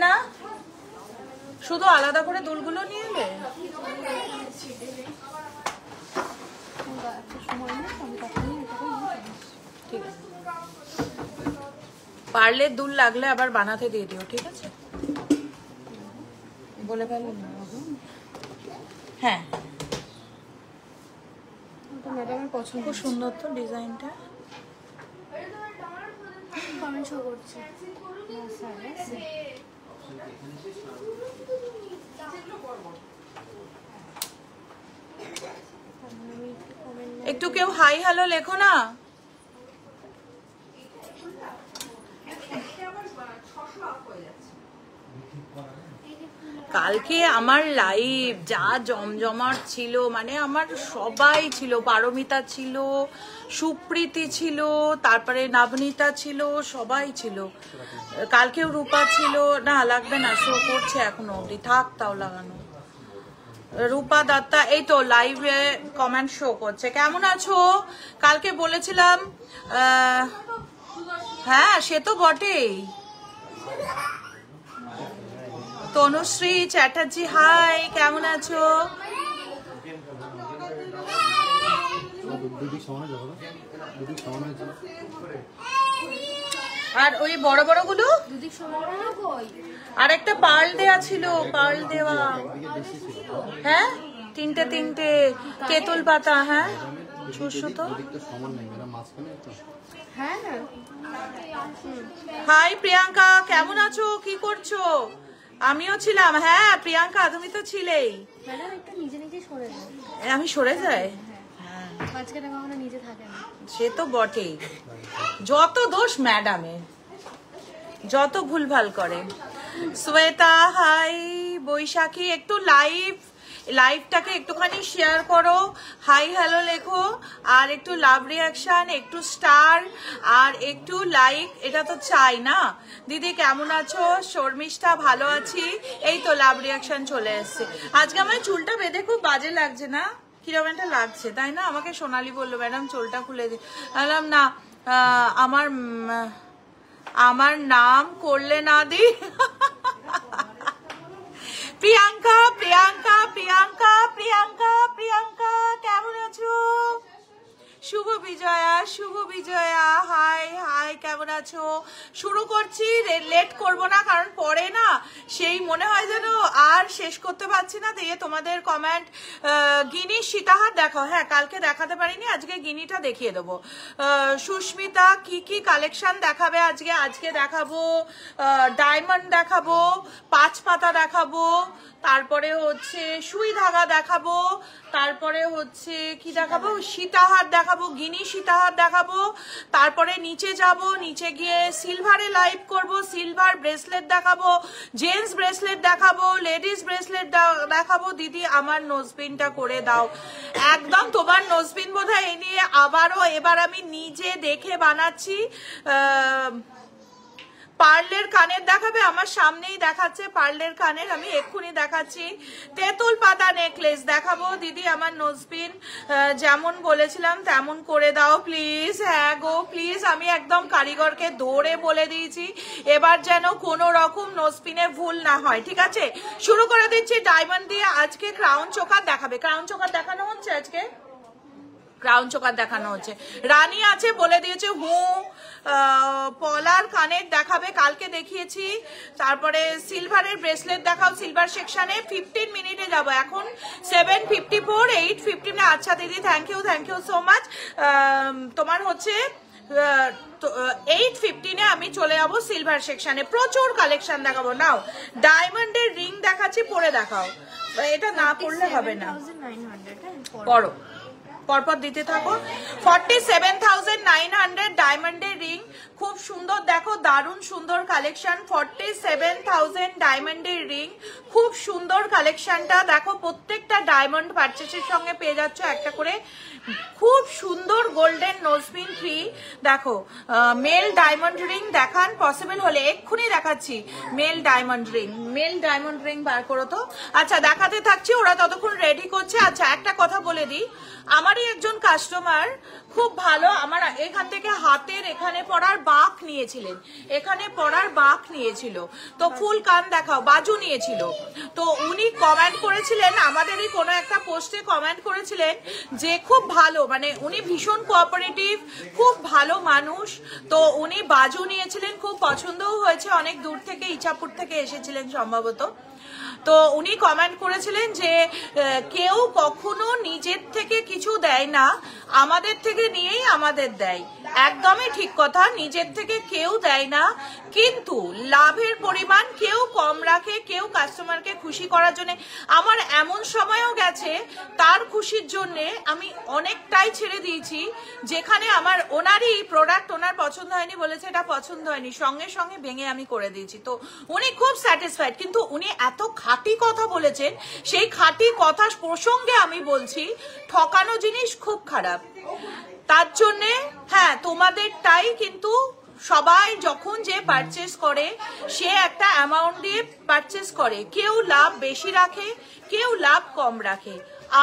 না? শুধু আলাদা করে দুলগুলো নিয়ে এলে? ঠিক আছে, পারলে দুল লাগলে আবার বানাতে দিয়ে দিও, ঠিক আছে? বলে ফেলো না। হ্যাঁ, ম্যাডামের পছন্দ, খুব সুন্দর তো ডিজাইনটা। কমেন্ট শো করছে। একটু কেউ হাই হ্যালো লেখো না। কালকে আমার লাইভ যা জমজমাট ছিল, মানে আমার সবাই ছিল, পারমিতা ছিল, সুপ্রীতি ছিল, তারপরে নাবনীতা ছিল, সবাই ছিল। কালকেও রূপা ছিল। না লাগবে না, শো করছে এখনো অবধি, থাক তাও লাগানো। রূপা দত্তা এই তো লাইভে কমেন্ট শো করছে। কেমন আছো? কালকে বলেছিলাম, হ্যাঁ সে তো বটেই। তনুশ্রী চ্যাটার্জি হাই, কেমন আছো? আর ওই বড় বড় গুলো আর একটা পার্ল দেয়া ছিল, পার্ল দেওয়া, হ্যাঁ তিনটে তিনটে তেঁতুল পাতা। হ্যাঁ শুশু তো। হাই প্রিয়াঙ্কা, কেমন আছো? কি করছো? আমিও ছিলাম। হ্যাঁ প্রিয়াঙ্কা তুমি তো ছিলেই। ম্যাডাম একটু নিজে নিজে সরে যাও। আমি সরে যাই? হ্যাঁ, মাঝখানে কখনো নিজে থাকে না। সে তো বটেই, যত দোষ ম্যাডামের, যত ভুলভাল করে। শ্বেতা হাই, বৈশাখী একটু লাইভটাকে একটুখানি শেয়ার করো, হাই হ্যালো লেখো, আর একটু লাভ রিয়াকশন, একটু স্টার, আর একটু লাইক, এটা তো চাই না? দিদি কেমন আছো? শর্মিষ্ঠা ভালো আছি, এই তো লাভ রিয়াকশন চলে এসছে। আজকে আমার চুলটা বেঁধে খুব বাজে লাগছে না? কিরকম একটা লাগছে তাই না? আমাকে সোনালি বললো ম্যাডাম চুলটা খুলে দিই। বললাম না, আমার নাম করলে না দি। প্রিয়াঙ্কা প্রিয়াঙ্কা প্রিয়াঙ্কা প্রিয়াঙ্কা প্রিয়াঙ্কা কেমন আছো? শুভ বিজয়া হাই হাই, কেমন আছো? শুরু করছি, লেট করব না, কারণ পরে না সেই মনে হয় যেন আর শেষ করতে পারছি না। দিয়ে তোমাদের কমেন্ট। গিনি সীতাহার দেখাও। হ্যাঁ কালকে দেখাতে পারিনি, আজকে গিনিটা দেখিয়ে দেবো। সুস্মিতা কি কি কালেকশন দেখাবে আজকে? আজকে দেখাবো ডায়মন্ড দেখাবো, 5 পাতা দেখাবো, তারপরে হচ্ছে সুই ধাগা দেখাবো, তারপরে হচ্ছে কি দেখাবো, সীতাহার দেখাবো, গিনি সীতাহার দেখাবো, তারপরে নিচে যাব, নিচে গিয়ে সিলভারে লাইভ করব, সিলভার ব্রেসলেট দেখাবো, জেন্টস ব্রেসলেট দেখাবো, লেডিস ব্রেসলেট দেখাবো। দিদি আমার নোজপিনটা করে দাও। একদম তোমার নোজপিন বোধহয় এই নিয়ে আবারও এবার আমি নিজে দেখে বানাচ্ছি। পার্লের কানের দেখাবে? আমার সামনেই দেখাচ্ছে পার্লের কানের, আমি এক্ষুনি দেখাচ্ছি। তেঁতুল পাতা নেকলেস দেখাবো। দিদি আমার নোজপিন যেমন বলেছিলাম তেমন করে দাও প্লিজ। হ্যাঁ গো প্লিজ, আমি একদম কারিগরকে ধরে বলে দিয়েছি, এবার যেন কোনো রকম নোজপিনে ভুল না হয়। ঠিক আছে, শুরু করে দিচ্ছি ডায়মন্ড দিয়ে। আজকে ক্রাউন চোকার দেখাবে। ক্রাউন চোকার দেখানো হচ্ছে আজকে, ক্রাউন চোকার দেখানো হচ্ছে। রানী আছে বলে দিয়েছে পলার কানের দেখাবে, কালকে দেখিয়েছি। তারপরে সিলভারের ব্রেসলেট দেখাও সিলভার সেকশনে। 15 মিনিটে যাব, এখন 7:54, 8:15। আচ্ছা দিদি থ্যাংক ইউ সো মাচ। তোমার হচ্ছে 8:15 আমি চলে যাবো সিলভার সেকশনে। প্রচুর কালেকশন দেখাবো। নাও ডায়মন্ডের রিং দেখাচ্ছি, পরে দেখাও। এটা না পড়লে হবে না, পড়ো, পরপর দিতে থাকো। 47,900 ডায়মন্ডের রিং, খুব সুন্দর দেখো, দারুণ সুন্দর কালেকশন। 47,000 ডায়মন্ডের রিং, খুব সুন্দর কালেকশনটা দেখো। প্রত্যেকটা ডায়মন্ড পারচেসের সঙ্গে পেয়ে যাচ্ছ একটা করে খুব সুন্দর গোল্ডেন নোজপিন ফ্রি। দেখো মেল ডায়মন্ড রিং দেখান পসিবল হলে, এক্ষুনি দেখাচ্ছি। মেল ডায়মন্ড রিং বার করো তো। আচ্ছা দেখাতে থাকছি, ওরা ততক্ষণ রেডি করছে। আচ্ছা একটা কথা বলে দিই, আমার আমারই একজন কাস্টমার খুব ভালো, আমার এখান থেকে হাতের এখানে পরার বাঁক নিয়েছিলেন, এখানে পরার বাঁক নিয়েছিল, তো ফুল কান দেখাও বাজু নিয়েছিল। তো উনি কমেন্ট করেছিলেন, আমাদেরই কোনো একটা পোস্টে কমেন্ট করেছিলেন যে খুব ভালো, মানে উনি ভীষণ কোঅপারেটিভ, খুব ভালো মানুষ। তো উনি বাজু নিয়েছিলেন, খুব পছন্দও হয়েছে, অনেক দূর থেকে ইছাপুর থেকে এসেছিলেন সম্ভবত। তো উনি কমেন্ট করেছিলেন যে কেউ কখনো নিজের থেকে কিছু দেয় না, আমাদের থেকে নিয়েই আমাদের দেয়। একদমই ঠিক কথা, নিজের থেকে কেউ দেয় না, কিন্তু লাভের পরিমাণ কেউ কম রাখে, কেউ কাস্টমারকে খুশি করার জন্য। আমার এমন সময়ও গেছে তার খুশির জন্য আমি অনেকটাই ছেড়ে দিয়েছি, যেখানে আমার ওনারই প্রোডাক্ট ওনার পছন্দ হয়নি, বলেছে এটা পছন্দ হয়নি, সঙ্গে সঙ্গে ভেঙে আমি করে দিয়েছি। তো উনি খুব স্যাটিসফাইড, কিন্তু উনি এত খাঁটি কথা বলেছেন, সেই খাঁটি কথা প্রসঙ্গে আমি বলছি ঠকানো জিনিস খুব খারাপ। তার জন্যে হ্যাঁ, তোমাদেরটাই কিন্তু সবাই যখন যে পারচেস করে সে একটা অ্যামাউন্ট দিয়ে পারচেস করে, কেউ লাভ বেশি রাখে, কেউ লাভ কম রাখে।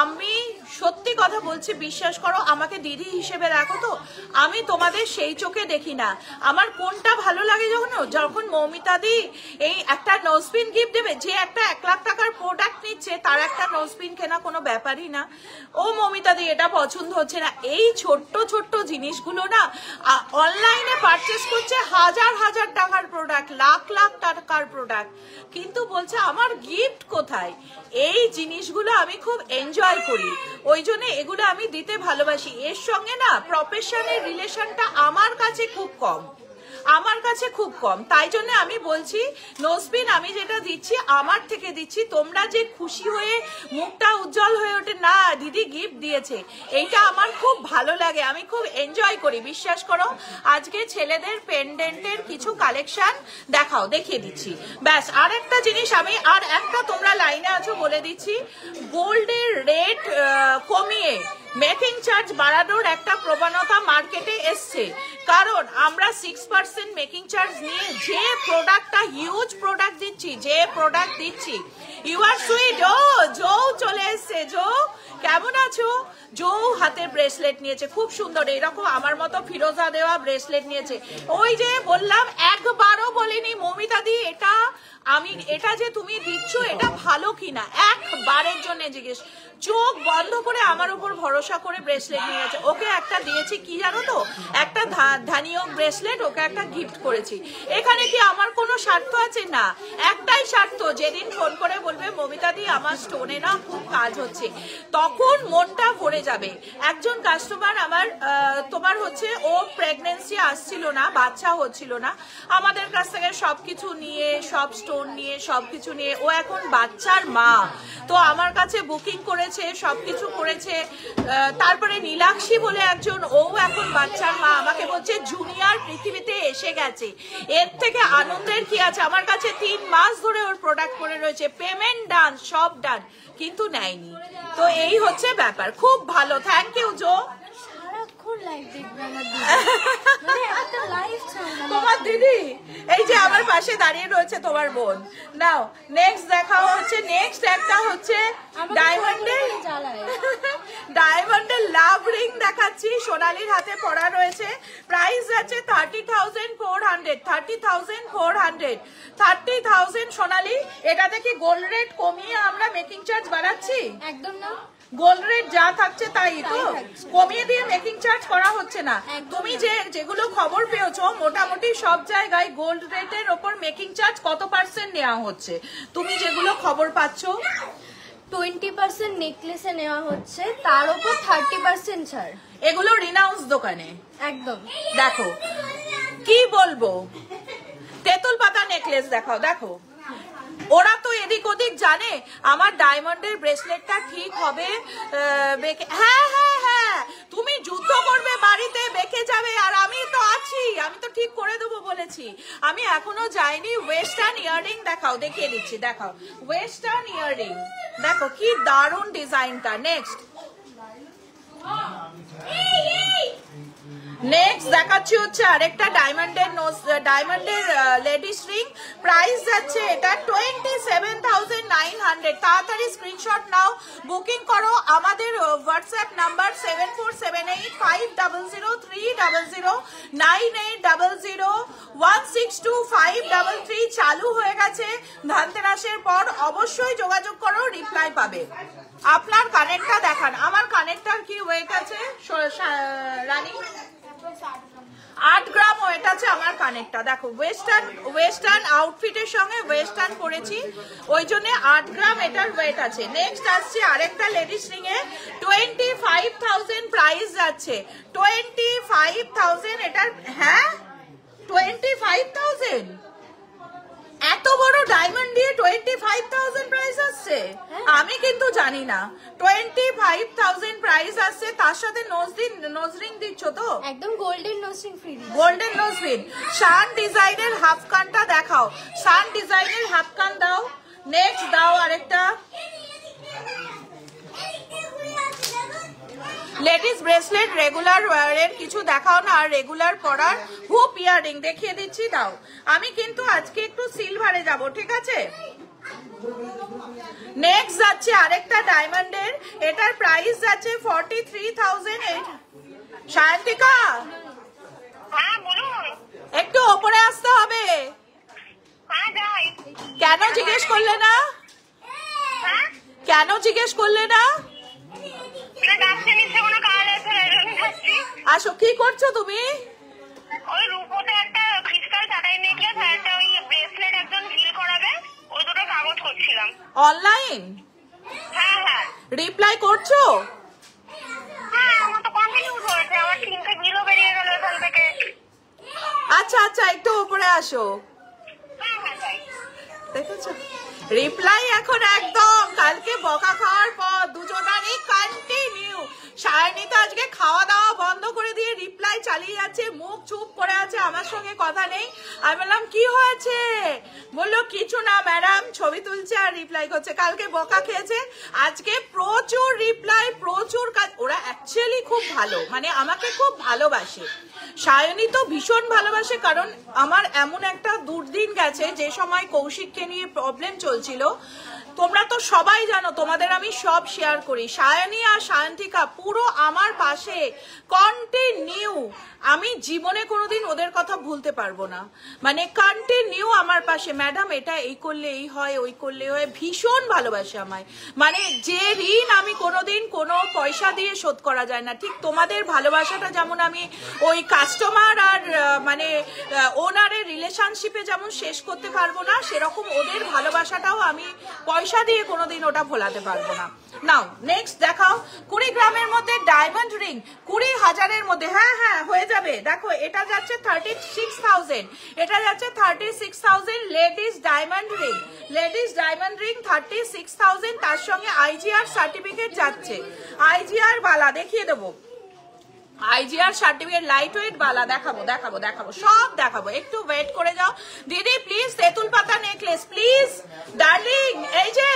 আমি সত্যি কথা বলছি, বিশ্বাস করো, আমাকে দিদি হিসেবে রাখো তো, আমি তোমাদের সেই চোখে দেখি না। আমার কোনটা ভালো লাগে যখন মৌমিতা দি এই একটা নোজপিন গিফট দেবে, যে একটা 1 লাখ টাকার প্রোডাক্ট নিচ্ছে তার একটা নোজপিন কেনা কোনো ব্যাপারই না, ও মৌমিতা দি এটা পছন্দ হচ্ছে না। এই ছোট্ট ছোট্ট জিনিসগুলো না অনলাইনে পারচেস করছে হাজার হাজার টাকার প্রোডাক্ট, লাখ লাখ টাকার প্রোডাক্ট, কিন্তু বলছে আমার গিফট কোথায়। এই জিনিসগুলো আমি খুব এনজয় করি, ওই জন্য এগুলো আমি দিতে ভালোবাসি। এর সঙ্গে না প্রফেশনের রিলেশনটা আমার কাছে খুব কম, আমার কাছে খুব কম। তাই জন্য আমি বলছি নোজপিন আমি যেটা দিচ্ছি আমার থেকে দিচ্ছি, তোমরা যে খুশি হয়ে মুখটা উজ্জ্বল হয়ে ওঠে না দিদি গিফট দিয়েছে, এইটা আমার খুব ভালো লাগে, আমি খুব এনজয় করি, বিশ্বাস করো। আজকে ছেলেদের পেন্ডেন্টের কিছু কালেকশন দেখাও, দেখিয়ে দিচ্ছি। ব্যাস, আর একটা জিনিস আমি আর একটা, তোমরা লাইনে আছো বলে দিচ্ছি, গোল্ডের রেট কমিয়ে মেকিং চার্জ বাড়ানোর একটা প্রবণতা মার্কেটে এসছে, কারণ আমরা 6% মেকিং চার্জ নিয়ে যে প্রোডাক্টটা হিউজ প্রোডাক্ট দিচ্ছি, যে প্রোডাক্ট দিচ্ছি। ইউ আর সুইট, ও জো চলে এসছে, জো কেমন আছো? জো হাতে ব্রেসলেট নিয়েছে, খুব সুন্দর, এরকম আমার মতো ফিরোজা দেওয়া ব্রেসলেট নিয়েছে। ওই যে বললাম, একবারও বলিনি মৌমিতা দি এটা আমি, এটা যে তুমি দিচ্ছ এটা ভালো কিনা, একবারের জন্য জিজ্ঞেস, চোখ বন্ধ করে আমার উপর ভরসা করে ব্রেসলেট নিয়ে গেছে। ওকে একটা দিয়েছি কি জানো তো, একটা ধানিয়ক ব্রেসলেট, ওকে একটা গিফট করেছি। এখানে কি আমার কোনো স্বার্থ আছে? না, একটাই স্বার্থ, যেদিন ফোন করে বলবে মমিতা দি আমার স্টোনে না খুব কাজ হচ্ছে, তখন মনটা ভরে যাবে। একজন কাস্টমার আমার, তোমার হচ্ছে ও প্রেগনেন্সি আসছিল না, বাচ্চা হচ্ছিল না, আমাদের কাছ থেকে সবকিছু নিয়ে, সব স্টোন নিয়ে, সবকিছু নিয়ে, ও এখন বাচ্চার মা, তো আমার কাছে বুকিং করেছে, সবকিছু করেছে। তারপরে নীলাক্ষী বলে একজন, ও এখন বাচ্চার মা, আমাকে বলছে জুনিয়র পৃথিবীতে এসে গেছে, এর থেকে আনন্দের কি আছে। আমার কাছে 3 মাস ধরে ওর প্রোডাক্ট পড়ে রয়েছে, পেমেন্ট ডান, সব ডান, কিন্তু নেয়নি। তো এই হচ্ছে ব্যাপার, খুব ভালো, থ্যাংক ইউ জো। তোমার দিদি এই যে আমার পাশে দাঁড়িয়ে রয়েছে, তোমার বোন। নাও নেক্সট দেখা হচ্ছে, নেক্সট একটা হচ্ছে ডায়মন্ডের লাভ রিং দেখাচ্ছি, সোনালির হাতে পড়া রয়েছে, প্রাইস আছে 30,400, 30,400, 30,000। সোনালি, এটাতে কি গোল্ড রেট কমিয়ে আমরা মেকিং চার্জ বাড়াচ্ছি? একদম না, গোল্ড রেট যা থাকছে তাই তো, কমিয়ে দিয়ে মেকিং চার্জ করা হচ্ছে না। তুমি যেগুলো খবর পেয়েছো, মোটামুটি সব জায়গায় গোল্ড রেটের ওপর মেকিং চার্জ কত % নেওয়া হচ্ছে? তুমি যেগুলো খবর পাচ্ছ, 20% নেকলেসে নেওয়া হচ্ছে, তার উপর 30% ছাড়। এগুলো রিনাউন্স দোকানে একদম। দেখো কি বলবো, তেঁতুল পাতা নেকলেস দেখাও, দেখো ওরা তো এদিক ওদিক জানে আমার ডায়মন্ডের ব্রেসলেটটা ঠিক হবে। হ্যাঁ হ্যাঁ হ্যাঁ, তুমি যুদ্ধ করবে বাড়িতে, বেঁকে যাবে, আর আমি তো আছি, আমি তো ঠিক করে দেবো বলেছি। আমি এখনো যাইনি। ওয়েস্টার্ন ইয়াররিং দেখাও, দেখিয়ে দিচ্ছি, দেখাও ওয়েস্টার্ন ইয়াররিং, দেখো কি দারুণ ডিজাইনটা। নেক্সট নেক্সট দেখাচ্ছি হচ্ছে আরেকটা ডায়মন্ডের লেডিস রিং, প্রাইস যাচ্ছে এটা 27,900। তাড়াতাড়ি স্ক্রিনশট নাও, বুকিং করো। আমাদের হোয়াটসঅ্যাপ নাম্বার 74785003009800162533 চালু হয়ে গেছে। ধানতেরাসের পর অবশ্যই যোগাযোগ করো, রিপ্লাই পাবে। আপনার কানেরটা দেখান, আমার কানেরটার কি ওয়েট আছে রানী? 8 গ্রাম ওয়েট আছে আমার কানেরটা। দেখো ওয়েস্টার্ন আউটফিটের সঙ্গে ওয়েস্টার্ন পরেছি, ওই জন্য 8 গ্রাম এটার ওয়েট আছে। নেক্সট আসছে আরেকটা লেডিস রিং এ 25,000 প্রাইস যাচ্ছে। 25,000 এটার, হ্যাঁ 25,000 এত বড় ডায়মন্ড দিয়ে 25,000 প্রাইস আসছে? আমি কিন্তু জানি না। 25,000 প্রাইস আসছে, তার সাথে নোজ রিং দিচ্ছ তো? একদম গোল্ডেন নোজ রিং ফ্রি দিচ্ছি। Golden nose ring. শান ডিজাইনের হাফ কানটা দেখাও, শান ডিজাইনের হাফ কান দাও। নেক্সট দাও আরেকটা লেডিস ব্রেসলেট, রেগুলার ওয়ারের কিছু দেখাও না, আর রেগুলার পরার হুপ ইয়ারিং দেখিয়ে দিচ্ছি, দাও। আমি কিন্তু আজকে একটু সিলভারে যাব, ঠিক আছে? নেক্সট যাচ্ছে আরেকটা ডায়মন্ডের, এটার প্রাইস যাচ্ছে 43,000। সায়ন্তিকা একটু ওপরে আসতে হবে। কেন জিজ্ঞেস করলে না? কেন জিজ্ঞেস করলে না? আসো, কি করছো তুমি? ওই রূপোতে একটা ক্রিস্টাল চাটাই নেকলেস আর একটা ওই ব্রেসলেট একজন ফিল করাবে, ওই দুটো কাগজ করছিলাম। অনলাইন? হ্যাঁ হ্যাঁ। রিপ্লাই করছো? হ্যাঁ, আমার তো কন্টিনিউস হয়েছে, আমার 3টে বিলও বেরিয়ে গেল এখান থেকে। আচ্ছা আচ্ছা, একটু উপরে আসো। হ্যাঁ হ্যাঁ তাই। দেখেছো রিপ্লাই এখন একদম। কালকে বকা খাওয়ার পর দুজনারই কন্টিনিউ। সায়নী তো আজকে খাওয়া দাওয়া বন্ধ করে দিয়ে রিপ্লাই চালিয়ে যাচ্ছে, মুখ চুপ করে আছে, আমার সঙ্গে কথা নেই। আমি বললাম কি হয়েছে? বললো কিছু না ম্যাডাম, ছবি তুলছে আর রিপ্লাই করছে। কালকে বকা খেয়েছে, আজকে প্রচুর রিপ্লাই, প্রচুর কাজ। ওরা অ্যাকচুয়ালি খুব ভালো, মানে আমাকে খুব ভালোবাসে। সায়নী তো ভীষণ ভালোবাসে, কারণ আমার এমন একটা দুর্দিন গেছে যে সময় কৌশিককে নিয়ে প্রবলেম চলছিল। তোমরা তো সবাই জানো, তোমাদের আমি সব শেয়ার করি। সায়নী আর সায়ন্তিকা পুরো আমার পাশে কন্টিনিউ। আমি জীবনে কোনোদিন ওদের কথা ভুলতে পারবো না, মানে কন্টিনিউ আমার পাশে। ম্যাডাম এটা এই করলে এই হয়, ওই করলে হয়, ভীষণ ভালোবাসে আমায়। মানে যে ঋণ আমি কোনোদিন কোনো পয়সা দিয়ে শোধ করা যায় না, ঠিক তোমাদের ভালোবাসাটা যেমন আমি ওই কাস্টমার আর মানে ওনারের রিলেশনশিপে যেমন শেষ করতে পারবো না, সেরকম ওদের ভালোবাসাটাও আমি পয়সা দিয়ে কোনোদিন ওটা ভোলাতে পারবো না। নাও নেক্সট দেখাও। 20 গ্রামের মধ্যে ডায়মন্ড রিং, 20,000-এর মধ্যে। হ্যাঁ হ্যাঁ হয়ে যাবে। দেখো এটা যাচ্ছে 36,000, এটা যাচ্ছে 36,000 ladies diamond ring. Ladies diamond ring 36,000, তার সঙ্গে আইজিআর সার্টিফিকেট যাচ্ছে। আইজিআর বালা দেখিয়ে দেবো, আইজিআর সার্টিফিকেট, লাইট ওয়েট বালা দেখাবো দেখাবো দেখাবো, সব দেখাবো। একটু ওয়েট করে যাও দিদি প্লিজ। তেঁতুল পাতা নেকলেস প্লিজ ডার্লিং, এই যে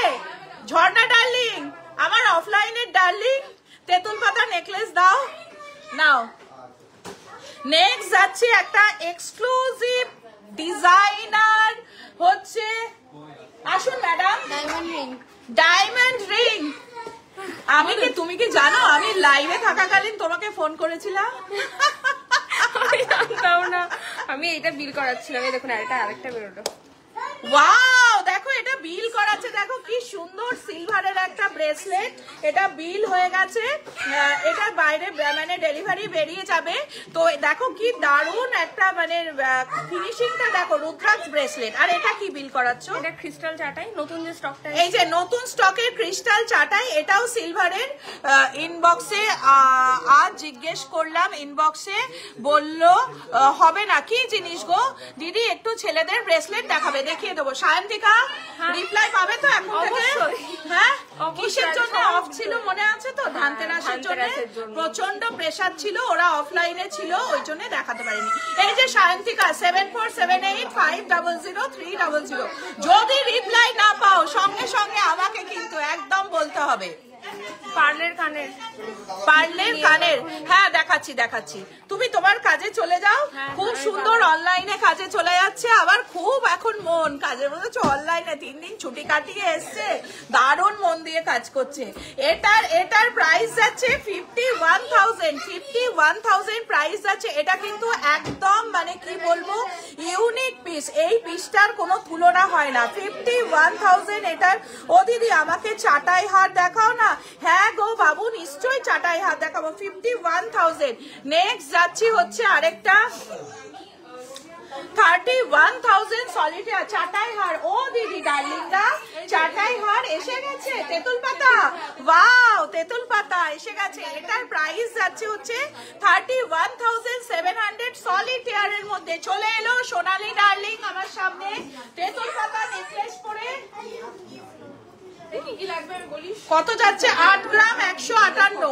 ঝর্ণা ডার্লিং, আমার অফলাইনের ডার্লিং, তেঁতুল পাতা নেকলেস দাও। নাও নেক্সট যাচ্ছে একটা এক্সক্লুসিভ ডিজাইনার হচ্ছে, আসুন madam, diamond ring. Diamond ring. আমি কি, তুমি কি জানো আমি লাইভে থাকাকালীন তোমাকে ফোন করেছিলাম? জানতাম না, আমি এটা বিল করাচ্ছিলাম। এই দেখুন আরেকটা বেরোলো। ওয়াও, দেখো এটা বিল করাচ্ছে, দেখো কি সুন্দর সিলভারের একটা ব্রেসলেট। এটা বিল হয়ে গেছে, এটা বাইরে মানে ডেলিভারি বেরিয়ে যাবে। তো দেখো কি দারুণ একটা মানে ফিনিশিংটা দেখো, রুদ্রাক্ষ ব্রেসলেট। আর এটা কি বিল করাচ্ছ? এটা ক্রিস্টাল চাটাই, নতুন যে স্টকটা, এই যে নতুন স্টকের ক্রিস্টাল চাটাই, এটাও সিলভারের। ইনবক্সে আজ জিজ্ঞেস করলাম, ইনবক্সে বললো হবে না। কি জিনিস গো দিদি, একটু ছেলেদের ব্রেসলেট দেখাবে, দেখিয়ে দেবো। সায়ন্তিকা রিপ্লাই পাবে তো এখন থেকে? হ্যাঁ, কিসের জন্য অফ ছিল মনে আছে তো? ধানতেরাসের জন্য প্রচন্ড প্রেসার ছিল, ওরা অফলাইনে ছিল, ওই জন্য দেখাতে পারিনি। এই যে সায়ন্তিকা 7478500300, যদি রিপ্লাই না পাও সঙ্গে সঙ্গে আমাকে কিন্তু একদম বলতে হবে। পার্লের কানের। পার্লের কানের, হ্যাঁ দেখাচ্ছি দেখাচ্ছি। তুমি তোমার কাজে চলে যাও, খুব সুন্দর অনলাইনে কাজে চলে যাচ্ছে, আবার খুব এখন মন কাজের মধ্যে অনলাইনে 3 দিন ছুটি কাটিয়ে এসছে, দারুণ মন দিয়ে কাজ করছে। এটার প্রাইস যাচ্ছে 51,000 প্রাইস যাচ্ছে। এটা কিন্তু একদম মানে কি বলবো ইউনিক পিস, এই পিসটার কোনো তুলনা হয় না। 51,000 এটার। ও দিদি আমাকে চাটাই হার দেখাও না। হ্যাঁ গো বাবু নিশ্চয়ই চাটাই হার দেখাবো। 51,000। নেক্সট যাচ্ছি হচ্ছে আরেকটা 31,000 সলিটার চাটাই হার। ও দিদি ডার্লিংটা চাটাই হার এসে গেছে, তেঁতুল পাতা, ওয়াও তেঁতুল পাতা এসে গেছে। এটার প্রাইস যাচ্ছে হচ্ছে 31,700 সলিটারের মধ্যে। চলে এলো সোনালী ডার্লিং আমার সামনে, তেঁতুল পাতা নেকলেস পরে। কত যাচ্ছে? 8 গ্রাম 158,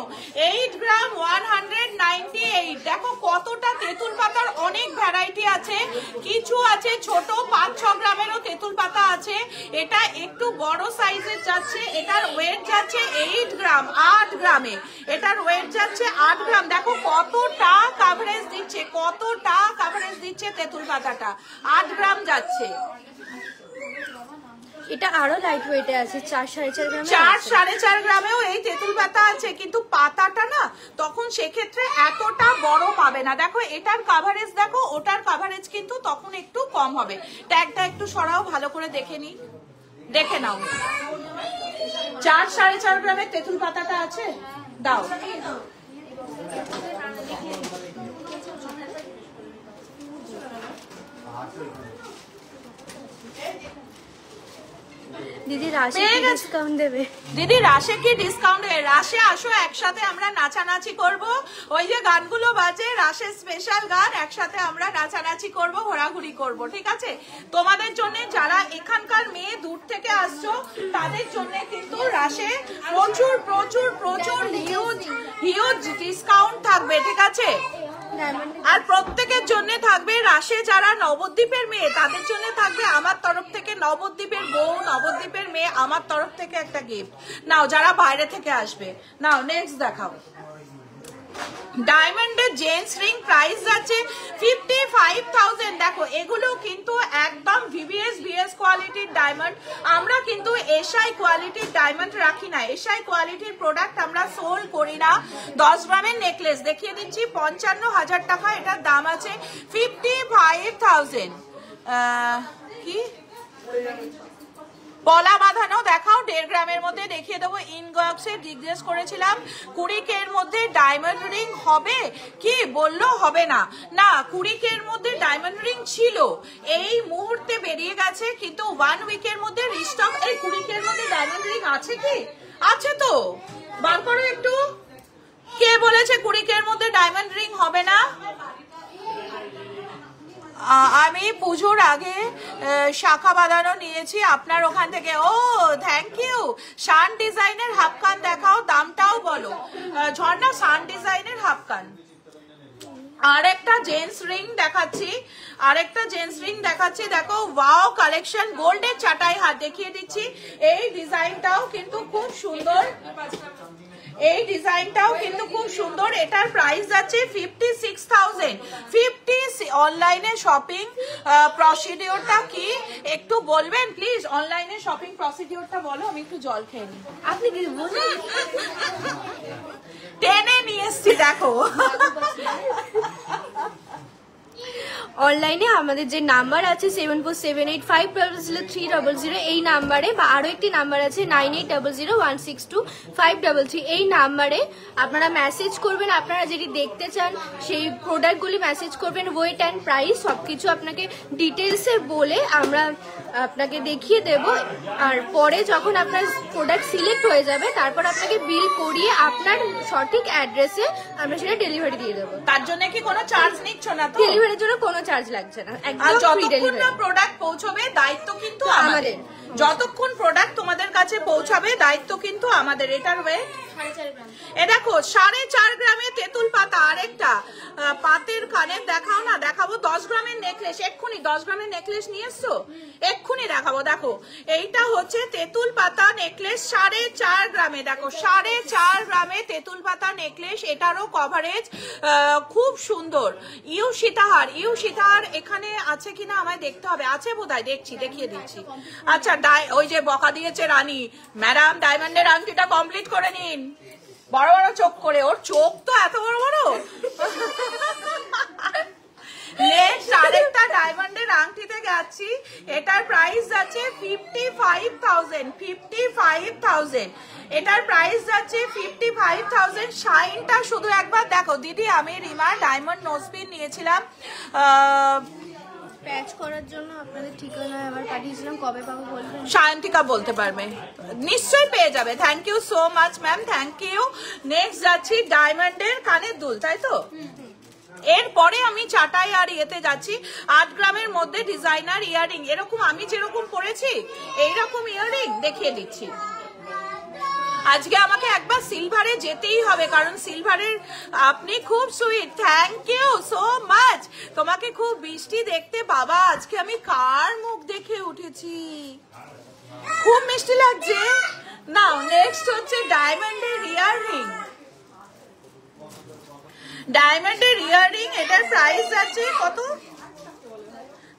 8 গ্রাম 198। দেখো কতটা তেঁতুল পাতার অনেক ভ্যারাইটি আছে, কিছু আছে ছোট 5-6 গ্রামেরও তেঁতুল পাতা আছে। এটা একটু বড় সাইজের যাচ্ছে, এটার ওয়েট যাচ্ছে 8 গ্রাম, 8 গ্রামে এটার ওয়েট যাচ্ছে 8 গ্রাম। দেখো কতটা কাভারেজ দিচ্ছে, কতটা কাভারেজ দিচ্ছে তেঁতুল পাতাটা, 8 গ্রাম যাচ্ছে। এটা আরো লাইট ওয়েটে আছে, 4-4.5 গ্রামে। 4-4.5 গ্রামেও এই তেঁতুল পাতা আছে, কিন্তু পাতাটা না তখন সেক্ষেত্রে এতটা বড় পাবে না। দেখো এটার কাভারেজ দেখো, ওটার কাভারেজ কিন্তু তখন একটু কম হবে। ট্যাগটা একটু সরাও, ভালো করে দেখে নি, দেখে নাও। 4-4.5 গ্রামের তেঁতুল পাতাটা আছে, দাও। দিদি রাশে কি ডিসকাউন্ট দেবে? দিদি রাশে কি ডিসকাউন্ট দেবে? রাশে আসো, একসাথে আমরা নাচানাচি করব। ওই যে গানগুলো বাজে রাশের স্পেশাল গান, একসাথে আমরা নাচানাচি করব, ঘোরাঘুরি করব, ঠিক আছে? তোমাদের জন্য যারা এখানকার মেয়ে দূর থেকে আসছো তাদের জন্য কিন্তু রাশে প্রচুর প্রচুর প্রচুর হিউজ ডিসকাউন্ট থাকবে, ঠিক আছে? আর প্রত্যেকের জন্য থাকবে, রাশে যারা নবদ্বীপের মেয়ে তাদের জন্য থাকবে আমার তরফ থেকে, নবদ্বীপের বউ নবদ্বীপের মেয়ে আমার তরফ থেকে একটা গিফট। নাও যারা বাইরে থেকে আসবে, নাও নেক্সট দেখাও। ডায়মন্ডের জেন্টস রিং প্রাইস যাচ্ছে 55,000। দেখো এগুলো কিন্তু একদম ভিভিএস কোয়ালিটির ডায়মন্ড। আমরা কিন্তু এসআই কোয়ালিটির ডায়মন্ড রাখি না, এসআই কোয়ালিটির প্রোডাক্ট আমরা সোল করি না। 10 গ্রামের নেকলেস দেখিয়ে দিচ্ছি, 55,000 টাকা এটার দাম আছে। 55,000 কি পলা বাঁধানো দেখাও, 1.5 গ্রামের মধ্যে দেখিয়ে দেবো। ইনবক্সে জিজ্ঞেস করেছিলাম 20K এর মধ্যে ডায়মন্ড রিং হবে কি, বললো হবে না। না 20K এর মধ্যে ডায়মন্ড রিং ছিল, এই মুহূর্তে বেরিয়ে গেছে, কিন্তু 1 উইকের মধ্যে রিস্টক। এই 20K এর মধ্যে ডায়মন্ড রিং আছে কি? আছে তো, বার করো একটু। কে বলেছে 20K এর মধ্যে ডায়মন্ড রিং হবে না? আমি পুজোর আগে শাখা বাঁধানো নিয়েছি আপনার ওখান থেকে। ও থ্যাংক ইউ। শান ডিজাইনের হাফকান দেখাও, দামটাও বলো। ঝর্ণা শান ডিজাইনের হাফকান। আরেকটা জেন্টস রিং দেখাচ্ছি, আরেকটা জেন্টস রিং দেখাচ্ছি। দেখো ওয়াও কালেকশন, গোল্ডের চাটাই হাত দেখিয়ে দিচ্ছি। এই ডিজাইনটাও কিন্তু খুব সুন্দর, এই ডিজাইনটাও কিন্তু খুব সুন্দর। এটার প্রাইস যাচ্ছে 56,000। 50 অনলাইনে শপিং প্রসিডিওরটা কি একটু বলবেন প্লিজ? অনলাইনে শপিং প্রসিডিওরটা বলো, আমি একটু জল খেয়ে নিই। আপনি কি বলুন? টেনে নিয়ে এসছি দেখো। অনলাইনে আমাদের যে নাম্বার আছে 7478500300, এই নাম্বারে, বা আরো একটি নাম্বার আছে 9800162533, এই নাম্বারে আপনারা মেসেজ করবেন। আপনারা যেটি দেখতে চান সেই প্রোডাক্টগুলি মেসেজ করবেন, ওয়েট অ্যান্ড প্রাইস সবকিছু আপনাকে ডিটেলসে বলে আমরা আপনাকে দেখিয়ে দেব। আর পরে যখন আপনার প্রোডাক্ট সিলেক্ট হয়ে যাবে তারপর আপনাকে বিল করিয়ে আপনার সঠিক অ্যাড্রেসে আমরা সেটা ডেলিভারি দিয়ে দেবো। তার জন্য কি কোনো চার্জ নিচ্ছ না তো? ডেলিভারির জন্য কোনো চার্জ লাগছে না, আর একদম ফ্রি যতক্ষণ ডেলিভারি। না প্রোডাক্ট পৌঁছবে দায়িত্ব কিন্তু আমাদের। যতক্ষণ প্রোডাক্ট তোমাদের কাছে পৌঁছাবে দায়িত্ব কিন্তু আমাদের। এটার ওয়েট এ দেখো 4.5 গ্রামের তেঁতুল পাতা। আরেকটা পাতের কানের দেখাও না, দেখাবো 10 গ্রামের নেকলেস। এক্ষুনি 10 গ্রামের নেকলেস নিয়ে এসছো, এক্ষুনি দেখাবো। দেখো এইটা হচ্ছে তেঁতুল পাতা নেকলেস 4.5 গ্রামে। দেখো 4.5 গ্রামে তেঁতুল পাতা নেকলেস, এটারও কভারেজ খুব সুন্দর। ইউ সীতাহার এখানে আছে কিনা আমায় দেখতে হবে, আছে বোধহয়, দেখছি, দেখিয়ে দিচ্ছি। আচ্ছা ওই যে বকা দিয়েছে রানী, ম্যাডাম ডায়মন্ডের আংটিটা কমপ্লিট করে নিন। বড় বড় চোখ করে, ওর চোখ তো এত বড় বড়। নেক্সট আরেকটা ডায়মন্ডের আংটিতে যাচ্ছি, এটার প্রাইস যাচ্ছে 55,000। এটার প্রাইস যাচ্ছে 55,000। শাইনটা শুধু একবার দেখো দিদি। আমি রিমা ডায়মন্ড নোজপিন নিয়েছিলাম প্যাচ করার জন্য, আপনাদের ঠিকানা আবার পাঠিয়েছিলাম, কবে পাবো বলবেন? শায়ন্তিকা বলতে পারবে, নিশ্চয়ই পেয়ে যাবে। Thank you so much ma'am, thank you. Next যাচ্ছি ডায়মন্ডের কানের দুল, তাই তো? এরপরে আমি চাটাই আর ইয়েতে যাচ্ছি 8 গ্রামের মধ্যে ডিজাইনার ইয়াররিং। এরকম আমি যেরকম পরেছি এইরকম ইয়াররিং দেখিয়ে দিচ্ছি। আজকে আমাকে একবার সিলভারে যেতেই হবে, কারণ সিলভারের আপনি খুব sweet. Thank you so much. তোমাকে খুব মিষ্টি দেখতে বাবা। আজকে আমি কার মুখ দেখে উঠেছি, খুব মিষ্টি লাগছে। নাও নেক্সট হচ্ছে ডায়মন্ডের ইয়াররিং। ডায়মন্ডের ইয়াররিং, এটার প্রাইস আছে কত?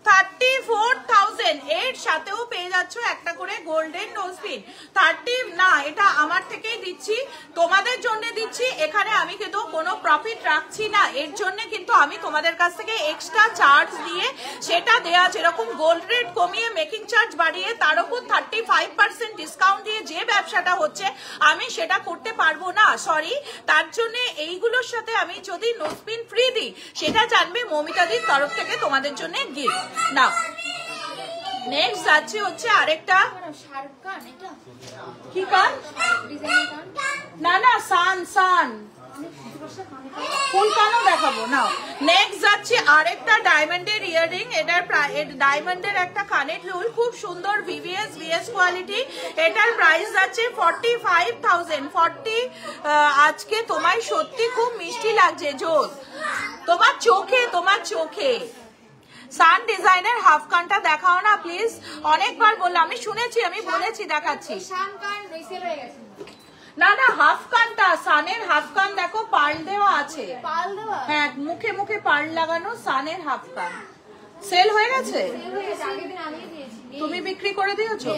34,000। এর সাথেও পেয়ে যাচ্ছ একটা করে গোল্ডেন নোজপিন। 30 না, এটা আমার থেকেই দিচ্ছি, তোমাদের জন্য দিচ্ছি। এখানে আমি কিন্তু কোনো প্রফিট রাখছি না, এর জন্য কিন্তু আমি তোমাদের কাছ থেকে এক্সট্রা চার্জ দিয়ে সেটা দেয়া, যেরকম গোল্ড রেট কমিয়ে মেকিং চার্জ বাড়িয়ে তার উপর 35% ডিসকাউন্ট দিয়ে যে ব্যবসাটা হচ্ছে আমি সেটা করতে পারবো না, সরি। তার জন্য এইগুলোর সাথে আমি যদি নোজপিন ফ্রি দিই সেটা জানবে মমিতাদির তরফ থেকে তোমাদের জন্য গিফট। না নেক্সট যাচ্ছে হচ্ছে আরেকটা কি কান, না না সান ফুল কানও দেখাবো। নাও নেক্সট যাচ্ছে আরেকটা ডায়মন্ডের ইয়াররিং। এটার ডায়মন্ডের একটা কানের দুল, খুব সুন্দর ভিএস কোয়ালিটি। এটার প্রাইস যাচ্ছে 45,000। আজকে তোমায় সত্যি খুব মিষ্টি লাগছে জোস, তোমার চোখে। সান ডিজাইনের হাফ কানটা দেখাও না প্লিজ। অনেকবার বললাম, আমি শুনেছি, আমি বলেছি, দেখাচ্ছি। না না হাফ কানটা, সানের হাফ কান দেখো, পার্ল দেওয়া আছে। হ্যাঁ, মুখে মুখে পার্ল লাগানো সানের হাফ কান। সেল হয়ে গেছে, তুমি বিক্রি করে দিয়েছো।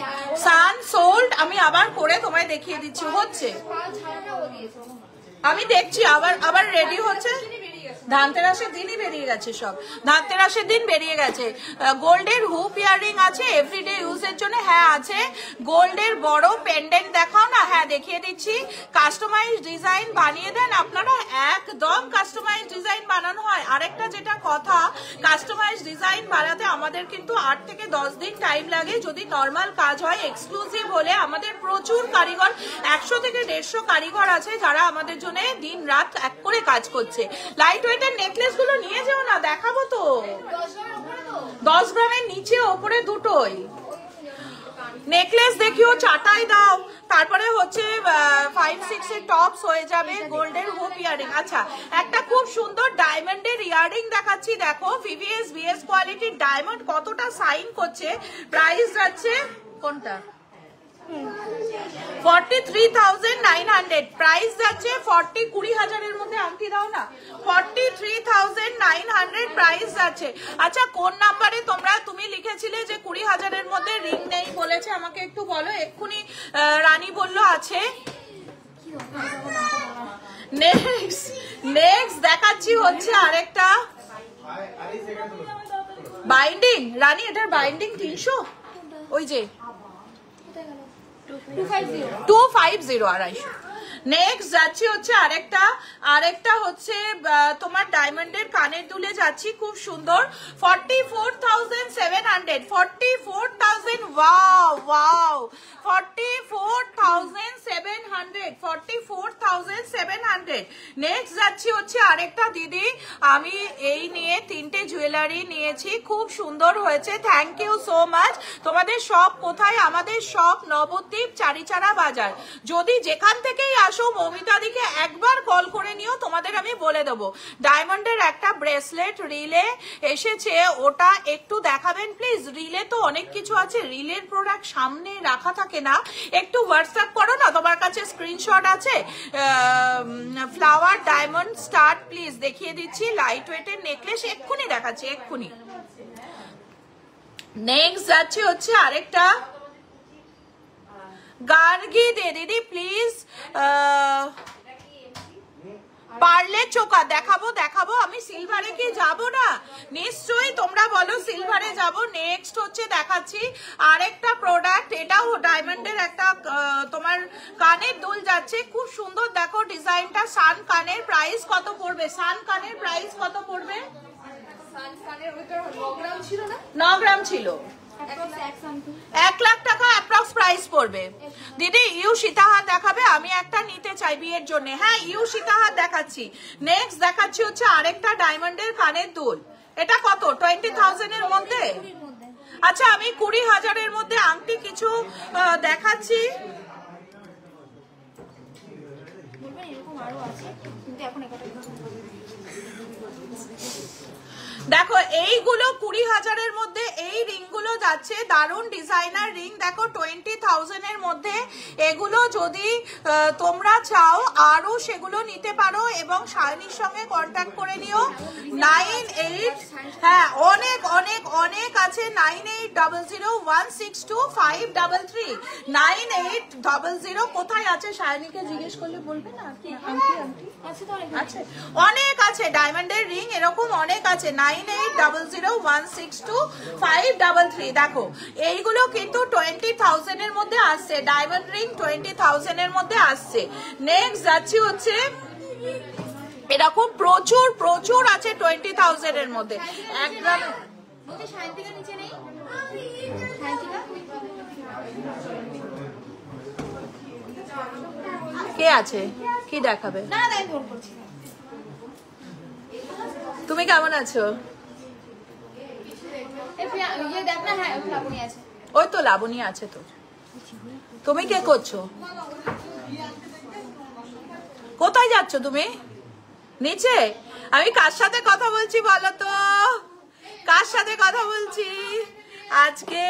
সান সোল্ড। আমি আবার করে তোমায় দেখিয়ে দিচ্ছি, হচ্ছে, আমি দেখছি। আবার রেডি হচ্ছে। ধানতেরাসের দিনই বেরিয়ে গেছে, সব ধানতেরাসের দিন বেরিয়ে গেছে। গোল্ডের হুপ ইয়াররিং আছে এভরিডে ইউজের জন্য। হ্যাঁ আছে। গোল্ডের বড় পেন্ডেন্ট দেখাও না, হ্যাঁ দেখিয়ে দিচ্ছি। কাস্টমাইজ ডিজাইন বানিয়ে দেন আপনারা, একদম কাস্টমাইজ ডিজাইন বানানো হয়। আরেকটা যেটা কথা, কাস্টমাইজ ডিজাইন বানাতে আমাদের কিন্তু 8 থেকে 10 দিন টাইম লাগে যদি নর্মাল কাজ হয়। এক্সক্লুসিভ হলে আমাদের প্রচুর কারিগর, 100 থেকে 150 কারিগর আছে যারা আমাদের জন্য দিন রাত এক করে কাজ করছে। লাইট ওয়েটের নেকলেস গুলো নিয়ে যাও না, দেখাবো তো। 10 গ্রামের নিচে ওপরে দুটোই নেকলেস দেখিও, চাটাই দাও। তারপরে হচ্ছে 5-6 এর টপস হয়ে যাবে গোল্ডের হুপ ইয়াররিং। আচ্ছা একটা খুব সুন্দর ডায়মন্ডের ইয়াররিং দেখাচ্ছি, দেখো ভিএস কোয়ালিটির ডায়মন্ড কতটা সাইন করছে। প্রাইস যাচ্ছে কোনটা 43,900। প্রাইস যাচ্ছে 20,000 মধ্যে আংটি দাও না, 43,900 প্রাইস যাচ্ছে। আচ্ছা কোন নাম্বারে তুমি লিখেছিলে যে 20,000 মধ্যে রিং নেই বলেছে, আমাকে একটু বলো। এক্ষুনি রানী বললো আছে। নেক্সট দেখাচ্ছি হচ্ছে আরেকটা বাইন্ডিং। রানী এটার বাইন্ডিং 300, ওই যে 250 250। নেক্সট যাচ্ছি হচ্ছে আরেকটা হচ্ছে তোমার ডায়মন্ডের কানের দুলে যাচ্ছি, খুব সুন্দর 44,700। 44,000 ওয়াও 44,700 44,700। নেক্সট যাচ্ছি হচ্ছে আরেকটা দিদি, আমি এই নিয়ে 3টে জুয়েলারি নিয়েছি, খুব সুন্দর হয়েছে, থ্যাংক ইউ সো মাচ। তোমাদের সব কোথায়? আমাদের সব নবদ্বীপ চারিচারা বাজার। যদি যেখান থেকেই আসো মৌমিতাদিকে একবার কল করে নিও, তোমাদের আমি বলে দেবো। ডায়মন্ডের একটা ব্রেসলেট রিলে এসেছে, ওটা একটু দেখাবেন প্লিজ। রিলে তো অনেক কিছু আছে, রিলের প্রোডাক্ট সামনে রাখা থাকে না, একটু হোয়াটসঅ্যাপ করো না, তোমার কাছে স্ক্রিনশট আছে? ফ্লাওয়ার ডায়মন্ড স্টার্ট প্লিজ দেখিয়ে দিচ্ছি, লাইট ওয়েটের নেকলেস এক্ষুনি দেখাচ্ছি, এক্ষুনি। নেক্সট যাচ্ছে হচ্ছে আরেকটা গার্গি দে দিদি প্লিজ, পারলে চোকা দেখাবো দেখাবো। আমি সিলভারে কি যাব না? নিশ্চয়ই তোমরা বলো সিলভারে যাব। নেক্সট হচ্ছে দেখাচ্ছি আরেকটা প্রোডাক্ট, এটাও ডায়মন্ডের একটা তোমার কানের দুল যাচ্ছে, খুব সুন্দর দেখো ডিজাইনটা। সান কানের প্রাইস কত পড়বে? সান কানের প্রাইস কত পড়বে? 9 গ্রাম ছিল, 1 লাখ টাকা অ্যাপ্রক্স প্রাইস পড়বে। দিদি ইউ সীতাহার দেখাবে? আমি একটা নিতে চাই বিয়ের জন্য। হ্যাঁ ইউ সীতাহার দেখাচ্ছি। নেক্সট দেখাচ্ছি হচ্ছে আরেকটা ডায়মন্ডের কানের দুল, এটা কত? 20,000 এর মধ্যে। আচ্ছা আমি 20,000 এর মধ্যে আংটি কিছু দেখাচ্ছি। দেখো এইগুলো 20,000 এর মধ্যে, এই রিংগুলো যাচ্ছে, দারুণ ডিজাইনার রিং, দেখো 20,000 এর মধ্যে। এগুলো যদি তোমরা চাও আরো সেগুলো নিতে পারো এবং শাইনির সঙ্গে কন্ট্যাক্ট করে নিও। 98, হ্যাঁ অনেক অনেক অনেক আছে, 9800162533, 9800 কোথায় আছে? শাইনিকে জিজ্ঞেস করলে বলবে না? আচ্ছা অনেক আছে, ডায়মন্ডের রিং এরকম অনেক আছে, 9800162533। দেখো এইগুলো কিন্তু 20,000 এর মধ্যে আসছে, ডায়মন্ড রিং 20,000 এর মধ্যে আসছে। নেক্সট যাচ্ছি হচ্ছে এরকম প্রচুর প্রচুর আছে 20,000 এর মধ্যে। 1 গ্রাম কে আছে? কি দেখাবে? তুমি কেমন আছো? ওই তো লাবণী আছে তো। তুমি কে করছো? কোথায় যাচ্ছ তুমি? নিচে? আমি কার সাথে কথা বলছি বলো তো? কার সাথে কথা বলছি আজকে?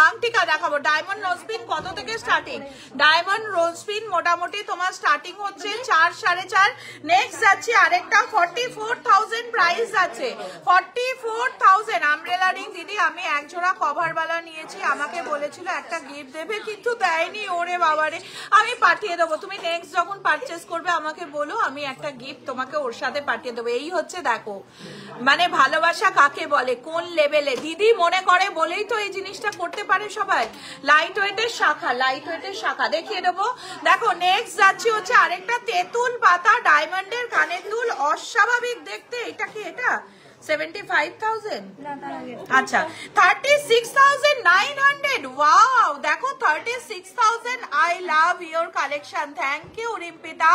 মাংটিকা দেখাবো। ডায়মন্ড নোজপিন কত থেকে স্টার্টিং? ডায়মন্ড নোজপিন মোটামুটি তোমার স্টার্টিং হচ্ছে 4 4.5। নেক্সট যাচ্ছে আরেকটা 44,000 প্রাইস যাচ্ছে, 44,000 আমব্রেলা রিং। দিদি আমি এক জোড়া কভার বালা নিয়েছি, আমাকে বলেছিল একটা গিফট দেবে কিন্তু দেয়নি। ওরে বাবারে, আমি পাঠিয়ে দেবো, তুমি নেক্সট যখন পারচেস করবে আমাকে বলো, আমি একটা গিফট তোমাকে ওর সাথে পাঠিয়ে দেবো। এই হচ্ছে দেখো মানে ভালোবাসা কাকে বলে, কোন লেভেলে। দিদি মনে করে বলেই তো এই জিনিসটা করতে পারে সবাই। লাইট ওয়েটের শাখা, লাইট ওয়েটের শাখা দেখিয়ে দেবো। দেখো নেক্সট যাচ্ছি হচ্ছে আরেকটা তেঁতুল পাতা ডায়মন্ডের কানের দুল, অস্বাভাবিক দেখতে। এটা কি? এটা 75,000। আচ্ছা 36,900। ওয়াও দেখো 36,000। I love your collection, thank you Rimpita.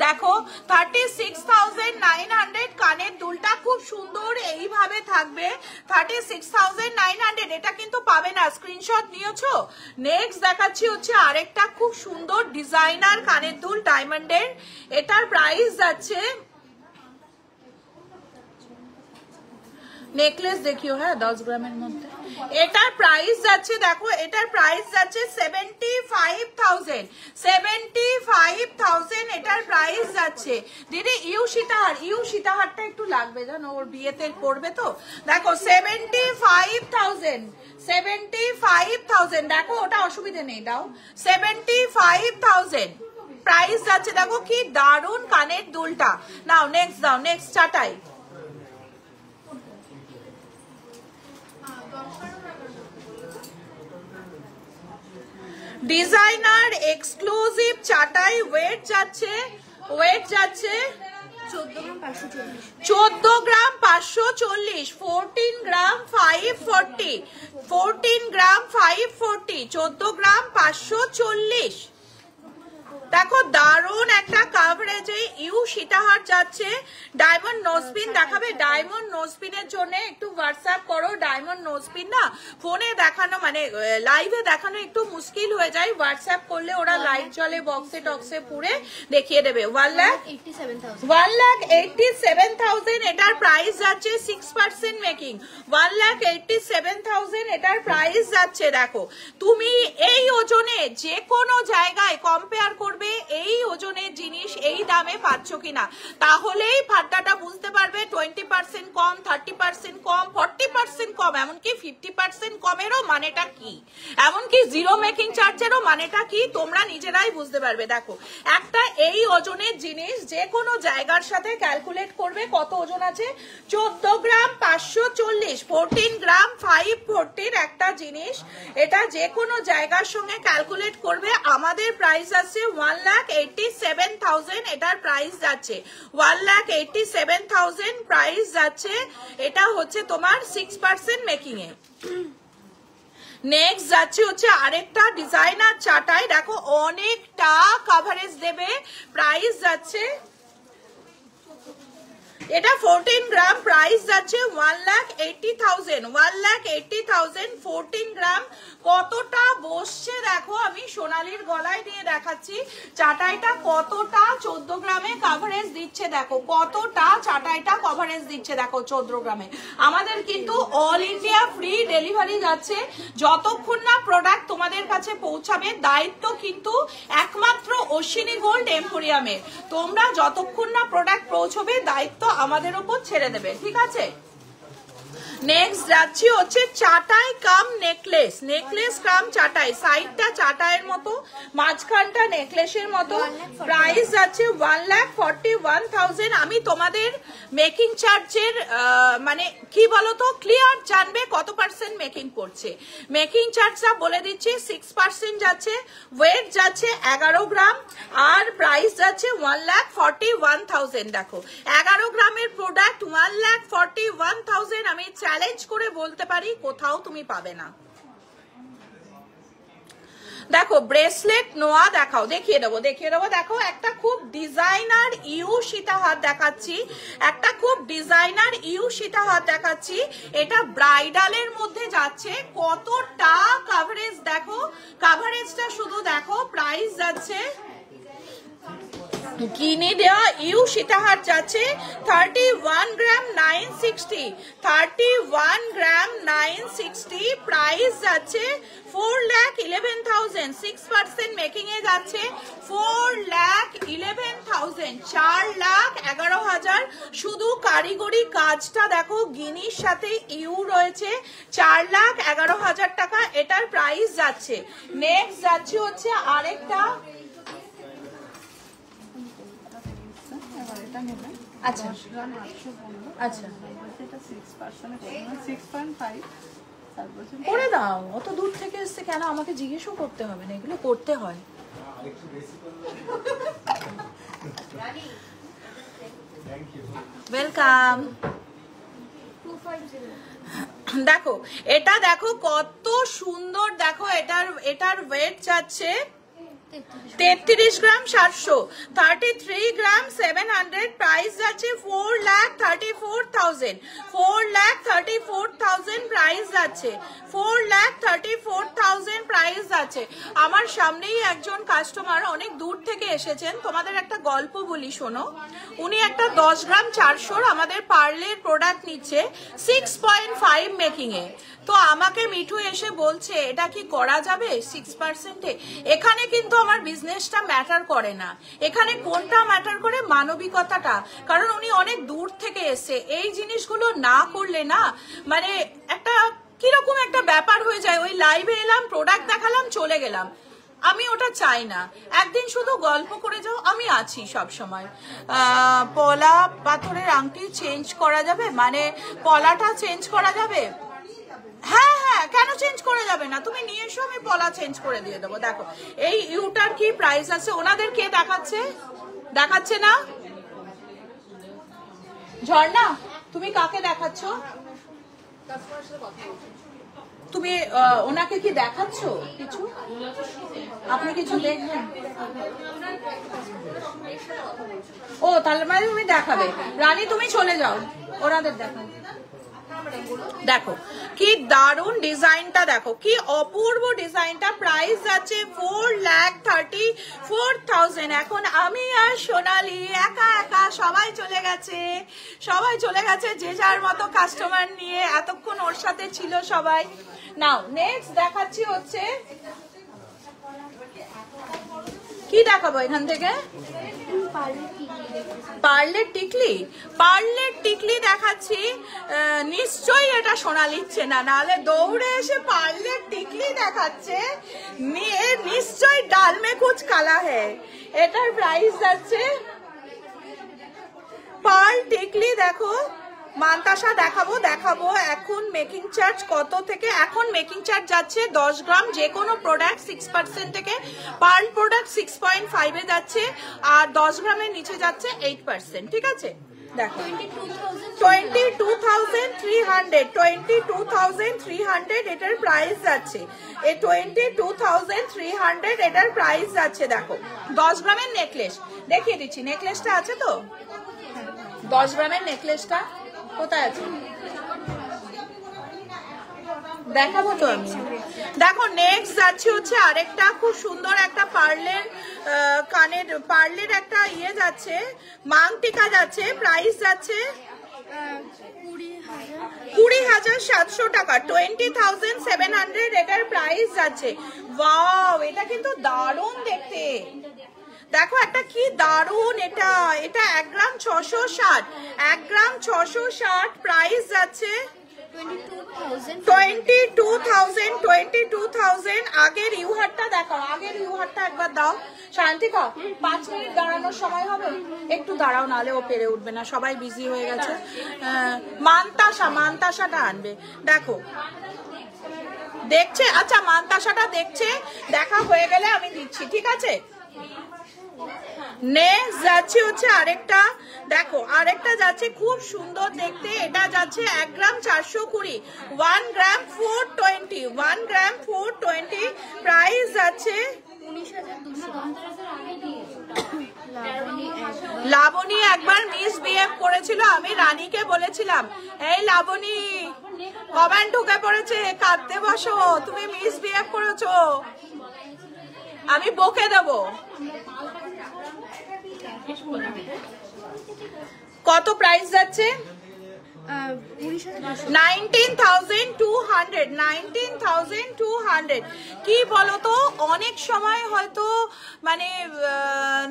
দেখো 36,900 কানের দুলটা খুব সুন্দর এইভাবে থাকবে, 36,900। এটা কিন্তু পাবে না, স্ক্রিনশট নিয়েছো? নেক্সট দেখাচ্ছি হচ্ছে আরেকটা খুব সুন্দর ডিজাইনার কানের দুল ডায়মন্ডের, এটার প্রাইস যাচ্ছে, নেকলেস দেখিও, হ্যাঁ 10 গ্রামের মধ্যে। এটার প্রাইস যাচ্ছে, দেখো এটার প্রাইস যাচ্ছে 75,000, 75,000 এটার প্রাইস যাচ্ছে। দিদি ইউ সীতাহারটা একটু লাগবে জানো, ওর বিয়েতে করবে তো। দেখো 75,000, দেখো ওটা অসুবিধা নেই, দাও 75,000 প্রাইস যাচ্ছে। দেখো কি দারুণ কানের দুলটা। নাও নেক্সট দাও, নেক্সট চাটাই। ডিজাইনার এক্সক্লুসিভ চাটাই ওয়েট যাচ্ছে 14 গ্রাম 540, 14 গ্রাম 540, 14 গ্রাম 540, 14 গ্রাম 540। দেখো দারুণ একটা কাভারেজে ইউ সীতাহার যাচ্ছে। ডায়মন্ড নোজপিন দেখাবে? ডায়মন্ড নোজপিনের জন্য একটু হোয়াটসঅ্যাপ করো। ডায়মন্ড নোজপিন না ফোনে দেখানো মানে লাইভে দেখানো একটু মুশকিল হয়ে যায়, হোয়াটসঅ্যাপ করলে ওরা লাইট জ্বলে বক্সে টক্সে পুরে দেখিয়ে দেবে। 1,87,000 এটার প্রাইস যাচ্ছে 6% মেকিং। 1,87,000 এটার প্রাইস যাচ্ছে। দেখো তুমি এই ওজনে যে কোনো জায়গায় কম্পেয়ার করবে এই ওজনের জিনিস এই দামে পাচ্ছ কিনা, তাহলেই ফাট্টাটা বুঝতে পারবে। 20% কম, 30% কম, 40% কম, এমনকি 50% কমেরও মানেটা কি, এমনকি জিরো মেকিং চার্জেরও মানেটা কি তোমরা নিজেরাই বুঝতে পারবে। দেখো একটা এই ওজনের জিনিস যে কোনো জায়গার সাথে ক্যালকুলেট করবে কত ওজন আছে, 14 গ্রাম 540, 14 গ্রাম 540 একটা জিনিস, এটা যে কোনো জায়গার সঙ্গে ক্যালকুলেট করবে। আমাদের প্রাইস আছে 1,87,000 এটার প্রাইস যাচ্ছে। 1,87,000 প্রাইস যাচ্ছে। এটা হচ্ছে তোমার 6% মেকিং এ। নেক্সট যাচ্ছে হচ্ছে আরেকটা ডিজাইনার চাটাই। দেখো অনেকটা কভারেজ দেবে, প্রাইস যাচ্ছে এটা 14 গ্রাম, প্রাইস যাচ্ছে 1,80,000। 1,80,000 14 গ্রাম। কতটা বসছে দেখো, আমি সোনালির গলায় দিয়ে দেখাচ্ছি চাটাইটা কতটা 14 গ্রামে কভারেজ দিচ্ছে। দেখো কতটা চাটাইটা কভারেজ দিচ্ছে, দেখো 14 গ্রামে। আমাদের কিন্তু অল ইন্ডিয়া ফ্রি ডেলিভারি যাচ্ছে। যতক্ষণ না প্রোডাক্ট তোমাদের কাছে পৌঁছাবে দায়িত্ব কিন্তু একমাত্র অশ্বিনী গোল্ড এম্পোরিয়ামের। তোমরা যতক্ষণ না প্রোডাক্ট পৌঁছবে দায়িত্ব আমাদের উপর ছেড়ে দেবে, ঠিক আছে। নেক্সট যাচ্ছি হচ্ছে চাটাই কাম নেকলেস। নেকলেস কাম চাটাই, সাইডটা চাটাইয়ের মতো, মাঝখানটা নেকলেসের মতো। প্রাইস যাচ্ছে 1,41,000। আমি তোমাদের মেকিং চার্জের মানে কি বলতো ক্লিয়ার জানবে কত পার্সেন্ট মেকিং করছে। মেকিং চার্জটা বলে দিচ্ছি 6% যাচ্ছে। ওয়েট যাচ্ছে 11 গ্রাম আর প্রাইস যাচ্ছে 1,41,000। দেখো 11 গ্রামের প্রোডাক্ট 1,41,000 আমি চ্যালেঞ্জ করে বলতে পারি কোথাও তুমি পাবে না। দেখো ব্রেসলেট নোয়া দেখাও, দেখিয়ে দেবো। দেখো একটা খুব ডিজাইনার ইউ সীতাহার দেখাচ্ছি, একটা খুব ডিজাইনার ইউ সীতাহার দেখাচ্ছি। এটা ব্রাইডালের মধ্যে যাচ্ছে। কতটা কভারেজ দেখো, কভারেজটা শুধু দেখো। প্রাইস যাচ্ছে কিনে দেওয়া ইউ সীতাহার যাচ্ছে 31 গ্রাম 960, 31 গ্রাম 960। প্রাইস যাচ্ছে 4,11,000। 6% মেকিং এ যাচ্ছে 4,11,000, 4,11,000। শুধু কারিগরি কাজটা দেখো, গিনির সাথে ইউ রয়েছে। 4,11,000 টাকা এটার প্রাইস যাচ্ছে। নেক্সট যাচ্ছে হচ্ছে আরেকটা। আচ্ছা আচ্ছা করে দাও, অত দূর থেকে এসছে কেন, আমাকে জিজ্ঞেসও করতে হবে না, এগুলো করতে হয়। ওয়েলকাম। দেখো এটা দেখো কত সুন্দর। দেখো এটার ওয়েট যাচ্ছে 33 গ্রাম 700, 33 গ্রাম 700। প্রাইস যাচ্ছে 4,34,000, 4,34,000 প্রাইস যাচ্ছে। 4,34,000 প্রাইস যাচ্ছে। আমার সামনেই একজন কাস্টমার অনেক দূর থেকে এসেছেন। তোমাদের একটা গল্প বলি শোনো। উনি একটা 10 গ্রাম 400 আমাদের পার্লের প্রোডাক্ট নিচ্ছে 6.5 মেকিং এ। তো আমাকে মিঠু এসে বলছে এটা কি করা যাবে 6%-এ? এখানে কিন্তু আমার বিজনেসটা ম্যাটার করে না, এখানে কোনটা ম্যাটার করে, মানবিকতাটা। কারণ উনি অনেক দূর থেকে এসে এই জিনিসগুলো না করলে না মানে একটা কিরকম একটা ব্যাপার হয়ে যায়। ওই লাইভে এলাম, প্রোডাক্ট দেখালাম, চলে গেলাম। আমি ওটা চাই না। একদিন শুধু গল্প করে যাও, আমি আছি সব সময়। পলা পাথরের আংটি চেঞ্জ করা যাবে, মানে পলাটা চেঞ্জ করা যাবে? হ্যাঁ হ্যাঁ, কেন চেঞ্জ করে যাবে না? তুমি নিয়ে এসো, আমি পলা চেঞ্জ করে দিয়ে দেবো। দেখো এই ইউটার কি প্রাইস আছে, ওনাদের কে দেখাচ্ছে না? ঝর্ণা তুমি কাকে দেখাচ্ছ? তুমি ওনাকে কি দেখাচ্ছ কিছু? আপনি কিছু দেখবেন? ও তাহলে মানে তুমি দেখাবে। রানী তুমি চলে যাও, ওনাদের দেখাও। দেখো কি দারুন ডিজাইনটা, দেখো কি অপূর্ব ডিজাইনটা। প্রাইস আছে 4,34,000। এখন আমি আর সোনালি একা একা, সবাই চলে গেছে, সবাই চলে গেছে যে যার মতো কাস্টমার নিয়ে। এতক্ষণ ওর সাথে ছিল সবাই। নাও নেক্সট দেখাচ্ছি হচ্ছে, কি দেখাবো এখান থেকে? পার্লের টিকলি, পার্লের টিকলি দেখাচ্ছি। নিশ্চয়ই এটা সোনালিচ্ছে না, নাহলে দৌড়ে এসে পার্লের টিকলি দেখাচ্ছে। নিশ্চয়ই ডাল মে কুছ কালা হ্যায়। এটার প্রাইস যাচ্ছে, পার্ল টিকলি দেখো, মানতাসা দেখাবো এখন মেকিং চার্জ কত থেকে। এখন মেকিং চার্জ যাচ্ছে 10 গ্রাম যে কোনো প্রোডাক্ট 6% থেকে, পার্ল প্রোডাক্ট 6.5 এ যাচ্ছে, আর 10 গ্রামের নিচে যাচ্ছে 8%। ঠিক আছে, দেখো 22,300 এটার প্রাইস যাচ্ছে। এই 22,300 এটার প্রাইস যাচ্ছে। দেখো 10 গ্রামের নেকলেস দেখিয়ে দিচ্ছি। নেকলেসটা আছে তো, 10 গ্রামের নেকলেসটা কোথায় আছে দেখাবো তো আমি। দেখো নেক্সট যাচ্ছে হচ্ছে আরেকটা খুব সুন্দর একটা পার্লের কানের, পার্লের একটা ইয়ে যাচ্ছে, মাংটিকা যাচ্ছে। প্রাইস যাচ্ছে 20,700 টাকা, 20,700 এটার প্রাইস যাচ্ছে। ওয়াও, এটা কিন্তু দারুণ দেখতে। দেখো একটা কি দারুন, এটা 1 গ্রাম 660, 1 গ্রাম 660। প্রাইস যাচ্ছে 22,000। আগের ইউহারটা দেখাও, আগের ইউহারটা একবার দাও। শান্তিকা 5 মিনিট দাঁড়ানোর সময় হবে? একটু দাঁড়াও, নাহলে ও পেরে উঠবে না, সবাই বিজি হয়ে গেছে। মানতাসাটা আনবে। দেখো দেখছে, আচ্ছা মানতাসাটা দেখছে, দেখা হয়ে গেলে আমি দিচ্ছি, ঠিক আছে। নেক্সট যাচ্ছে হচ্ছে আরেকটা, দেখো আরেকটা যাচ্ছে খুব সুন্দর দেখতে। এটা যাচ্ছে 1 গ্রাম 420, 1 গ্রাম 420, 1 গ্রাম 420। প্রাইস যাচ্ছে 19,200। লাবণী একবার মিসবিহেভ করেছিল, আমি রানীকে বলেছিলাম এই লাবণী কমেন্ট ঢুকে পড়েছে, কাঁদতে বসো, তুমি মিসবিহেভ করেছো, আমি বকে দেবো। কত প্রাইস যাচ্ছে? 19,200, 19,200। কি বলতো, অনেক সময় হয়তো মানে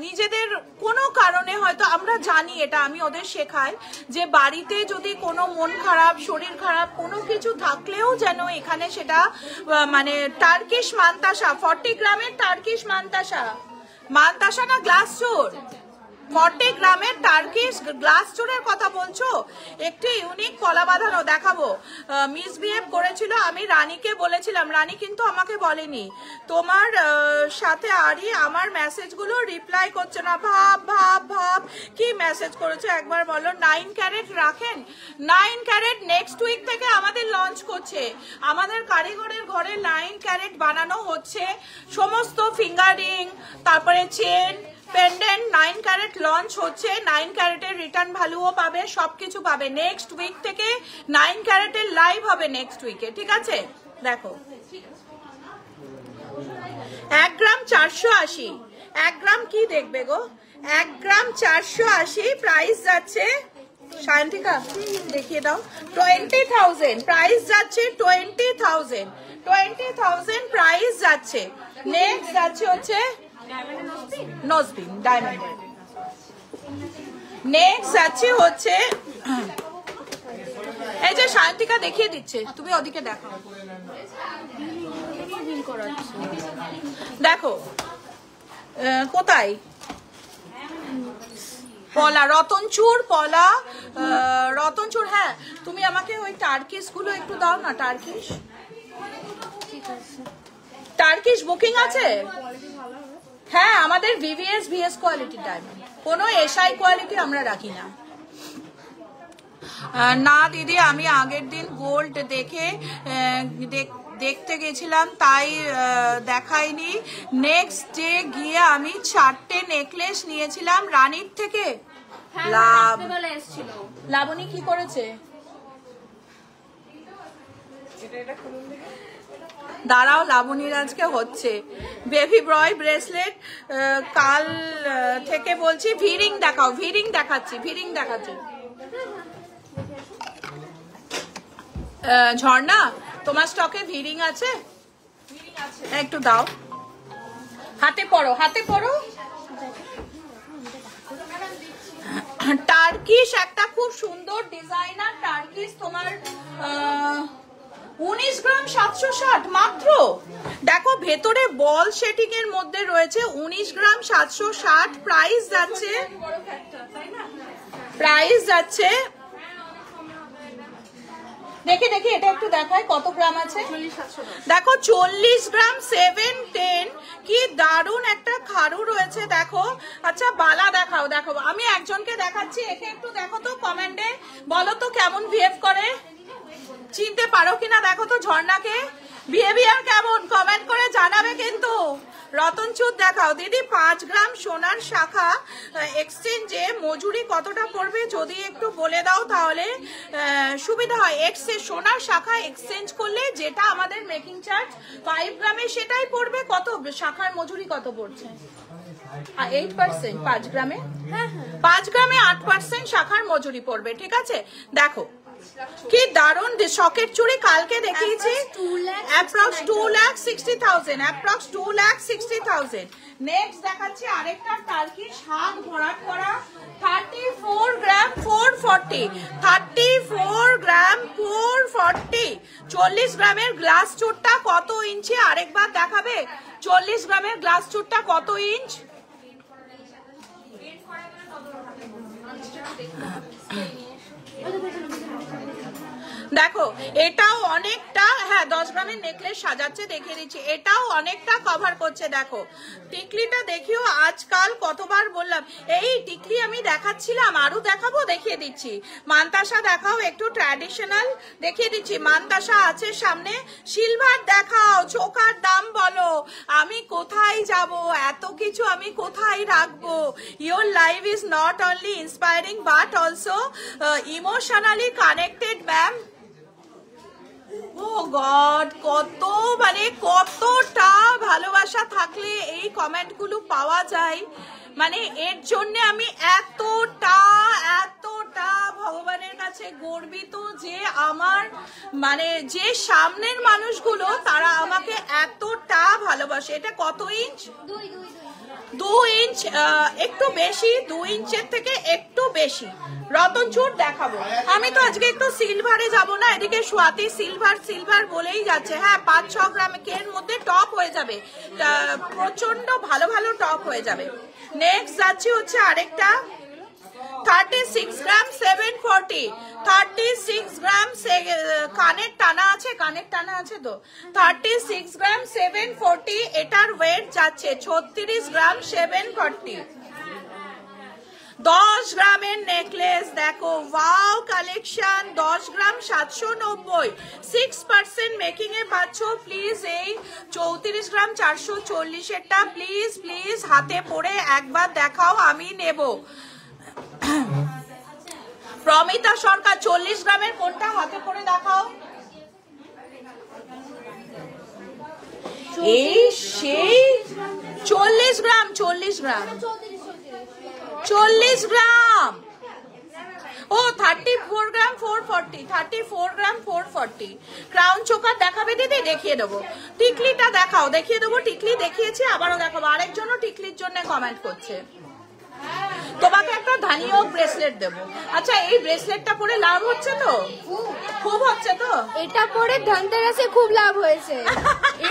নিজেদের কোনো কারণে হয়তো আমরা জানি, এটা আমি ওদের শেখাই, যে বাড়িতে যদি কোনো মন খারাপ, শরীর খারাপ কোনো কিছু থাকলেও যেন এখানে সেটা মানে টার্কিশ মানতাসা, 40 গ্রামের টার্কিশ মানতাসা, মানতাসা না গ্লাস চোর, 40 গ্রামের টার্কিশ গ্লাস চোরের কথা বলছো। একটি ইউনিক কলা বাঁধানো দেখাবো। মিসবিহেভ করেছিল, আমি রানীকে বলেছিলাম, রানী কিন্তু আমাকে বলেনি। তোমার সাথে আরই আমার মেসেজগুলো রিপ্লাই করছে না। ভাব ভাব ভাব, কি মেসেজ করেছো একবার বলো। 9 ক্যারেট রাখেন, 9 ক্যারেট নেক্সট উইক থেকে আমাদের লঞ্চ করছে। আমাদের কারিগরের ঘরে 9 ক্যারেট বানানো হচ্ছে। সমস্ত ফিঙ্গারিং, তারপরে চেন, পেন্ডেন্ট 9 ক্যারেট লঞ্চ হচ্ছে। 9 ক্যারেটের রিটার্ন ভ্যালুও পাবে, সবকিছু পাবে। নেক্সট উইক থেকে 9 ক্যারেটের লাইভ হবে নেক্সট উইকে, ঠিক আছে। দেখো 1 গ্রাম 480, 1 গ্রাম কি দেখবে গো, 1 গ্রাম 480। প্রাইস যাচ্ছে, শান্তিকা দেখিয়ে দাও, 20,000। প্রাইস যাচ্ছে 20,000, 20,000 প্রাইস যাচ্ছে। নেক্সট যাচ্ছে হচ্ছে নজবিন ডায়মন্ড। নেক্সট যাচ্ছে হচ্ছে, এই যে শান্তিকা দেখিয়ে দিচ্ছে, তুমি ওদিকে দেখো। দেখো কোথায় পলা, রতনচুর পলা, রতনচুর। হ্যাঁ তুমি আমাকে ওই টার্কিশ গুলো একটু দাও না, টার্কিশ, টার্কিশ বুকিং আছে। হ্যাঁ আমাদের ভিভিএস কোয়ালিটি ডায়মন্ড, কোনো এসআই কোয়ালিটি আমরা রাখি না। না দিদি, আমি আগের দিন গোল্ড দেখতে গেছিলাম তাই দেখাইনি। নেক্সট ডে গিয়ে আমি 4টে নেকলেস নিয়েছিলাম রানীর থেকে। লাবণী কি করেছে? দাঁড়াও, লাবণীর আজকে হচ্ছে বেবি ব্রয় ব্রেসলেট। কাল থেকে বলছি ভিরিং দেখাও, ভিরিং দেখাচ্ছি। ঝর্ণা, তোমার স্টকে ভিরিং আছে? একটু দাও, হাতে পড়ো। টার্কিশ একটা খুব সুন্দর ডিজাইনার টার্কিশ, তোমার 19 গ্রাম 760 মাত্র। দেখো ভেতরে বল সেটিং এর মধ্যে রয়েছে, 19 গ্রাম 760। প্রাইস যাচ্ছে দেখি এটা একটু দেখায় কত গ্রাম আছে। দেখো 40 গ্রাম 710। কি দারুণ একটা খাড়ু রয়েছে দেখো। আচ্ছা বালা দেখাও। আমি একজনকে দেখাচ্ছি, একে একটু দেখো তো, কমেন্টে বলো তো কেমন বিহেভ করে, চিনতে পারো কিনা দেখো তো ঝর্ণাকে। বিহেভিয়ার কেমন কমেন্ট করে জানাবে কিন্তু। রতনচুর দেখাও দিদি। 5 গ্রাম সোনার শাখা এক্সচেঞ্জে মজুরি কতটা পড়বে যদি একটু বলে দাও তাহলে সুবিধা হয়। সোনার শাখা এক্সচেঞ্জ করলে যেটা আমাদের মেকিং চার্জ 5 গ্রামে সেটাই পড়বে। কত শাখার মজুরি কত পড়ছে? 8%। 5 গ্রামে 8% শাখার মজুরি পড়বে। ঠিক আছে, দেখো কি দারুণ শকের চুড়ি কালকে দেখিয়েছি। অ্যাপ্রক্স 2,60,000। নেক্সট দেখাচ্ছি আরেকটা টার্কিশ হাত ভরাট করা 34 গ্রাম 440। 34 গ্রাম 440। 40 গ্রামের গ্লাস চুটটা কত ইঞ্চি আরেকবার দেখাবে? 40 গ্রামের গ্লাস চুটটা কত ইঞ্চ? দেখো এটাও অনেকটা, হ্যাঁ 10 গ্রামের নেকলেস সাজাচ্ছে দেখিয়ে দিচ্ছি। এটাও অনেকটা কভার করছে। দেখো টিকলিটা দেখিও, আজকাল কতবার বললাম এই টিকলি আমি দেখাচ্ছিলাম, আরো দেখাবো, দেখিয়ে দিচ্ছি। মানতাসা দেখাও, একটু ট্র্যাডিশনাল দেখিয়ে দিচ্ছি। মানতাসা আছে সামনে। সিলভার দেখাও, চোকার দাম বলো। আমি কোথায় যাব, এত কিছু আমি কোথায় রাখবো? Your life is not only inspiring but also emotionally connected ma'am. Oh God, কতটা ভালোবাসা থাকলে এই কমেন্টগুলো পাওয়া যায়। এর জন্য আমি এতটা ভগবানের কাছে গর্বিত যে আমার যে সামনের মানুষগুলো তারা আমাকে এতটা ভালোবাসে। এটা কত ইঞ্চ? 2 ইঞ্চ, একটু বেশি, 2 ইঞ্চের থেকে একটু বেশি। রতনচুর দেখাবো। আমি তো আজকে একটু সিলভারে যাব না, এদিকে স্বাতি সিলভার বলেই যাচ্ছে। হ্যাঁ 5-6 গ্রামের মধ্যে টপ হয়ে যাবে, প্রচন্ড ভালো টপ হয়ে যাবে। নেক্সট যাচ্ছি হচ্ছে আরেকটা 36 গ্রাম 740। 36 গ্রাম কানের টানা আছে তো। 36 গ্রাম 740, এটার ওয়েট যাচ্ছে 36 গ্রাম 740। 10 গ্রামের নেকলেস দেখো, ওয়াও কালেকশন। 10 গ্রাম 790, 6% মেকিং এ পাচ্ছ। প্লিজ এই 34 গ্রাম 440 এরটা প্লিজ হাতে পরে একবার দেখাও, আমি নেব। প্রমিতা সরকার 40 গ্রামের কোনটা হাতে পরে দেখাও। এই সেই 40 গ্রাম 40 গ্রাম ও 34 গ্রাম 440। 34 গ্রাম 440। ক্রাউন চোকার দেখাবে দিদি? দেখিয়ে দেবো। টিকলিটা দেখাও, দেখিয়ে দেবো। টিকলি দেখিয়েছি, আবারও দেখাবো। আরেকজনও টিকলির জন্য কমেন্ট করছে। তোমাকে একটা ধানিও ব্রেসলেট দেবো। আচ্ছা এই ব্রেসলেটটা পরে লাভ হচ্ছে তো? খুব হচ্ছে তো? এটা পরে ধনতেরাসে খুব লাভ হয়েছে।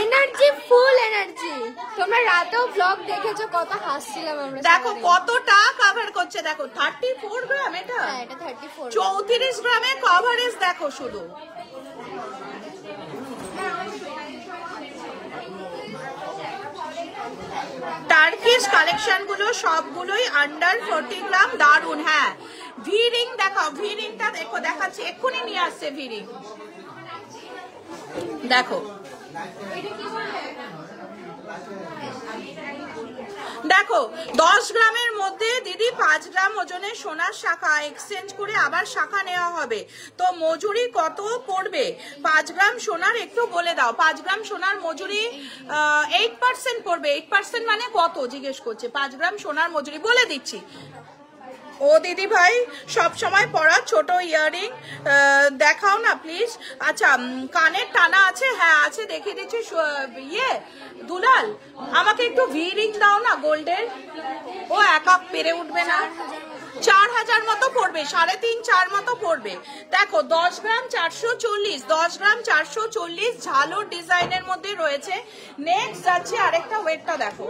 এনার্জি, ফুল এনার্জি। তোমরা রাতেও ব্লগ দেখেছো, কত হাসছিলাম আমরা। দেখো কতটা কভার করছে। দেখো 34 গ্রাম এটা। হ্যাঁ এটা 34। 34 গ্রামের কভারেজ দেখো শুধু। টার্কিশ কালেকশন গুলো সবগুলোই আন্ডার 40 গ্রাম। দারুন। হ্যাঁ ভি রিং দেখাও, ভি রিংটা দেখো, দেখাচ্ছি, এক্ষুনি নিয়ে আসছে ভি রিং। দেখো দেখো 10 গ্রামের মধ্যে দিদি 5 গ্রাম ওজনের সোনার শাখা এক্সচেঞ্জ করে আবার শাখা নেওয়া হবে, তো মজুরি কত পড়বে? 5 গ্রাম সোনার একটু বলে দাও। 5 গ্রাম সোনার মজুরি 8% পড়বে। 8% মানে কত জিজ্ঞেস করছে? 5 গ্রাম সোনার মজুরি বলে দিচ্ছি। ও দিদি ভাই সব সময় পরা ছোট ইয়াররিং দেখাও না প্লিজ। আচ্ছা কানের টানা আছে? হ্যাঁ আছে, দেখিয়ে দিচ্ছি। ইয়ে দুলাল আমাকে একটু ভি রিং দাও না গোল্ডের। ও একা পেরে উঠবে না। 4000 মতো পড়বে, 3.5-4 মতো পড়বে। দেখো 10 গ্রাম 440, 10 গ্রাম 440 ঝালর ডিজাইনের মধ্যে রয়েছে। নেক্সট যাচ্ছে আরেকটা, ওয়েটটা দেখো।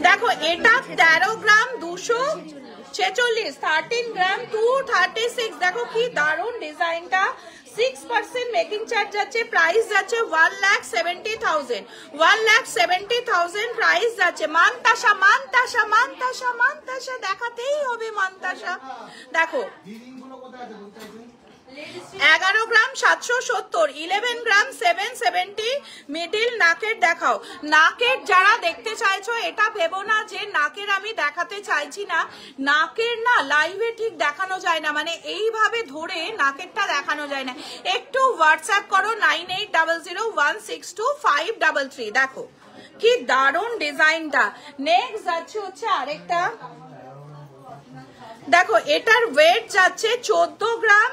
দেখো এটা 13 গ্রাম 246, 13 গ্রাম 236। দেখো কি দারুণ ডিজাইনটা। 6% মেকিং চার্জ যাচ্ছে, প্রাইস যাচ্ছে 1,70,000, 1,70,000 প্রাইস যাচ্ছে। মানতাসা মানতাসা মানতাসা মানতাসা দেখাতেই হবে মানতাসা। দেখো 11 গ্রাম 770, 11 গ্রাম 770 মিডিল নাকের দেখাও। নাকের যারা দেখতে চাইছো এটা ভেবো না যে নাকের আমি দেখাতে চাইছি না, নাকের না লাইভে ঠিক দেখানো যায় না, মানে এইভাবে ধরে নাকেরটা দেখানো যায় না। একটু হোয়াটসঅ্যাপ করো 9800162533। দেখো কি দারুণ ডিজাইনটা। নেক্সট যাচ্ছে হচ্ছে আরেকটা, দেখো এটার ওয়েট যাচ্ছে 14 গ্রাম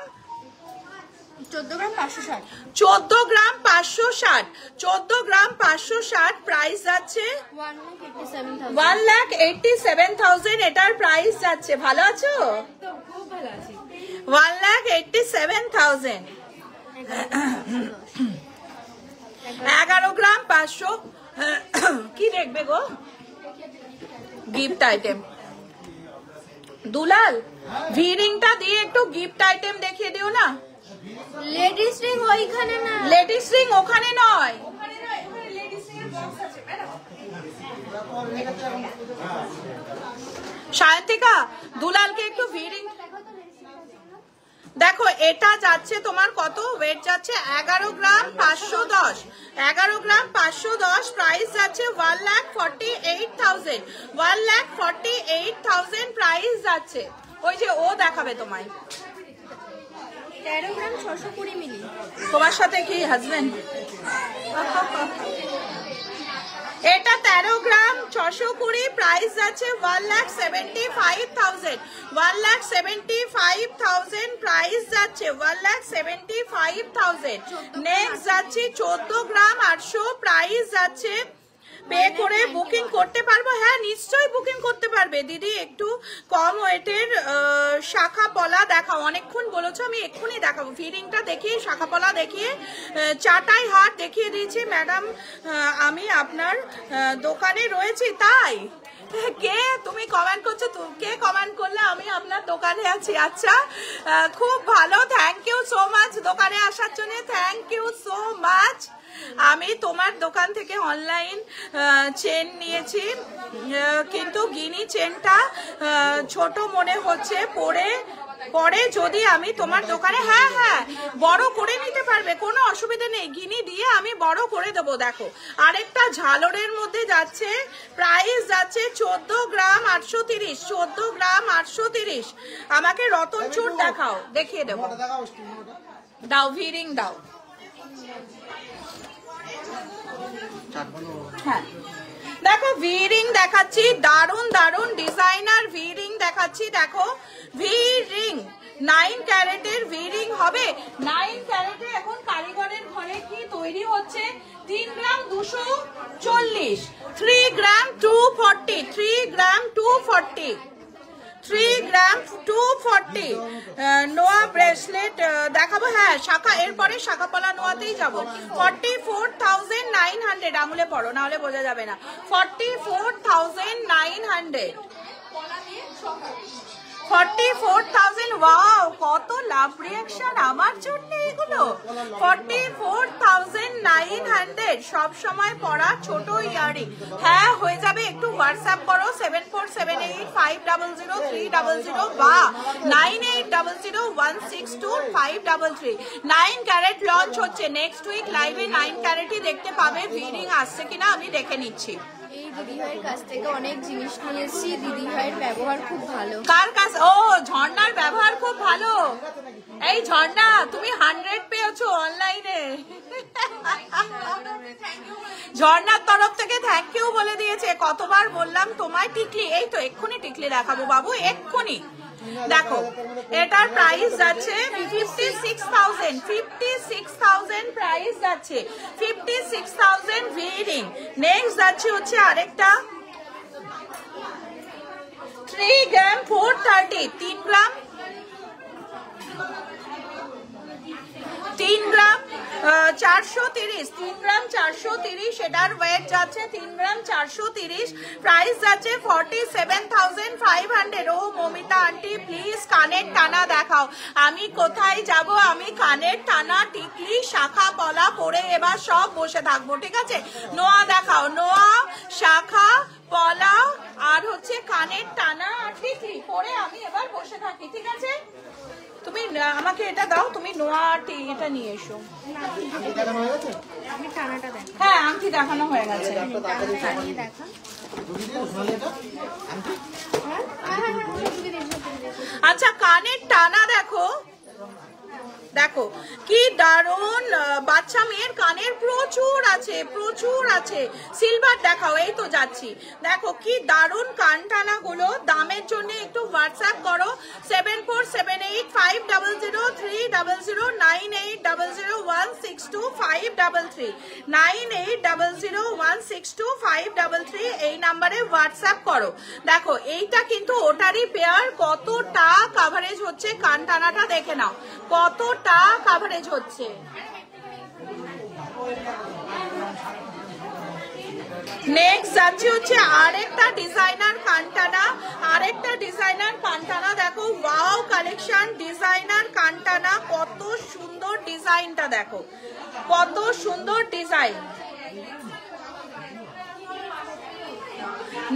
560, 14 গ্রাম 560, 14 গ্রাম 560 প্রাইস যাচ্ছে 1,87,000 এটার প্রাইস যাচ্ছে। ভালো আছো? খুব ভালো আছি। 1,87,000। 11 গ্রাম 500। কি দেখবে গো? Gift item. দুলাল ভি রিংটা দিয়ে একটু গিফট আইটেম দেখিয়ে দিও না। লেডিস রিং ওইখানে না, লেডিস রিং ওখানে নয়। সায়ন্তিকা দুলালকে একটু ভি রিং দেখো। এটা যাচ্ছে তোমার কত? ওয়েট যাচ্ছে 11 গ্রাম 510, 11 গ্রাম 510 প্রাইস যাচ্ছে 1,48,000, 1,48,000 প্রাইস যাচ্ছে। ওই যে ও দেখাবে তোমায়। 13 গ্রাম 620 মিলি। তোমার সাথে কি হাজবেন্ড? এটা 13 গ্রাম 620 প্রাইস যাচ্ছে 1,75,000, 1,75,000 প্রাইস যাচ্ছে 1,75,000। নেক্সট যাচ্ছে 14 গ্রাম 800 প্রাইস যাচ্ছে। পে করে বুকিং করতে পারবো? হ্যাঁ নিশ্চয়ই বুকিং করতে পারবে দিদি। একটু কম ওয়েটের শাখা পলা দেখাও। অনেকক্ষণ বলেছো, আমি এক্ষুনি দেখাবো। ফিরিংটা দেখিয়ে শাখা পলা দেখিয়ে চাটাই হাট দেখিয়ে দিয়েছি। ম্যাডাম আমি আপনার দোকানে রয়েছি। তাই কে তুমি কমেন্ট করছো? কে কমেন্ট করলে আমি আপনার দোকানে আছি? আচ্ছা খুব ভালো, থ্যাংক ইউ সো মাচ দোকানে আসার জন্য, থ্যাংক ইউ সো মাচ। আমি তোমার দোকান থেকে অনলাইন চেন নিয়েছি, কিন্তু গিনি চেনটা ছোট মনে হচ্ছে, পরে যদি আমি তোমার দোকানে হ্যাঁ হ্যাঁ বড় করে নিতে পারবে, কোনো অসুবিধা নেই, গিনি দিয়ে আমি বড় করে দেবো। দেখো আরেকটা ঝালরের মধ্যে যাচ্ছে, প্রাইস যাচ্ছে 14 গ্রাম 830, 14 গ্রাম 830। আমাকে রতন চূড় দেখাও, দেখিয়ে দেবো। দাও ভিরিং দাও। হ্যাঁ দেখো ভি রিং দেখাচ্ছি, দারুন দারুন ডিজাইনার ভি রিং দেখাচ্ছি। দেখো ভি রিং 9 ক্যারেটের ভি রিং হবে। 9 ক্যারেটে এখন কারিগরের ঘরে কি তৈরি হচ্ছে? 3 গ্রাম 240, 3 গ্রাম 240, 3 গ্রাম 240, 3 গ্রাম 240। নোয়া ব্রেসলেট দেখাবো। হ্যাঁ শাখা, এরপরে শাখা পলা নোয়াতেই যাবো। 44,900 আঙুলে পড়ো, না হলে বোঝা যাবে না। 44,900, 44,000 ওয়াও কত লাভ রিঅ্যাকশন আমার জন্য এগুলো 44,900 সব সময় পরা ছোট ইয়ারিং হ্যাঁ হয়ে যাবে একটু হোয়াটসঅ্যাপ করো 7478500300 বা 9800162533 9 ক্যারেট লঞ্চ হচ্ছে নেক্সট উইক লাইভে 9 ক্যারেটই দেখতে পাবে ভিডিং আসছে কিনা আমি দেখে নিচ্ছি এই দিদিভাইয়ের কাছ থেকে অনেক জিনিস নিয়েছি দিদিভাইয়ের ব্যবহার খুব ভালো কার কাছে ও ঝর্ণার ব্যবহার খুব ভালো এই ঝর্ণা তুমি 100 পেয়েছো অনলাইনে ঝর্ণার তরফ থেকে থ্যাংক ইউ বলে দিয়েছে কতবার বললাম তোমায় টিকলি এই তো এক্ষুনি টিকলি দেখাবো বাবু এক্ষুনি দেখো এটার প্রাইস যাচ্ছে 56,000 প্রাইস যাচ্ছে 56,000 ভিডিং নেক্সট যাচ্ছে হচ্ছে আরেকটা 3 গ্রাম 430 3 গ্রাম 3 গ্রাম 430 3 গ্রাম 430 এটার ওয়েট যাচ্ছে 3 গ্রাম 430 প্রাইস যাচ্ছে 47,500 ও মমিতা আন্টি প্লিজ কানের টানা দেখাও আমি কোথায় যাব আমি কানের টানা টিকলি শাখা পলা পরে এবার সব বসে থাকবো ঠিক আছে নোয়া দেখাও নোয়া শাখা পলা আর হচ্ছে কানের টানা আর টিকলি পরে আমি এবার বসে থাকি ঠিক আছে তুমি আমাকে এটা দাও তুমি নোয়া এটা নিয়ে এসো হ্যাঁ আংটি দেখানো হয়ে গেছে আচ্ছা কানের টানা দেখো দেখো কি দারুন বাচ্চা মেয়ের কানের প্রচুর আছে সিলভার দেখাও এই তো যাচ্ছি দেখো কি দারুন কান টানা গুলো দামের জন্য একটু হোয়াটসঅ্যাপ করো 74785003009800162533 9800162533 এই নম্বরে হোয়াটসঅ্যাপ করো দেখো এইটা কিন্তু ওটারই পেয়ার কতটা কভারেজ হচ্ছে কান টানাটা দেখে নাও কতটা কভারেজ হচ্ছে নেক্সট যাচ্ছে হচ্ছে আরেকটা ডিজাইনার কানটানা দেখো ওয়াও কালেকশন ডিজাইনার কানটানা কত সুন্দর ডিজাইনটা দেখো কত সুন্দর ডিজাইন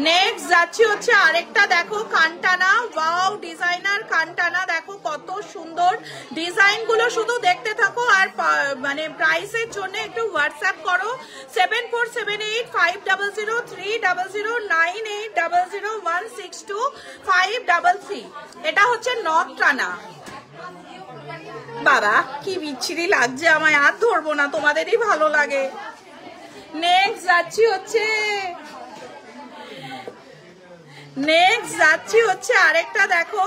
নেক্সট যাচ্ছে হচ্ছে আরেকটা দেখো কানটানা ওয়াও ডিজাইনার কানটানা দেখো কত সুন্দর ডিজাইন গুলো শুধু দেখতে থাকো আর মানে প্রাইসের জন্য একটু হোয়াটসঅ্যাপ করো 74785003009800162533 এটা হচ্ছে নর্থ টানা বাবা কি বিচ্ছিরি লাগছে আমায় আর ধরবো না তোমাদেরই ভালো লাগে নেক্সট যাচ্ছি হচ্ছে আরেকটা দেখো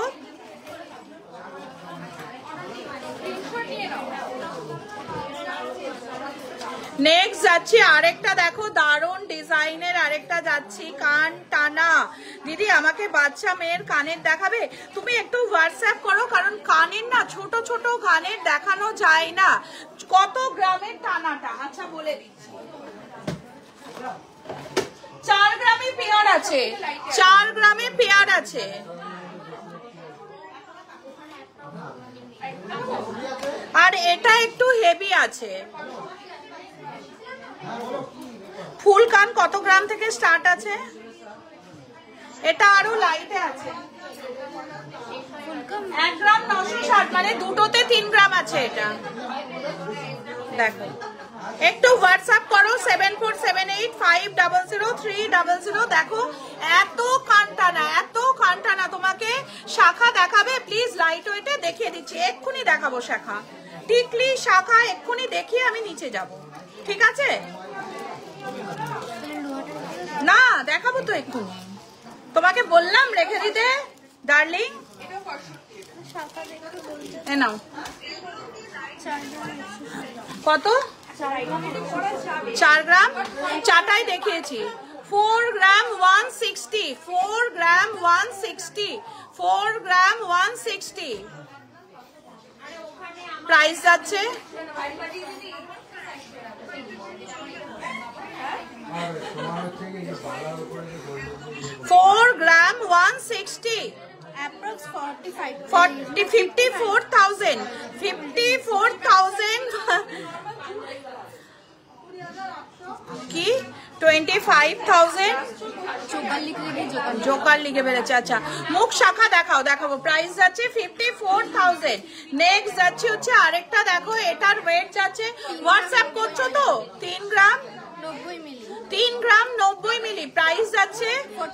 নেক্সট যাচ্ছি আরেকটা দেখো দারুন ডিজাইনের আরেকটা যাচ্ছি কান টানা দিদি আমাকে বাচ্চা মেয়ের কানের দেখাবে তুমি একটু হোয়াটসঅ্যাপ করো কারণ কানের না ছোট ছোট কানের দেখানো যায় না কত গ্রামের টানাটা আচ্ছা বলে দিচ্ছি 4 গ্রামে পেয়ার আছে 4 গ্রামে পেয়ার আছে আর এটা একটু হেভি আছে ফুল কান কত গ্রাম থেকে স্টার্ট আছে এটা আরো লাইটে আছে 1 গ্রাম 960 মানে দুটোতে 3 গ্রাম আছে এটা দেখো একটু হোয়াটসঅ্যাপ করো 7478500300 দেখো এত কানটানা তোমাকে শাখা দেখাবে প্লিজ লাইট ওয়েটে দেখিয়ে দিচ্ছি এক্ষুনি দেখাবো শাখা টিকলি শাখা এক্ষুনি দেখিয়ে আমি নিচে যাব ঠিক আছে না দেখাবো তো এক্ষুনি তোমাকে বললাম রেখে দিতে ডার্লিং এ নাও কত 4 গ্রাম চাটাই দেখিয়েছি 4 গ্রাম 160 4 গ্রাম 160 প্রাইস যাচ্ছে 4 গ্রাম 160 অ্যাপ্রক্স 45 54,000 কি 25,000 জোকার লিখে বেড়েছে। আচ্ছা মুখ শাখা দেখাও, দেখাবো। প্রাইস যাচ্ছে 54,000। নেক্সট যাচ্ছে হচ্ছে আরেকটা, দেখো এটার ওয়েট যাচ্ছে, হোয়াটসঅ্যাপ করছো তো, 3 গ্রাম 90 মিলি 3 গ্রাম 90 মিলি। প্রাইস যাচ্ছে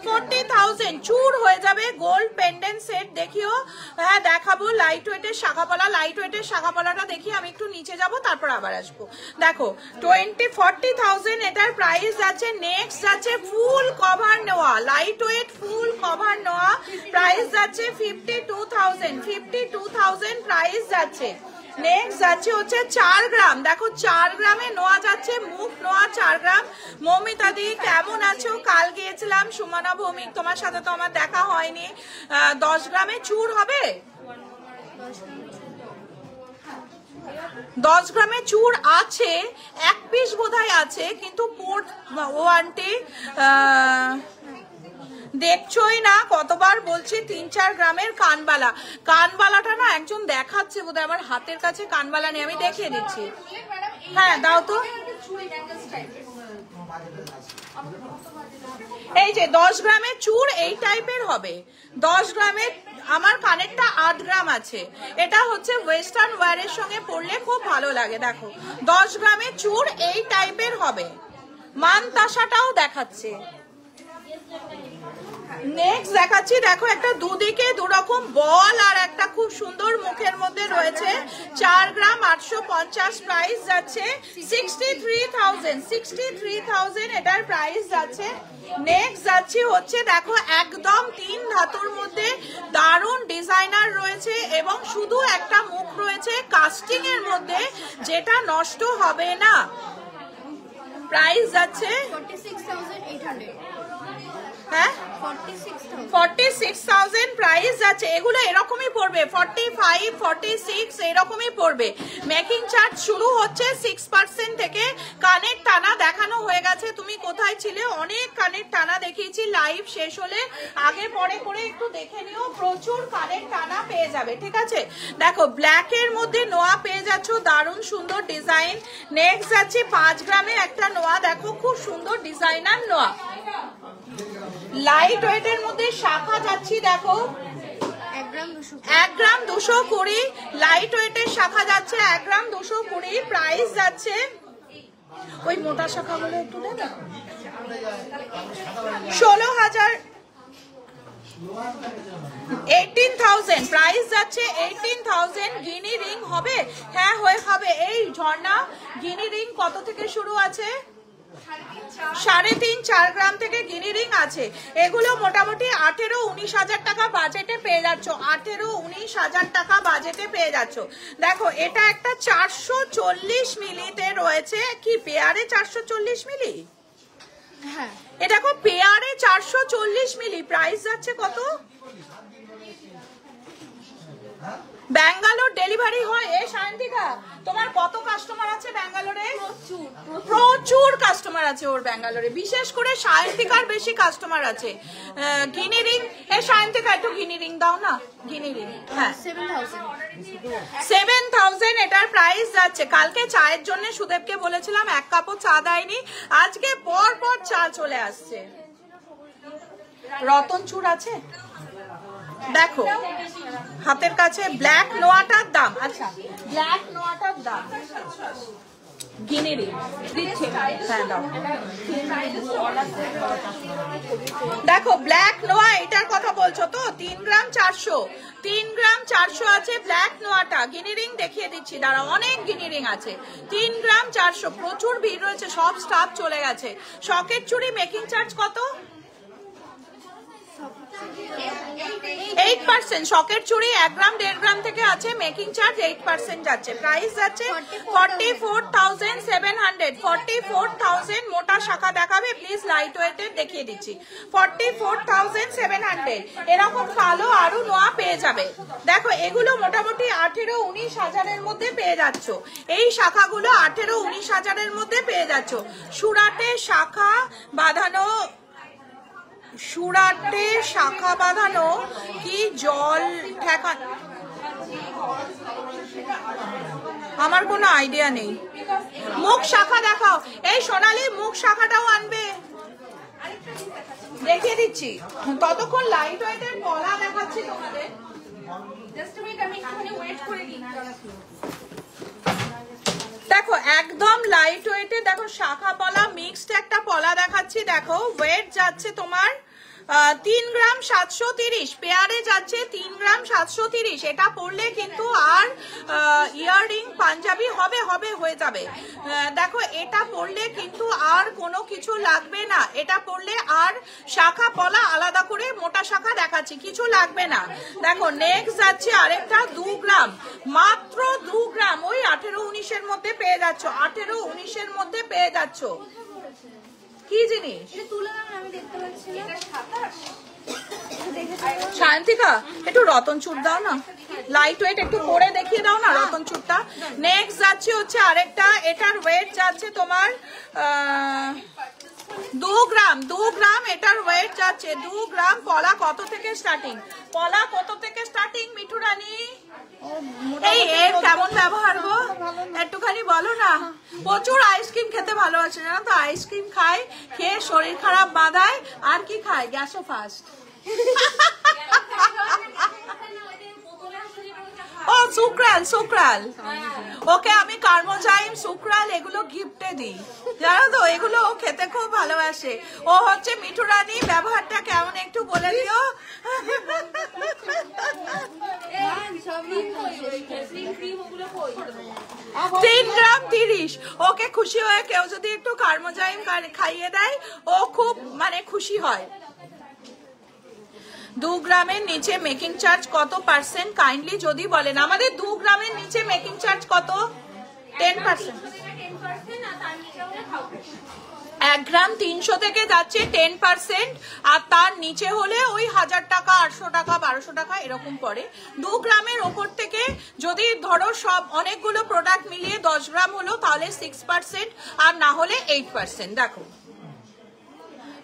40,000। চুর হয়ে যাবে। গোল্ড পেন্ডেন্ট সেট দেখিও। হ্যাঁ দেখাবো। লাইট ওয়েটের শাখাপলা, লাইট ওয়েটের শাখাপলাটা দেখি। আমি একটু নিচে যাব, তারপর আবার আসবো। দেখো 40,000 এটার প্রাইস যাচ্ছে। নেক্সট যাচ্ছে ফুল কভার নেওয়া, লাইট ওয়েট ফুল কভার নেওয়া। প্রাইস যাচ্ছে 52,000 প্রাইস যাচ্ছে। নেক্সট যাচ্ছে হচ্ছে 4 গ্রাম। দেখো 4 গ্রামে নোয়া যাচ্ছে, মুখ নোয়া 4 গ্রাম। মৌমিতা দি কেমন আছো? কাল গিয়েছিলাম সুমনা ভৌমিক, তোমার সাথে তো আমার দেখা হয়নি। 10 গ্রামে চুর হবে? 10 গ্রামে চুর আছে, 1 পিস বোধহয় আছে, কিন্তু ও আন্টি দেখছোই না, কতবার বলছি। 3-4 গ্রামের কানবালা। কানবালাটা না একজন দেখাচ্ছে বোধহয়, আমার হাতের কাছে কানবালা নেই, আমি দেখিয়ে দিচ্ছি। হ্যাঁ দাও তো। এই যে 10 গ্রামের চুর এই টাইপের হবে। 10 গ্রামের, আমার কানেরটা 8 গ্রাম আছে। এটা হচ্ছে ওয়েস্টার্ন ওয়্যারের সঙ্গে পরলে খুব ভালো লাগে। দেখো 10 গ্রামের চুর এই টাইপের হবে। মানতাসাটাও দেখাচ্ছে। নেক্সট দেখাচ্ছি, দেখো একটা দুদিকে দুরকম বল আর একটা খুব সুন্দর মুখের মধ্যে রয়েছে। 4 গ্রাম 850 প্রাইস যাচ্ছে। 63,000 এটার প্রাইস যাচ্ছে। নেক্সট যাচ্ছি হচ্ছে, দেখো একদম 3 ধাতুর মধ্যে দারুণ ডিজাইনার রয়েছে এবং শুধু একটা মুখ রয়েছে কাস্টিং এর মধ্যে, যেটা নষ্ট হবে না। প্রাইস যাচ্ছে 46,800। হ্যাঁ 46,000 প্রাইস যাচ্ছে। এগুলো এরকমই পড়বে, 45, 46 এরকমই পড়বে। মেকিং চার্জ শুরু হচ্ছে 6% থেকে। কানের টানা দেখানো হয়ে গেছে। তুমি কোথায় ছিলে? অনেক কানের টানা দেখিয়েছি। লাইভ শেষ হলে আগে পরে করে একটু দেখে নিও, প্রচুর কানের টানা পেয়ে যাবে। ঠিক আছে, দেখো ব্ল্যাকের মধ্যে নোয়া পেয়ে যাচ্ছ, দারুণ সুন্দর ডিজাইন। নেক্সট যাচ্ছে 5 গ্রামে একটা নোয়া, দেখো খুব সুন্দর ডিজাইনার নোয়া। লাইট ওয়েটের মধ্যে শাখা যাচ্ছি, দেখো 1 গ্রাম 220। লাইট ওয়েটের শাখা যাচ্ছে 1 গ্রাম 220। প্রাইস যাচ্ছে, ওই মোটা শাখাগুলো একটু দেবে, 16,000 18,000 প্রাইস যাচ্ছে। 18,000 গিনি রিং হবে? হ্যাঁ হয়ে হবে। এই ঝর্ণা গিনি রিং কত থেকে শুরু আছে? 3.5-4 গ্রাম থেকে গিনি রিং আছে। এগুলো মোটামুটি 18-19,000 টাকা বাজেটে পেয়ে যাচ্ছ। 18-19,000 টাকা বাজেটে পেয়ে যাচ্ছ। দেখো এটা একটা 440 মিলিতে রয়েছে। কি পেয়ারে 440 মিলি? হ্যাঁ, এটা দেখো পেয়ারে 440 মিলি। প্রাইস যাচ্ছে কত? ব্যাঙ্গালোর ডেলিভারি হয়? এ শান্তিকা, তোমার কত কাস্টমার আছে ব্যাঙ্গালোরে? প্রচুর কাস্টমার আছে ওর ব্যাঙ্গালোরে, বিশেষ করে শান্তিকার বেশি কাস্টমার আছে। গিনি রিং, এ শান্তিকা একটু গিনি রিং দাও না। গিনি রিং, হ্যাঁ 7,000 এটার প্রাইস যাচ্ছে। কালকে চায়ের জন্য সুদেবকে বলেছিলাম, 1 কাপও চা দেয়নি। আজকে পর পর চা চলে আসছে। রতন চুর আছে, দেখো হাতের কাছে। ব্ল্যাক নোয়াটার দাম, আচ্ছা ব্ল্যাক নোয়াটার দাম গিনি রিং দিচ্ছে। হ্যাঁ দাও। দেখো ব্ল্যাক নোয়া এটার কথা বলছো তো? 3 গ্রাম 400, 3 গ্রাম 400 আছে ব্ল্যাক নোয়াটা। গিনি রিং দেখিয়ে দিচ্ছি, দাঁড়া, অনেক গিনি রিং আছে। 3 গ্রাম 400, প্রচুর ভিড় রয়েছে, সব স্টাফ চলে গেছে। শকের চুড়ি মেকিং চার্জ কত? 8%। শকের চুড়ি 1 গ্রাম 1.5 গ্রাম থেকে আছে, মেকিং চার্জ 8% যাচ্ছে। প্রাইস যাচ্ছে 44,700। 44,000 মোটা শাখা দেখাবে প্লিজ, লাইট ওয়েটের দেখিয়ে দিচ্ছি। 44,700 এরকম কালো আরো নোয়া পেয়ে যাবে। দেখো এগুলো মোটামুটি 18-19,000 মধ্যে পেয়ে যাচ্ছ। এই শাখাগুলো 18-19,000 মধ্যে পেয়ে যাচ্ছ। সুরাটে শাখা বাঁধানো সুরাটে শাখা বাঁধানো কি জল ঠেকা, আমার কোনো আইডিয়া নেই। মুখ শাখা দেখাও, এই সোনালি মুখ শাখাটাও আনবে, দেখিয়ে দিচ্ছি। ততক্ষণ লাইট ওয়েটের পলা দেখাচ্ছি তোমাদের। দেখো একদম লাইট ওয়েটে, দেখো শাখা পলা মিক্সড একটা পলা দেখাচ্ছি। দেখো ওয়েট যাচ্ছে তোমার 3 গ্রাম 730, পেয়ারে যাচ্ছে 3 গ্রাম 730। এটা পরলে কিন্তু আর ইয়াররিং পাঞ্জাবি হয়ে যাবে। দেখো এটা পরলে কিন্তু আর কোনো কিছু লাগবে না, এটা পরলে আর শাখা পলা আলাদা করে মোটা শাখা দেখাচ্ছি, কিছু লাগবে না। দেখো নেক্সট যাচ্ছে আরেকটা 2 গ্রাম, মাত্র 2 গ্রাম, ওই 18-19-এর মধ্যে পেয়ে যাচ্ছ, 18-19-এর মধ্যে পেয়ে যাচ্ছ। কি জিনিস শান্তিকা, একটু রতন চূড় দাও না, লাইট ওয়েট একটু পরে দেখিয়ে দাও না রতন চূড়টা। নেক্সট যাচ্ছে হচ্ছে আরেকটা, এটার ওয়েট যাচ্ছে তোমার 2 গ্রাম, 2 গ্রাম এটার ওয়েট যাচ্ছে 2 গ্রাম। পলা কত থেকে স্টার্টিং, পলা কত থেকে স্টার্টিং মিঠু রানী? এই এর কেমন ব্যবহার গো একটুখানি বলো না। প্রচুর আইসক্রিম খেতে ভালোবাসে, জানো তো, আইসক্রিম খায়, খেয়ে শরীর খারাপ বাঁধায়, আর কি খায়, গ্যাসও ফাস্ট। ও সুক্রাল, সুক্রাল, ওকে আমি কার্মোজাইম সুক্রাল এগুলো গিফটে দিই, জানো তো, এগুলো ও খেতে খুব ভালোবাসে। ও হচ্ছে মিঠু রানী, ব্যবহারটা কেমন একটু বলে দিও। 3 গ্রাম 30, ওকে খুশি হয়ে কেউ যদি একটু কার্মোজাইম খাইয়ে দেয় ও খুব মানে খুশি হয়। 2 গ্রামের নিচে মেকিং চার্জ কত পার্সেন্ট কাইন্ডলি যদি বলেন। আমাদের 2 গ্রামের নিচে মেকিং চার্জ কত? 10%। 1 গ্রাম 300 থেকে যাচ্ছে 10%, আর তার নিচে হলে ওই 1000 টাকা, 800 টাকা, 1200 টাকা এরকম পড়ে। 2 গ্রামের ওপর থেকে যদি ধরো সব অনেকগুলো প্রোডাক্ট মিলিয়ে 10 গ্রাম হলো তাহলে 6%, আর না হলে 8%। দেখো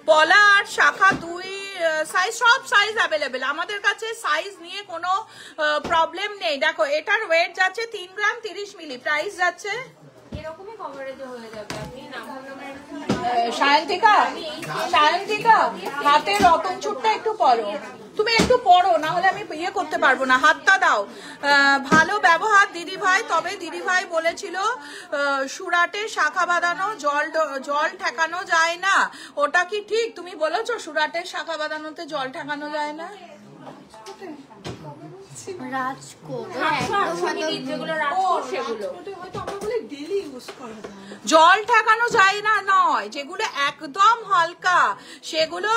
পলা আর শাখা 2 সাইজ, সব সাইজ অ্যাভেলেবেল আমাদের কাছে, সাইজ নিয়ে কোনো প্রবলেম নেই। দেখো এটার ওয়েট যাচ্ছে 3 গ্রাম 30 মিলি, প্রাইস যাচ্ছে এরকমই কভারেজে হয়ে যাবে। আপনি সায়ন্তিকা, সায়ন্তিকা হাতে রতন চূড়টা একটু পরো, তুমি একটু পড়ো, না হলে আমি ইয়ে করতে পারবো না, হাতটা দাও। ভালো ব্যবহার দিদি ভাই, তবে দিদি ভাই বলেছিল সুরাটে শাখা বাঁধানো জল ঠেকানো যায় না, ওটা কি ঠিক? তুমি বলেছো সুরাটের শাখা বাঁধানোতে জল ঠেকানো যায় না? জল ঠেকানো যায় না নয়, যেগুলো একদম হালকা সেগুলো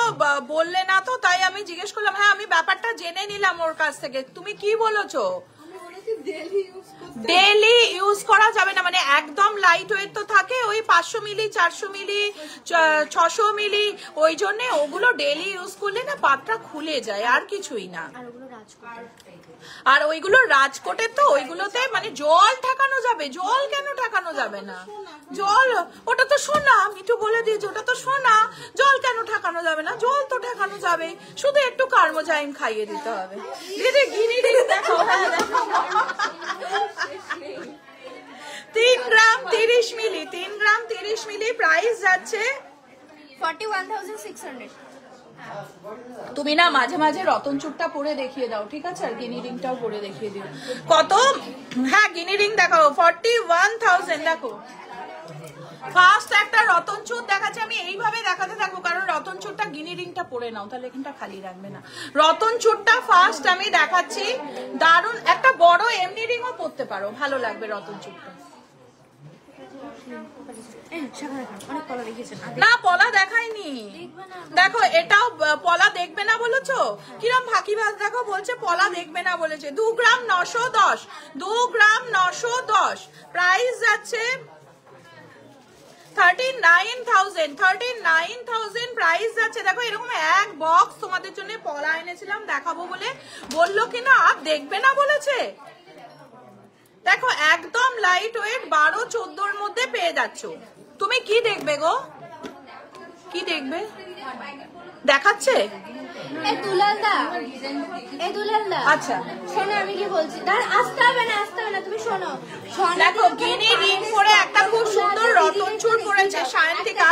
বললে না তো, তাই আমি জিজ্ঞেস করলাম। হ্যাঁ আমি ব্যাপারটা জেনে নিলাম ওর কাছ থেকে। তুমি কি বলেছো? ডেইলি ইউজ করা যাবে না, মানে একদম লাইট ওয়েট তো থাকে, ওই 500 মিলি 400 মিলি 600 মিলি, ওই জন্য ওগুলো ডেইলি ইউজ করলে না পাতটা খুলে যায়, আর কিছুই না। আর ওইগুলো রাজকোটে, তো ওইগুলোতে মানে জল ঠেকানো যাবে। জল কেন ঠেকানো যাবে না? জল ওটা তো সোনা, মিঠু বলে দিয়েছে ওটা তো সোনা, জল কেন ঠেকানো যাবে না? জল তো ঠেকানো যাবে, শুধু একটু কার্মোজাইম খাইয়ে দিতে হবে। দিদি গিনি দেখো, 3 গ্রাম 30 মিলি, 3 গ্রাম 30 মিলি, প্রাইস যাচ্ছে 41,600। তুমি না মাঝে মাঝে রতন চূড়টা পরে দেখিয়ে দাও, ঠিক আছে? আর গিনি রিংটাও পরে দেখিয়ে দিও কত। হ্যাঁ গিনি রিং দেখাও, 41,000। দেখো ফার্স্ট একটা রতন চূড় দেখাচ্ছি, আমি এইভাবে দেখাতে থাকবো কারণ রতন চূড়টা, গিনি রিংটা পরে নাও তাহলে এখানটা খালি রাখবে না। রতন চূড়টা ফার্স্ট আমি দেখাচ্ছি, দারুন একটা বড় এমনি রিংও পরতে পারো, ভালো লাগবে রতন চূড়টা। না পলা দেখাইনি, দেখো এটাও পলা দেখবে না বলেছো, কিরম ফাঁকিবাজ দেখো, বলছে পলা দেখবে না বলেছে। 2 গ্রাম 910, 2 গ্রাম 910, প্রাইস যাচ্ছে 39,000 প্রাইস যাচ্ছে। দেখো এরকম এক বক্স তোমাদের জন্য পলা এনেছিলাম দেখাবো বলে, বললো কিনা আর দেখবে না বলেছে। দেখো একদম লাইট ওয়েট, 12-14 মধ্যে পেয়ে যাচ্ছ। তুমি কি দেখবে গো, কি দেখবে? দেখাচ্ছে? এ দুলালদা, এ দুলালদা, আচ্ছা শোনো আমি কি বলছি, দাঁড়া, আসতে হবে না, আসতে হবে না, তুমি শোনো। দেখো গিনি রিং পরে একটা খুব সুন্দর রতন চুর করেছে সায়ন্তিকা,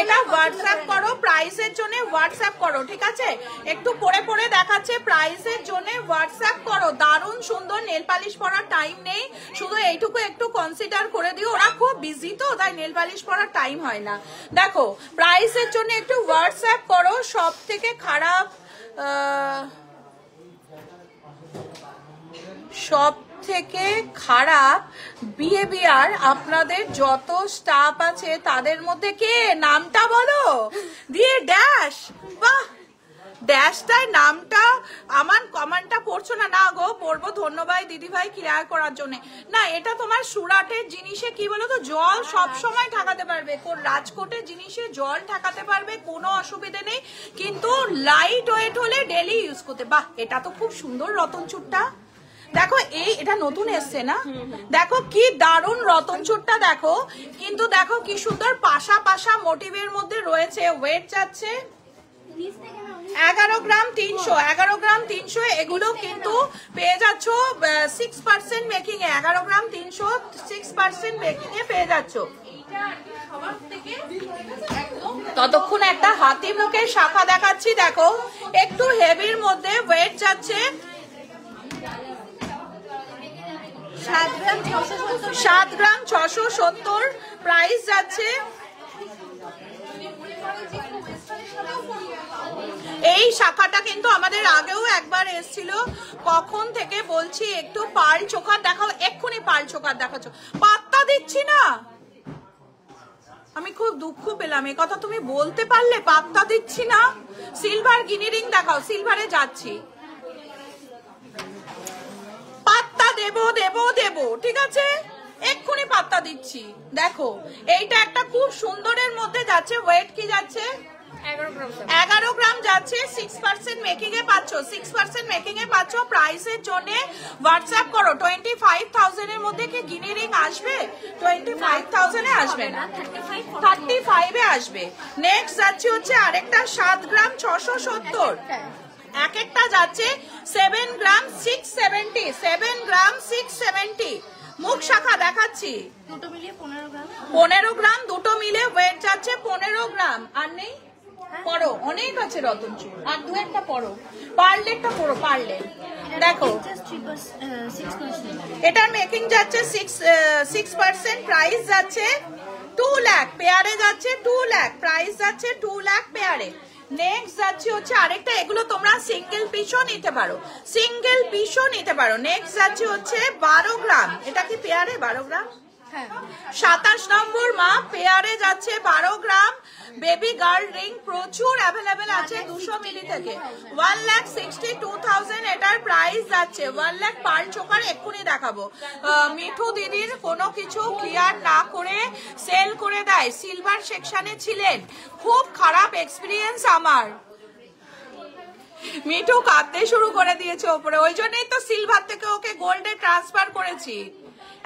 এটা হোয়াটসঅ্যাপ করো, প্রাইসের জন্য হোয়াটসঅ্যাপ করো, ঠিক আছে? একটু পরে পরে দেখাচ্ছে, প্রাইসের জন্য হোয়াটসঅ্যাপ করো। দারুণ সুন্দর, নেল পালিশ পরার টাইম নেই, শুধু এইটুকু একটু কনসিডার করে দিও, ওরা খুব বিজি তো, তাই নেল পালিশ পরার টাইম হয় না। দেখো প্রাইসের জন্য একটু হোয়াটসঅ্যাপ করো। সব থেকে খারাপ সব থেকে খারাপ বিহেভিয়ার আপনাদের যত স্টাফ আছে তাদের মধ্যে কে, নামটা বলো দিয়ে ড্যাশ। বাহ, ড্যাশটার নামটা, আমার কমেন্টটা পড়ছো না? না গো পড়বো, ধন্যবাদ দিদি ভাই ক্লিয়ার করার জন্য। না এটা তোমার সুরাটের জিনিসে কি বলো তো, জল সব সময় ঠেকাতে পারবে, কোন রাজকোটের জিনিসে জল ঠেকাতে পারবে, কোনো অসুবিধে নেই, কিন্তু লাইট ওয়েট হলে ডেলি ইউজ করতে। বাহ, এটা তো খুব সুন্দর রতন চুরটা। দেখো এটা নতুন এসছে না, দেখো কি দারুণ রতন চুরটা, দেখো কিন্তু দেখো কি সুন্দর পাশা পাশা মোটিভের মধ্যে রয়েছে। ওয়েট যাচ্ছে 11 গ্রাম 300, 11 গ্রাম 300, এগুলো কিন্তু পেয়ে যাচ্ছ 6% মেকিং এ, 11 গ্রাম 300 6% মেকিং এ পেয়ে যাচ্ছ। ততক্ষণ একটা হাতি মুখের শাখা দেখাচ্ছি, দেখো একটু হেভির মধ্যে, ওয়েট যাচ্ছে 7 গ্রাম 670, প্রাইস যাচ্ছে। এই শাখাটা কিন্তু আমাদের আগেও একবার এসেছিল, কখন থেকে বলছি একটু পাল চোকার দেখাও, এক্ষুনি পাল চোকার দেখাচ্ছ, পাত্তা দিচ্ছি না। আমি খুব দুঃখ পেলাম, এ কথা তুমি বলতে পারলে, পাত্তা দিচ্ছি না। সিলভার গিনি রিং দেখাও, সিলভারে যাচ্ছি, পাত্তা দেবো দেবো দেবো, ঠিক আছে এক্ষুনি পাত্তা দিচ্ছি। দেখো এইটা একটা খুব সুন্দরের মধ্যে যাচ্ছে, ওয়েট কি যাচ্ছে 11 গ্রাম যাচ্ছে, 6% মেকিং এ পাচ্ছ, 6% মেকিং এ পাচ্ছ। প্রাইসের জন্য হোয়াটসঅ্যাপ করো। 25,000 এর মধ্যে কি গিনি রিং আসবে? 25,000 এ আসবে না, 35 এ আসবে। নেক্সট যাচ্ছে হচ্ছে আরেকটা 7 গ্রাম 670, এক একটা যাচ্ছে 7 গ্রাম 670, 7 গ্রাম 670। মুখ শাখা দেখাচ্ছি, দুটো মিলিয়ে 15 গ্রাম, 15 গ্রাম দুটো মিলে ওয়েট যাচ্ছে 15 গ্রাম। আর নেই পড়ো, অনেক আছে রতন চুর, আর দু একটা পড়ো, পারলেটটা পড়ো, পারলে দেখো এটার মেকিং যাচ্ছে 6%, প্রাইস যাচ্ছে 2 লাখ, পেয়ারে যাচ্ছে 2 লাখ, প্রাইস যাচ্ছে 2 লাখ পেয়ারে। নেক্সট যাচ্ছে হচ্ছে আরেকটা, এগুলো তোমরা সিঙ্গেল পিসও নিতে পারো, সিঙ্গেল পিসও নিতে পারো। নেক্সট যাচ্ছে হচ্ছে 12 গ্রাম, এটা কি পেয়ারে 12 গ্রাম? 27 নম্বর মা, পেয়ারে যাচ্ছে 12 গ্রাম। বেবি গার্ল রিং প্রচুর অ্যাভেলেবেল আছে 200 মিলি থেকে, 1,62,000 এটার প্রাইস যাচ্ছে। 1 লাখ পার্ল চোকার এক্ষুনি দেখাবো। মিঠু দিদির কোনো কিছু ক্লিয়ার না করে সেল করে দেয়, সিলভার সেকশনে ছিলেন, খুব খারাপ এক্সপিরিয়েন্স আমার। মিঠু কাঁদতে শুরু করে দিয়েছে ওপরে, ওই জন্যই তো সিলভার থেকে ওকে গোল্ডে ট্রান্সফার করেছি,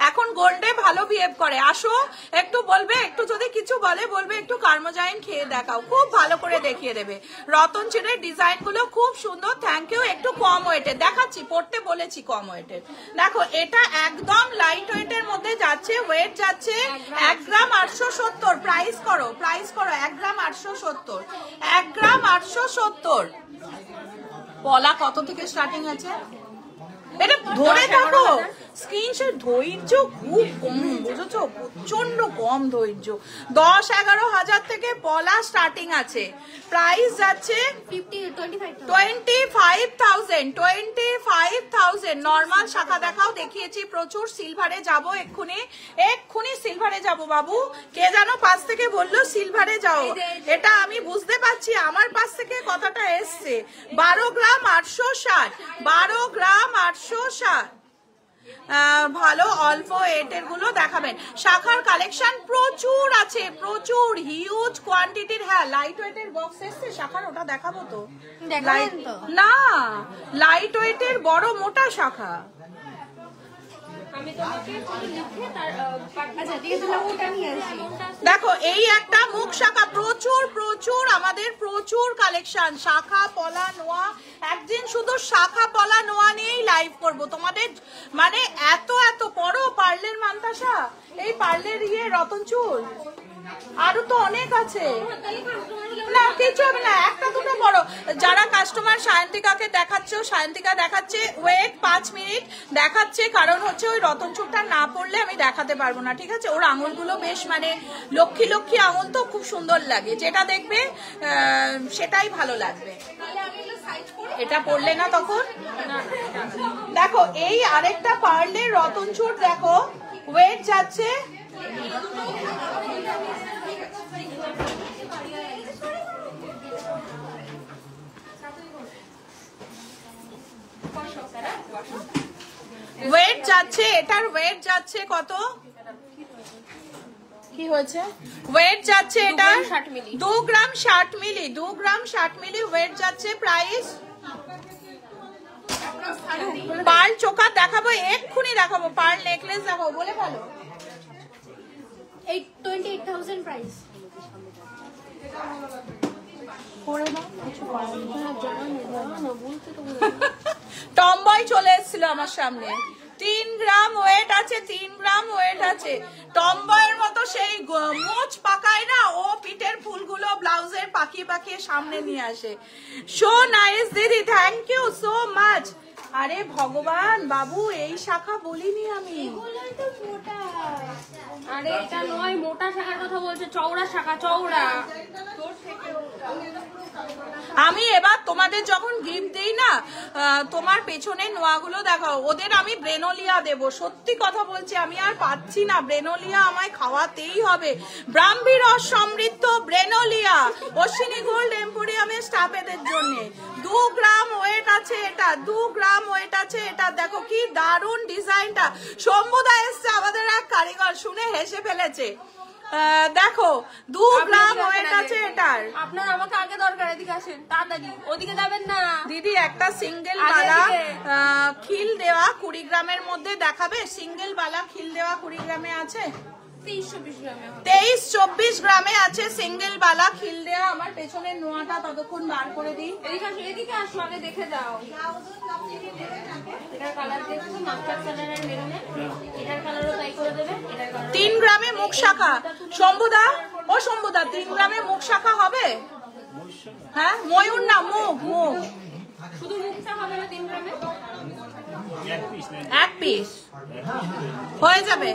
এখন গোল্ডে ভালো বিহেভ করে। আসো একটু বলবে, একটু যদি কিছু বলে বলবে একটু কার্মোজাইন খেয়ে দেখাও, খুব ভালো করে দেখিয়ে দেবে। রতন চুরের ডিজাইন গুলো খুব সুন্দর, থ্যাংক ইউ। একটু কম ওয়েটের দেখাচ্ছি, পড়তে বলেছি কম ওয়েটের। দেখো এটা একদম লাইট ওয়েটের মধ্যে যাচ্ছে, ওয়েট যাচ্ছে 1 গ্রাম 870, প্রাইস করো, প্রাইস করো 1 গ্রাম 870, 1 গ্রাম 870। পলা কত থেকে স্টার্টিং আছে? এটা ধরে থাকো, স্ক্রিনশট। ধৈর্য খুব কম, বুঝেছো, প্রচন্ড কম ধৈর্য। 10-11 হাজার থেকে পলা স্টার্টিং আছে, প্রাইস যাচ্ছে 25,000, নর্মাল শাখা দেখাও, দেখিয়েছি প্রচুর। সিলভারে যাব এক্ষুনি, এক্ষুনি সিলভারে যাব বাবু। কে যেন পাশ থেকে বললো সিলভারে যাও, এটা আমি বুঝতে পারছি, আমার পাশ থেকে কথাটা এসছে। 12 গ্রাম 860, 12 গ্রাম 860। ভালো অল্প এটের গুলো দেখাবেন। শাখার কালেকশন প্রচুর আছে, প্রচুর হিউজ কোয়ান্টিটির। হ্যাঁ লাইট ওয়েটের বক্স এসছে শাখার, ওটা দেখাবো তো। না লাইট ওয়েটের বড় মোটা শাখা, আছে ঠিক আছে, ওটা নিয়ে আসি। দেখো এই একটা মুখ শাখা, প্রচুর প্রচুর আমাদের প্রচুর কালেকশন, শাখা পলা নোয়া। একদিন শুধু শাখা পলা নোয়া নিয়েই লাইভ করব তোমাদের, মানে এত এত বড় পার্লের মান্তাসা, এই পার্লের রতন চুল, আরো তো অনেক আছে। না কিছু হবে না, একটা দুটো বড়। যারা কাস্টমার সায়ন্তিকাকে দেখাচ্ছে, সায়ন্তিকা দেখাচ্ছে, ওয়েট 5 মিনিট দেখাচ্ছে, কারণ হচ্ছে ওই রতন চুলটা না পড়লে আমি দেখাতে পারবো না, ঠিক আছে? ওর আঙুলগুলো বেশ মানে লক্ষ্মী লক্ষ্মী আঙুল, তো খুব সুন্দর লাগে, যেটা দেখবে সেটাই ভালো লাগবে। এটা পড়লে না তখন। দেখো এই আরেকটা পার্লের রতন চুল, দেখো ওয়েট যাচ্ছে ওয়েট যাচ্ছে, এটার ওয়েট যাচ্ছে কত, কি হয়েছে, ওয়েট যাচ্ছে এটা 2 গ্রাম 60 মিলি, 2 গ্রাম 60 মিলি ওয়েট যাচ্ছে। প্রাইস পার্ল চোকার দেখাবো, এক্ষুনি দেখাবো, পার্ল নেকলেস দেখাবো, বলে ভালো। 28,000 প্রাইস। টমবয় চলে এসেছিল আমার সামনে, 3 গ্রাম ওয়েট আছে, 3 গ্রাম ওয়েট আছে। টমবয়ের মতো সেই মোচ পাকায় না, ও পিঠের ফুলগুলো ব্লাউজের পাকিয়ে পাকিয়ে সামনে নিয়ে আসে। সো নাইস দিদি, থ্যাংক ইউ সো মাচ। আরে ভগবান বাবু, এই শাখা বলিনি আমি। আরে এটা নয়, মোটা শাখার কথা বলছে, চওড়া শাখা, চওড়া। আমি এবার তোমাদের যখন গিফট দিই না, তোমার পেছনে নোয়াগুলো দেখাও, ওদের আমি ব্রেনোলিয়া দেব। সত্যি কথা বলছি, আমি আর পাচ্ছি না, ব্রেনোলিয়া আমায় খাওয়াতেই হবে। ব্রাহ্মী রস সমৃদ্ধ ব্রেনোলিয়া অশ্বিনী গোল্ড এম্পোরিয়ামের স্টাফেদের জন্য। 2 গ্রাম ওয়েট আছে এটা, 2 গ্রাম ওয়েট আছে এটা। দেখো কি দারুণ ডিজাইনটা। শম্ভুদা এসছে আমাদের এক কারিগর, শুনে হেসে ফেলেছে। দেখো 2 গ্রাম ওয়েট আছে এটার। আপনার আমাকে আগে দরকার, এদিকে আসেন তাড়াতাড়ি, ওদিকে যাবেন না দিদি। একটা সিঙ্গেল বালা খিল দেওয়া 20 গ্রামের মধ্যে দেখাবে, সিঙ্গেল বালা খিল দেওয়া 20 গ্রামে আছে, 23-24 গ্রামে আছে সিঙ্গেল বালা খিল দেওয়া। আমার পেছনের নোয়াটা ততক্ষণ বার করে দিই। এদিকে আসো, আগে দেখে যাও। এটার কালার দেখো, মাস্টার কালার আর মেরুনে, এটার কালারও তাই করে দেবে। এটার কালার 3 গ্রামে মুখ শাখা। শম্ভুদা, ও শম্ভুদা, 3 গ্রামে মুখ শাখা হবে? হ্যাঁ, ময়ূর না, মুখ, মুখ শুধু মুখটা হবে না 3 গ্রামে, এক পিস হয়ে যাবে,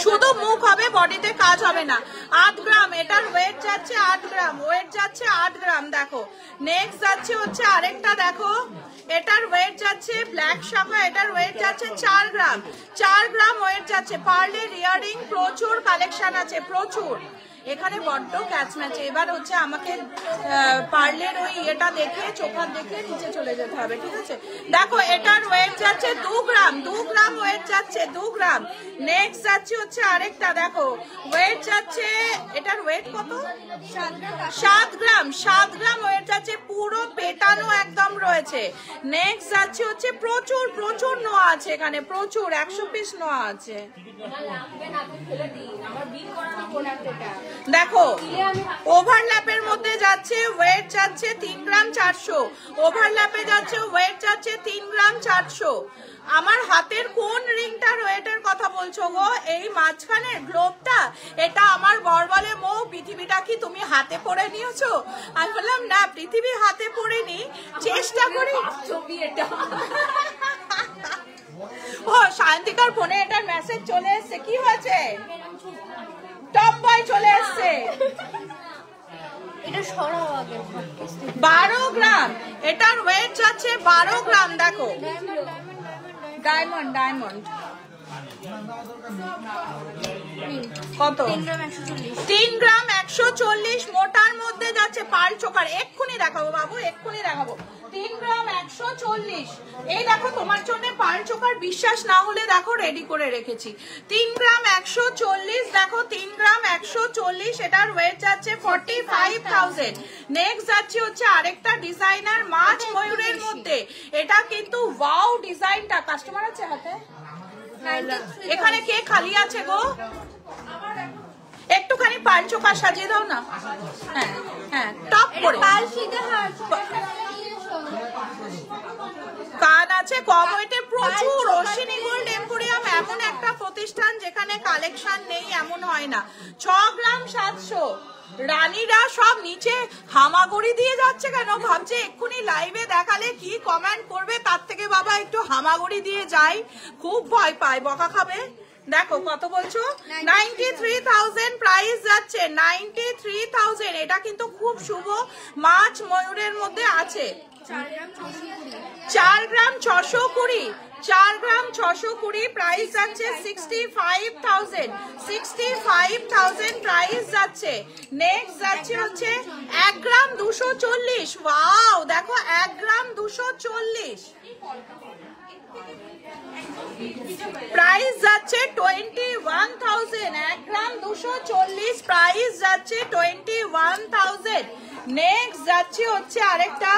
শুধু মুখ হবে, বডিতে কাজ হবে না। 8 গ্রাম এটার ওয়েট যাচ্ছে, 8 গ্রাম ওয়েট যাচ্ছে, 8 গ্রাম। দেখো নেক্সট যাচ্ছে হচ্ছে আরেকটা, দেখো এটার ওয়েট যাচ্ছে ব্ল্যাক শাখা, এটার ওয়েট যাচ্ছে 4 গ্রাম, 4 গ্রাম ওয়েট যাচ্ছে। পার্লের ইয়ারিং প্রচুর কালেকশন আছে, প্রচুর। এখানে বড্ড ক্যাচ ম্যাচে। এবার হচ্ছে আমাকে পার্লের ওই এটা দেখে, চোখার দেখে নিচে চলে যেতে হবে, ঠিক আছে? দেখো এটার ওয়েট যাচ্ছে 2 গ্রাম, 2 গ্রাম ওয়েট যাচ্ছে, 2 গ্রাম। নেক্সট যাচ্ছে হচ্ছে আরেকটা, দেখো ওয়েট যাচ্ছে, এটার ওয়েট কত, 7 গ্রাম, 7 গ্রাম ওয়েট যাচ্ছে, পুরো পেটানো একদম রয়েছে। নেক্সট যাচ্ছে হচ্ছে প্রচুর প্রচুর নোয়া আছে এখানে, প্রচুর 100 পিস নোয়া আছে। দেখো ওভারল্যাপের মধ্যে যাচ্ছে, ওয়েট যাচ্ছে 3 গ্রাম 400, ওভারল্যাপে যাচ্ছে ওয়েট যাচ্ছে 3 গ্রাম 400। আমার হাতের কোন রিংটার ওয়েটের কথা বলছো গো? এই মাঝখানের গ্লোবটা, এটা আমার বর বলে মো পৃথিবীটা কি তুমি হাতে পরে নিয়েছো? আমি বললাম না, পৃথিবী হাতে পরে নি, চেষ্টা করি। ছবি এটা। ও শান্তিকার ফোনে এটার মেসেজ চলে এসছে, কি হয়েছে? টমবয় চলে এসছে। এটা সরাও আগে। 12 গ্রাম এটার ওয়েট যাচ্ছে, 12 গ্রাম। দেখো ডায়মন্ড, ডায়মন্ড কত? 3 গ্রাম 140, মোটার মধ্যে যাচ্ছে, পাল চোকার। এক্ষুনি দেখাবো বাবু, এক্ষুনি দেখাবো। 3 গ্রাম 140। এই দেখো তোমার জন্য পাল চোকার, বিশ্বাস না হলে দেখো রেডি করে রেখেছি। 3 গ্রাম 140, দেখো 3 গ্রাম 140, এটার ওয়েট যাচ্ছে 45,000। নেক্সট যাচ্ছে হচ্ছে আরেকটা ডিজাইনার মাছ ময়ূরের মধ্যে। এটা কিন্তু ওয়াও ডিজাইনটা। কাস্টমার আছে হাতে? এখানে কে খালি আছে গো? পাল চোখা সাজিয়ে দাও না। হ্যাঁ হ্যাঁ, টপ করে কান আছে কম ওয়েটে প্রচুর। অশ্বিনী গোল্ড এম্পোরিয়াম এমন একটা প্রতিষ্ঠান যেখানে কালেকশন নেই এমন হয় না। 6 গ্রাম 700। রানীরা সব নিচে হামাগুড়ি দিয়ে যাচ্ছে কেন, ভাবছে এক্ষুনি লাইভে দেখালে কি কমেন্ট করবে, তার থেকে বাবা একটু হামাগুড়ি দিয়ে যাই, খুব ভয় পায়, বকা খাবে। দেখো কত বলছো, 93,000 প্রাইস যাচ্ছে, 93,000। এটা কিন্তু খুব শুভ মাছ ময়ূরের মধ্যে আছে। 4 গ্রাম 620, 4 গ্রাম 620 প্রাইস যাচ্ছে 65,000, 65,000 প্রাইস যাচ্ছে। নেক্সট যাচ্ছে হচ্ছে 1 গ্রাম 240। ওয়াও, দেখো 1 গ্রাম 240 প্রাইস যাচ্ছে 21,000। 1 গ্রাম 240 প্রাইস যাচ্ছে 21,000। নেক্সট যাচ্ছে হচ্ছে আরেকটা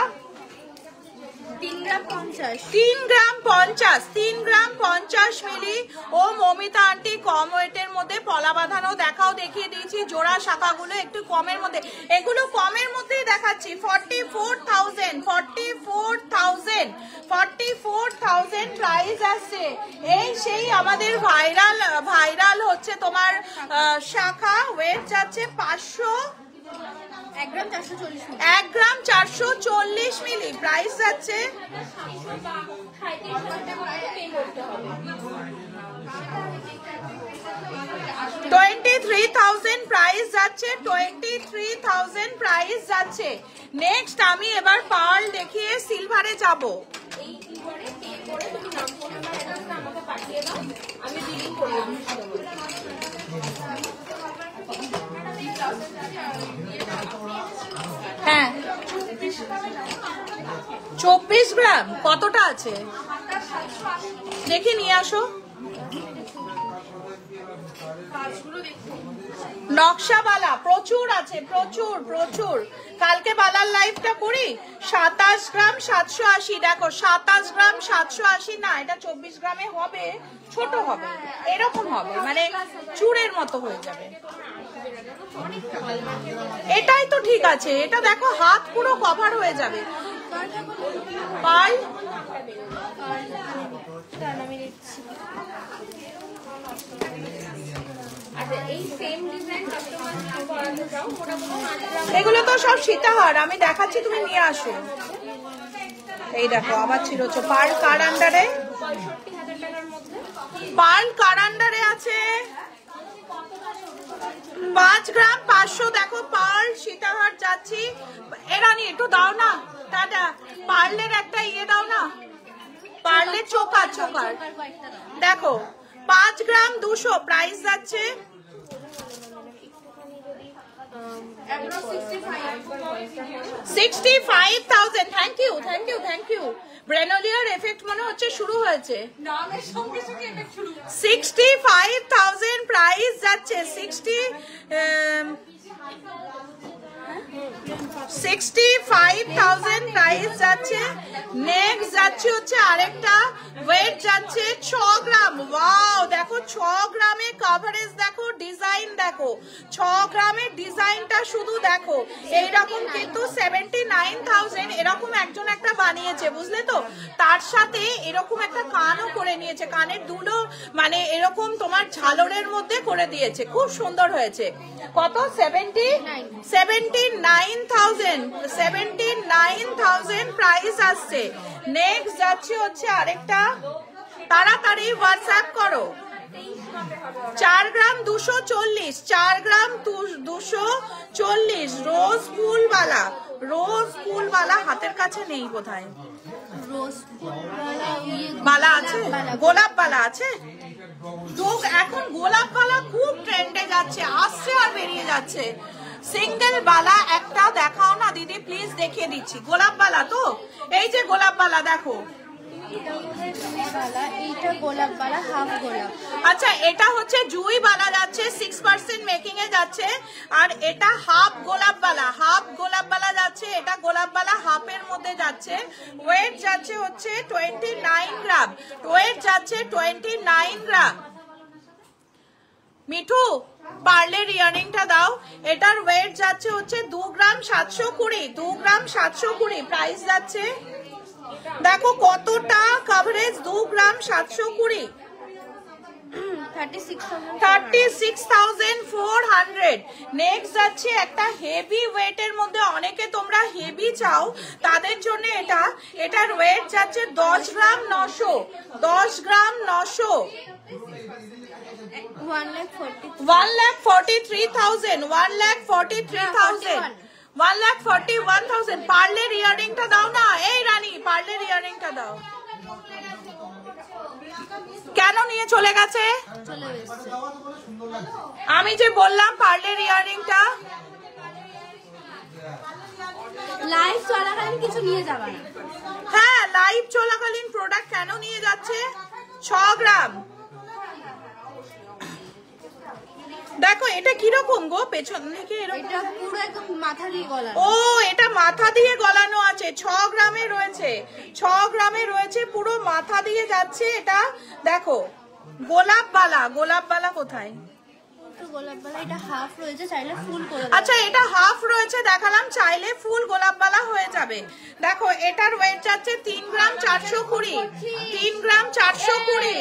3 গ্রাম 50, 3 গ্রাম 50, 3 গ্রাম 50 মিলি। ও মমিতা আন্টি কম ওয়েটের মধ্যে পলা বাঁধানো দেখাও, দেখিয়ে দিয়েছি। জোড়া শাখাগুলো একটু কমের মধ্যে, এগুলো কমের মধ্যেই দেখাচ্ছি। 44,000, 44,000, 44,000 প্রাইস আসছে। এই সেই আমাদের ভাইরাল হচ্ছে তোমার শাখা। ওয়েট যাচ্ছে 500, 1 গ্রাম 440, 1 গ্রাম 440 মিলি প্রাইস যাচ্ছে 23,000 প্রাইস যাচ্ছে, 23,000 প্রাইস যাচ্ছে। নেক্সট আমি এবার পার্ল দেখিয়ে সিলভারে যাব। হ্যাঁ 24 গ্রাম কতটা আছে দেখে নিয়ে আসো। নকশা বালা প্রচুর আছে, প্রচুর প্রচুর। কালকে বালার লাইভটা করি। 27 গ্রাম 780। দেখো 27 গ্রাম 780 না, এটা 24 গ্রামে হবে, ছোট হবে, এরকম হবে, মানে চুড়ের মতো হয়ে যাবে। এটাই তো ঠিক আছে। এটা দেখো হাত পুরো কভার হয়ে যাবে। পাই এগুলো তো সব সীতাহার, আমি দেখাচ্ছি, তুমি নিয়ে আসো। এই দেখো আবার ছিল পার্ল কার আন্ডারে, পার্ল কার আন্ডারে আছে 5 গ্রাম 500। দেখো পার্ল সীতাহার যাচ্ছি। এরানি একটু দাও না দাদা, পার্লের একটা ইয়ে দাও না, পার্লের চোকার চোকার। দেখো 5 গ্রাম 200 প্রাইস যাচ্ছে 65,000। Thank you thank you thank you. ব্রেনোলিয়ার এফেক্ট মনে হচ্ছে শুরু হয়েছে। 65,000 প্রাইস যাচ্ছে, 65,000 প্রাইস যাচ্ছে। নেক্সট যাচ্ছে হচ্ছে আরেকটা, ওয়েট যাচ্ছে 6 গ্রাম। ওয়াও, দেখো 6 গ্রামে কভারেজ দেখো, ডিজাইন দেখো, 6 গ্রামের ডিজাইনটা শুধু দেখো। এইরকম কিন্তু 79,000 এরকম একজন একটা বানিয়েছে, বুঝলে তো। তার সাথে এরকম একটা কানও করে নিয়েছে, কানের দুলো মানে এরকম তোমার ঝালরের মধ্যে করে দিয়েছে, খুব সুন্দর হয়েছে। কত 79,000 প্রাইস আসছে। নেক্সট যাচ্ছে হচ্ছে আরেকটা, তাড়াতাড়ি হোয়াটসঅ্যাপ করো। 4 গ্রাম 240, 4 গ্রাম 240 রোজ ফুলওয়ালা, রোজ ফুলওয়ালা হাতের কাছে নেই বোধহয়। রোজ বালা আছে, গোলাপ বালা আছে। এখন গোলাপ বালা খুব ট্রেন্ডে যাচ্ছে, আসছে আর বেরিয়ে যাচ্ছে। সিঙ্গেল বালা একটা দেখাও না দিদি প্লিজ, দেখিয়ে দিচ্ছি। গোলাপ বালা তো, এই যে গোলাপ বালা দেখো। এইটা গোলাপ বালা, হাফ গোলাপ। আচ্ছা, এটা হচ্ছে জুই বালা যাচ্ছে, 6% মেকিং এ যাচ্ছে। আর এটা হাফ গোলাপ বালা, হাফ গোলাপ বালা যাচ্ছে। এটা গোলাপ বালা হাফের মধ্যে যাচ্ছে। ওয়েট যাচ্ছে হচ্ছে 29 গ্রাম, ওয়েট যাচ্ছে 29 গ্রাম। মিঠু পার্লের ইয়ারিংটা দাও। এটার ওয়েট যাচ্ছে হচ্ছে 2 গ্রাম 720, 2 গ্রাম 720 প্রাইস যাচ্ছে। দেখো কতটা কভারেজ, 2 গ্রাম 720, 36,400। নেক্সট যাচ্ছে একটা হেভি ওয়েটের মধ্যে, অনেকে তোমরা হেভি চাও তাদের জন্য এটা, এটার ওয়েট যাচ্ছে 10 গ্রাম 900, 10 গ্রাম 900, 1,43,000, 1,43,000, 1,41,000। পার্লের ইয়ারিংটা দাও না, এই রানী পার্লের ইয়ারিংটা দাও। কেন নিয়ে চলে গেছে? আমি যে বললাম পার্লের ইয়ারিংটা লাইভ চলাকালীন কিছু নিয়ে যাবে না। হ্যাঁ, লাইভ চলাকালীন প্রোডাক্ট কেন নিয়ে যাচ্ছে? 6 গ্রাম। দেখো এটা কিরকম গো, পেছন থেকে এরকম, এটা পুরো একদম মাথা দিয়ে গলানো। ও এটা মাথা দিয়ে গলানো আছে, 6 গ্রামে রয়েছে, 6 গ্রামে রয়েছে, পুরো মাথা দিয়ে যাচ্ছে এটা। দেখো গোলাপবালা, গোলাপবালা কোথায়? গোলাপবালা এটা হাফ রয়েছে, চাইলে ফুল করে। আচ্ছা এটা হাফ রয়েছে দেখালাম, চাইলে ফুল গোলাপবালা হয়ে যাবে। দেখো এটার ওয়েট যাচ্ছে 3 গ্রাম 420, 3 গ্রাম 420,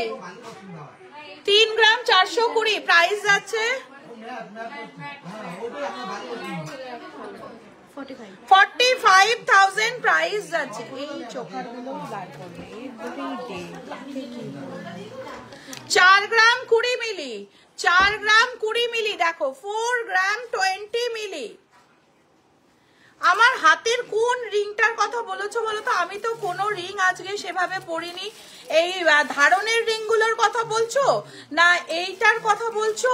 3 গ্রাম 420 প্রাইস যাচ্ছে 45,000 প্রাইস যাচ্ছে। এই চোখাগুলো বার করবে, 4 গ্রাম 20 মিলি, 4 গ্রাম 20 মিলি। দেখো 4 গ্রাম 20 মিলি। আমার হাতের কোন রিংটার কথা বলেছো বলো তো? আমি তো কোনো রিং আজকে সেভাবে পরিনি। এই ধারণের রিংগুলোর কথা বলছো, না এইটার কথা বলছো,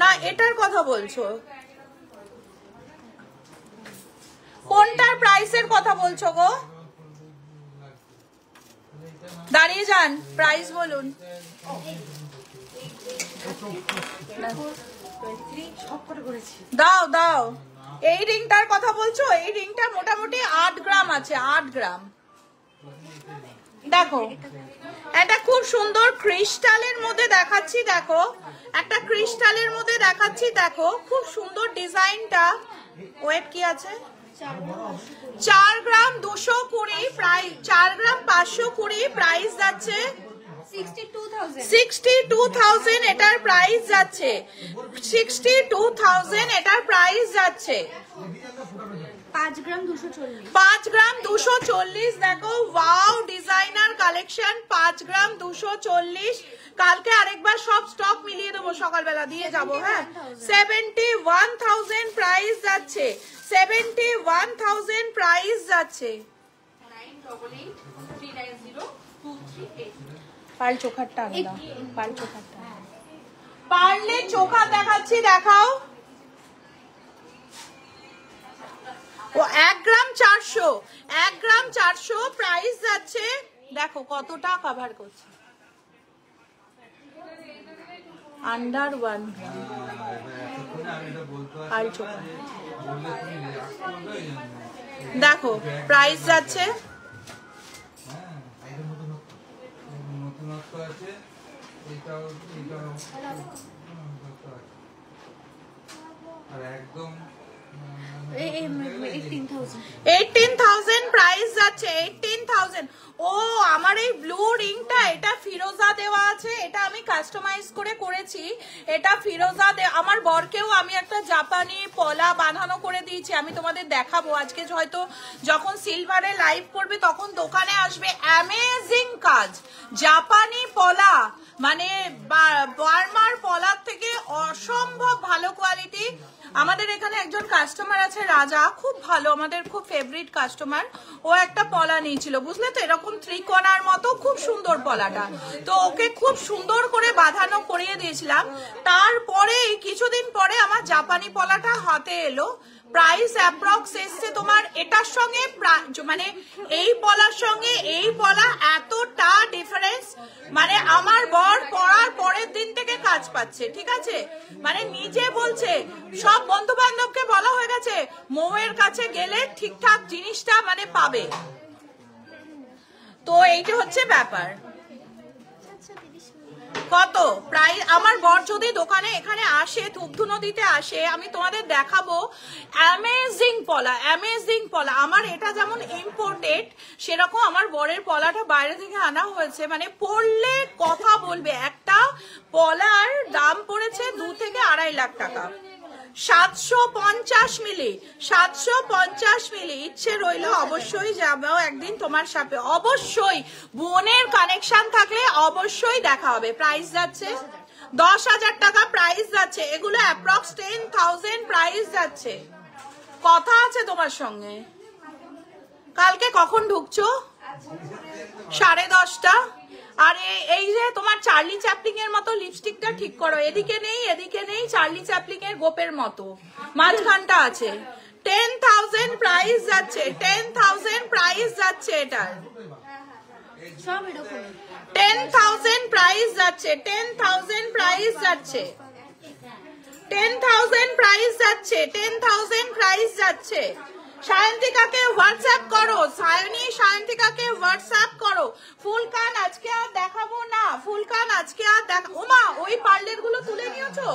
না এটার কথা বলছো? কোনটার প্রাইসের কথা বলছো গো? দাঁড়িয়ে যান, প্রাইস বলুন। দাও দাও, এই রিংটার কথা বলছো? এই রিংটা মোটামুটি 8 গ্রাম আছে, 8 গ্রাম। দেখো এটা খুব সুন্দর ক্রিস্টালের মধ্যে দেখাচ্ছি, দেখো একটা ক্রিস্টালের মধ্যে দেখাচ্ছি, দেখো খুব সুন্দর ডিজাইনটা। ওয়েট কি আছে? 4 গ্রাম 220 প্রাইস, 4 গ্রাম 520 প্রাইস যাচ্ছে 62,000 এটার প্রাইস যাচ্ছে, 62,000 এটার প্রাইস যাচ্ছে। 5 গ্রাম 240, 5 গ্রাম 240। দেখো ওয়াও ডিজাইনার কালেকশন, 5 গ্রাম 240। কালকে আরেকবার সব স্টক মিলিয়ে দেবো, সকালবেলা দিয়ে যাবো। হ্যাঁ 71,000 প্রাইস যাচ্ছে, 71,000 প্রাইস যাচ্ছে। পার্ল চোখারটা আলাদা, পার্ল চোখারটা, পার্লের চোখা দেখাচ্ছি, দেখাও। ও 1 গ্রাম 400, 1 গ্রাম 400 প্রাইস যাচ্ছে। দেখো কতটা কভার করছে, আন্ডার 1 গ্রাম পার্ল চোখা। দেখো প্রাইস যাচ্ছে একদম 18,000 প্রাইস যাচ্ছে, 18,000। ও আমার এই ব্লু রিংটা, এটা ফিরোজা দেওয়া আছে, এটা আমি কাস্টমাইজ করে করেছি। এটা ফিরোজা আমার বরকেও আমি একটা জাপানি পলা বাঁধানো করে দিয়েছি, আমি তোমাদের দেখাবো আজকে। হয়তো যখন সিলভারে লাইভ করবে তখন দোকানে আসবে। অ্যামেজিং কাজ, জাপানি পলা, মানে বার্মার পলার থেকে অসম্ভব ভালো কোয়ালিটি। আমাদের এখানে একজন কাস্টমার আছে রাজা, খুব ভালো, আমাদের খুব ফেভারিট কাস্টমার। ও একটা পলা নিয়েছিল, বুঝলে তো, এরকম ত্রিকোণার মতো, খুব সুন্দর পলাটা। তো ওকে খুব সুন্দর করে বাঁধানো করিয়ে দিয়েছিলাম। তারপরে কিছুদিন পরে আমার জাপানি পলাটা হাতে এলো। প্রাইস অ্যাপ্রক্স এসছে তোমার এটার সঙ্গে, মানে এই পলার সঙ্গে এই পলা এতটা ডিফারেন্স, মানে আমার বর পরার পরের দিন থেকে কাজ পাচ্ছে, ঠিক আছে, মানে নিজে বলছে। সব বন্ধু বান্ধবকে বলা হয়ে গেছে মৌয়ের কাছে গেলে ঠিকঠাক জিনিসটা মানে পাবে। তো এইটা হচ্ছে ব্যাপার। কত প্রায়? আমার বর যদি দোকানে এখানে আসে, ধূপধুনো দিতে আসে, আমি তোমাদের দেখাবো অ্যামেজিং পলা, অ্যামেজিং পলা। আমার এটা যেমন ইম্পোর্টেড, সেরকম আমার বরের পলাটা বাইরে থেকে আনা হয়েছে। মানে পড়লে কথা বলবে। একটা পলার দাম পড়েছে 2 থেকে 2.5 লাখ টাকা। 750 মিলি, 750 মিলি। ইচ্ছে রইলো অবশ্যই যাবো একদিন তোমার সাথে, অবশ্যই। বোনের কানেকশন থাকলে অবশ্যই দেখা হবে। প্রাইস যাচ্ছে 10,000 টাকা, প্রাইস যাচ্ছে। এগুলো অ্যাপ্রক্স 10,000 প্রাইস যাচ্ছে। কথা আছে তোমার সঙ্গে। কালকে কখন ঢুকছো? 10:30। আর এই যে তোমার চার্লি চ্যাপলিং এর মতো লিপস্টিকটা ঠিক করো। এদিকে নেই, এদিকে নেই, চার্লি চ্যাপলিং এর গোপের মতো মাঝখানটা আছে। 10,000 প্রাইস যাচ্ছে, 10,000 প্রাইস যাচ্ছে। এটার 10,000 প্রাইস যাচ্ছে, 10,000 প্রাইস যাচ্ছে, 10,000 প্রাইস যাচ্ছে, 10,000 প্রাইস যাচ্ছে। সায়ন্তিকাকে হোয়াটসঅ্যাপ করো, সায়ন্তিকাকে হোয়াটসঅ্যাপ করো। ফুল কান আজকে আর দেখাবো না, ফুল কান আজকে আর ওমা ওই পার্লের গুলো তুলে নিয়েছো?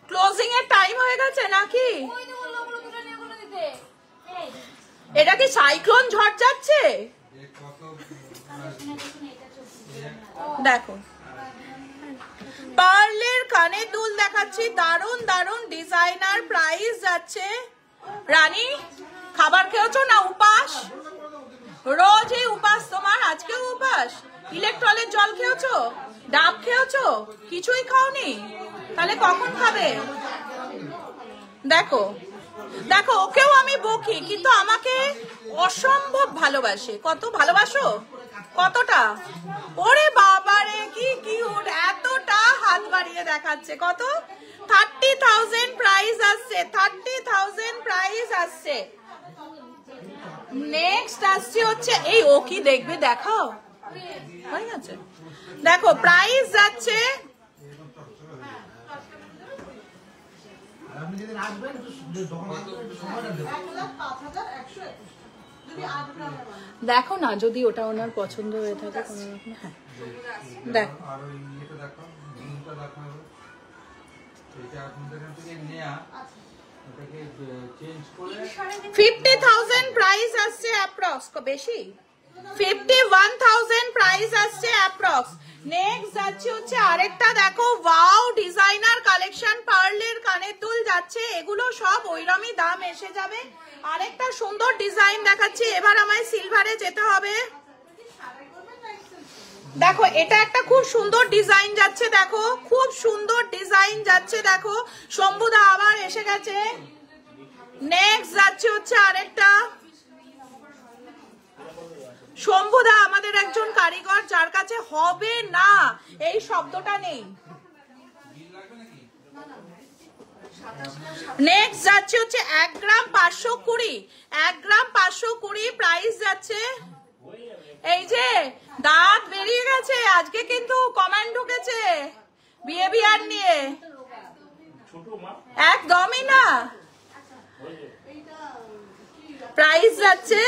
ক্লোজিং এর টাইম হয়ে গেছে নাকি? এটা কি সাইক্লোন ঝড় যাচ্ছে? দেখো পার্লের কানের দুল দেখাচ্ছি, দারুন দারুন ডিজাইনার। প্রাইস যাচ্ছে। রানী খাবার খেয়েছো না? উপাস রোজই উপাস তোমার, আজকেও উপাস। ইলেকট্রলের জল খেয়েছো? ডাব খেয়েছো? কিছুই খাওনি? তাহলে কখন খাবে? দেখো দেখো, ওকেও আমি বকি কিন্তু আমাকে অসম্ভব ভালোবাসে। কত ভালোবাসো? কতটা? ওরে বাবারে কি কিউট, এতটা হাত বাড়িয়ে দেখাচ্ছে। কত? 30,000 প্রাইস আসছে, 30,000 প্রাইস আসছে। নেক্সট আসছে হচ্ছে এই, ও কি দেখবে দেখাও, হয়ে গেছে। দেখো প্রাইস যাচ্ছে, দেখো না যদি ওটা ওনার পছন্দ হয়ে থাকে কোনো রকম। হ্যাঁ দেখো, 50,000 প্রাইস আসছে অ্যাপ্রক্স। বেশি 51,000 প্রাইস আসছে অ্যাপ্রক্স। নেক্সট যাচ্ছে হচ্ছে আরেকটা, দেখো ওয়াও ডিজাইনার কালেকশন, পার্লের কানের দুল যাচ্ছে। এগুলো সব ওইরকমই দাম এসে যাবে। আরেকটা সুন্দর ডিজাইন দেখাচ্ছি। এবার আমায় সিলভারে যেতে হবে। দেখো এটা একটা খুব সুন্দর ডিজাইন যাচ্ছে, দেখো খুব সুন্দর ডিজাইন যাচ্ছে। দেখো শম্ভুদা আবার এসে গেছে। নেক্সট যাচ্ছে হচ্ছে আরেকটা, শম্ভুদা আমাদের একজন কারিগর যার কাছে হবে না এই শব্দটা নেই। নেক্সট যাচ্ছে হচ্ছে 1 গ্রাম 520, 1 গ্রাম 520 প্রাইস যাচ্ছে। এই যে দাঁত বেরিয়ে গেছে আজকে, কিন্তু কমেন্ট ঢুকেছে বিহেভিয়ার নিয়ে, একদমই না। প্রাইস যাচ্ছে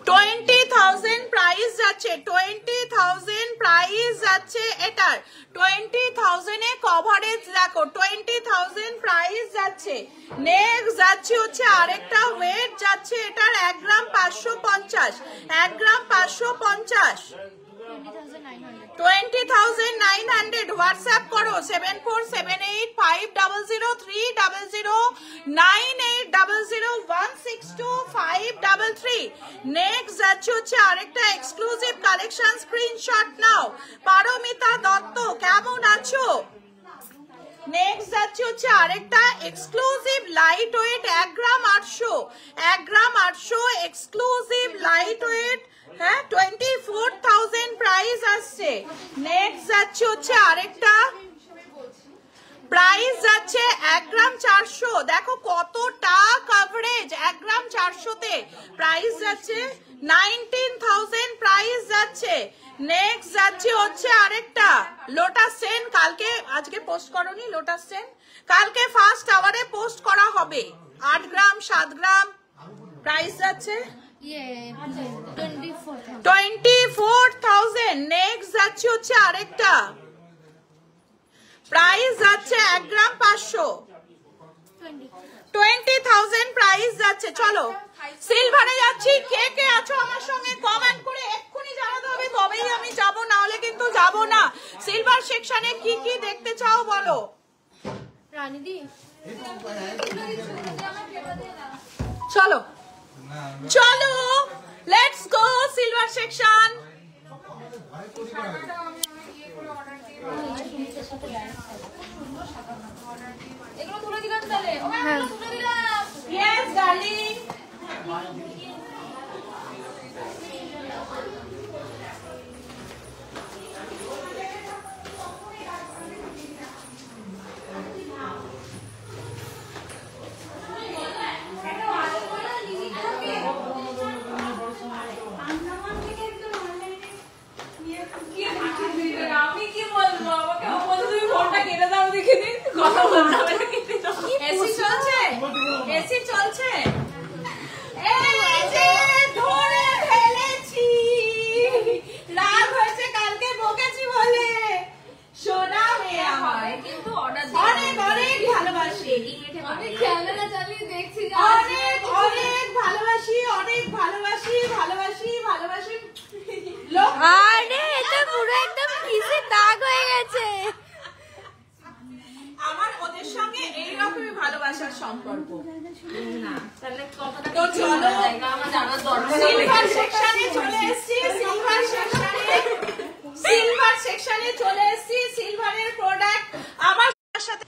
20,000 প্রাইস যাচ্ছে, 20,000 প্রাইস যাচ্ছে এটার। 20,000 এ কভারেজ দেখো, 20,000 প্রাইস যাচ্ছে। নেক্সট যাচ্ছে হচ্ছে আরেকটা, ওয়েট যাচ্ছে এটার 1 গ্রাম 550, 1 গ্রাম 550, 20,900। হোয়াটসঅ্যাপ করো 7478500300 9800162533। নেক্সট যাচ্ছে হচ্ছে আরেকটা এক্সক্লুসিভ কালেকশন, স্ক্রিনশট নাও। পারমিতা দত্ত কেমন আছো? নেক্সট যাচ্ছে হচ্ছে আরেকটা এক্সক্লুসিভ লাইট ওয়েট 1 গ্রাম 800, 1 গ্রাম 800 এক্সক্লুসিভ লাইট ওয়েট। হ্যাঁ 24,000 প্রাইস আসছে। নেক্সট যাচ্ছে হচ্ছে আরেকটা, প্রাইস যাচ্ছে 1 গ্রাম 400। দেখো কতটা কভারেজ 1 গ্রাম 400 তে। প্রাইস যাচ্ছে 19,000 প্রাইস যাচ্ছে। নেক্সট যাচ্ছে হচ্ছে আরেকটা লোটাস সেন, কালকে আজকে পোস্ট করনি লোটাস সেন, কালকে ফার্স্ট আওয়ারে পোস্ট করা হবে। 8 গ্রাম 7 গ্রাম প্রাইস যাচ্ছে। 24,000। নেক্সট যাচ্ছে হচ্ছে আরেকটা, প্রাইস যাচ্ছে 1 গ্রাম 500, 20,000 প্রাইস যাচ্ছে। চলো সিলভারে যাচ্ছি। কে কে আছো আমার সঙ্গে কমেন্ট করে এক্ষুনি জানাতে হবে, তবেই আমি যাব, না হলে কিন্তু যাব না। সিলভার সেকশনে কি কি দেখতে চাও বলো রানীদি। চলো চলো লেটস গো সিলভার সেকশন। এগুলো তুলে দিলাম তাহলে। হ্যাঁ তুলে দিলাম। Yes darling. আমি কি বলবো? আমাকে বলতো তুমি ফোনটা কেটে দাও দেখিনি। কথা বলতে হবে না কিন্তু। এসি চলছে, এসি চলছে। এই যে ধরে ফেলেছি, রাগ হয়েছে কালকে বকেছি বলে। সোনা মেয়ে আমার, কিন্তু অর্ডার অনেক অনেক ভালোবাসি, অনেক ক্যামেরা চালিয়ে দেখছি যে অনেক অনেক ভালোবাসি, অনেক ভালোবাসি, ভালোবাসি, ভালোবাসি। লোক আরে এটা পুরো একদম কিসের দাগ হয়ে গেছে। আমার ওদের সঙ্গে এইরকমই ভালোবাসার সম্পর্ক। তাহলে কতটা তো চলো জায়গা আমার জানার দরকার। সিলভার সেকশনে চলে এসেছি, সিলভার সেকশনে চলে এসেছি। সিলভারের প্রোডাক্ট আমার সাথে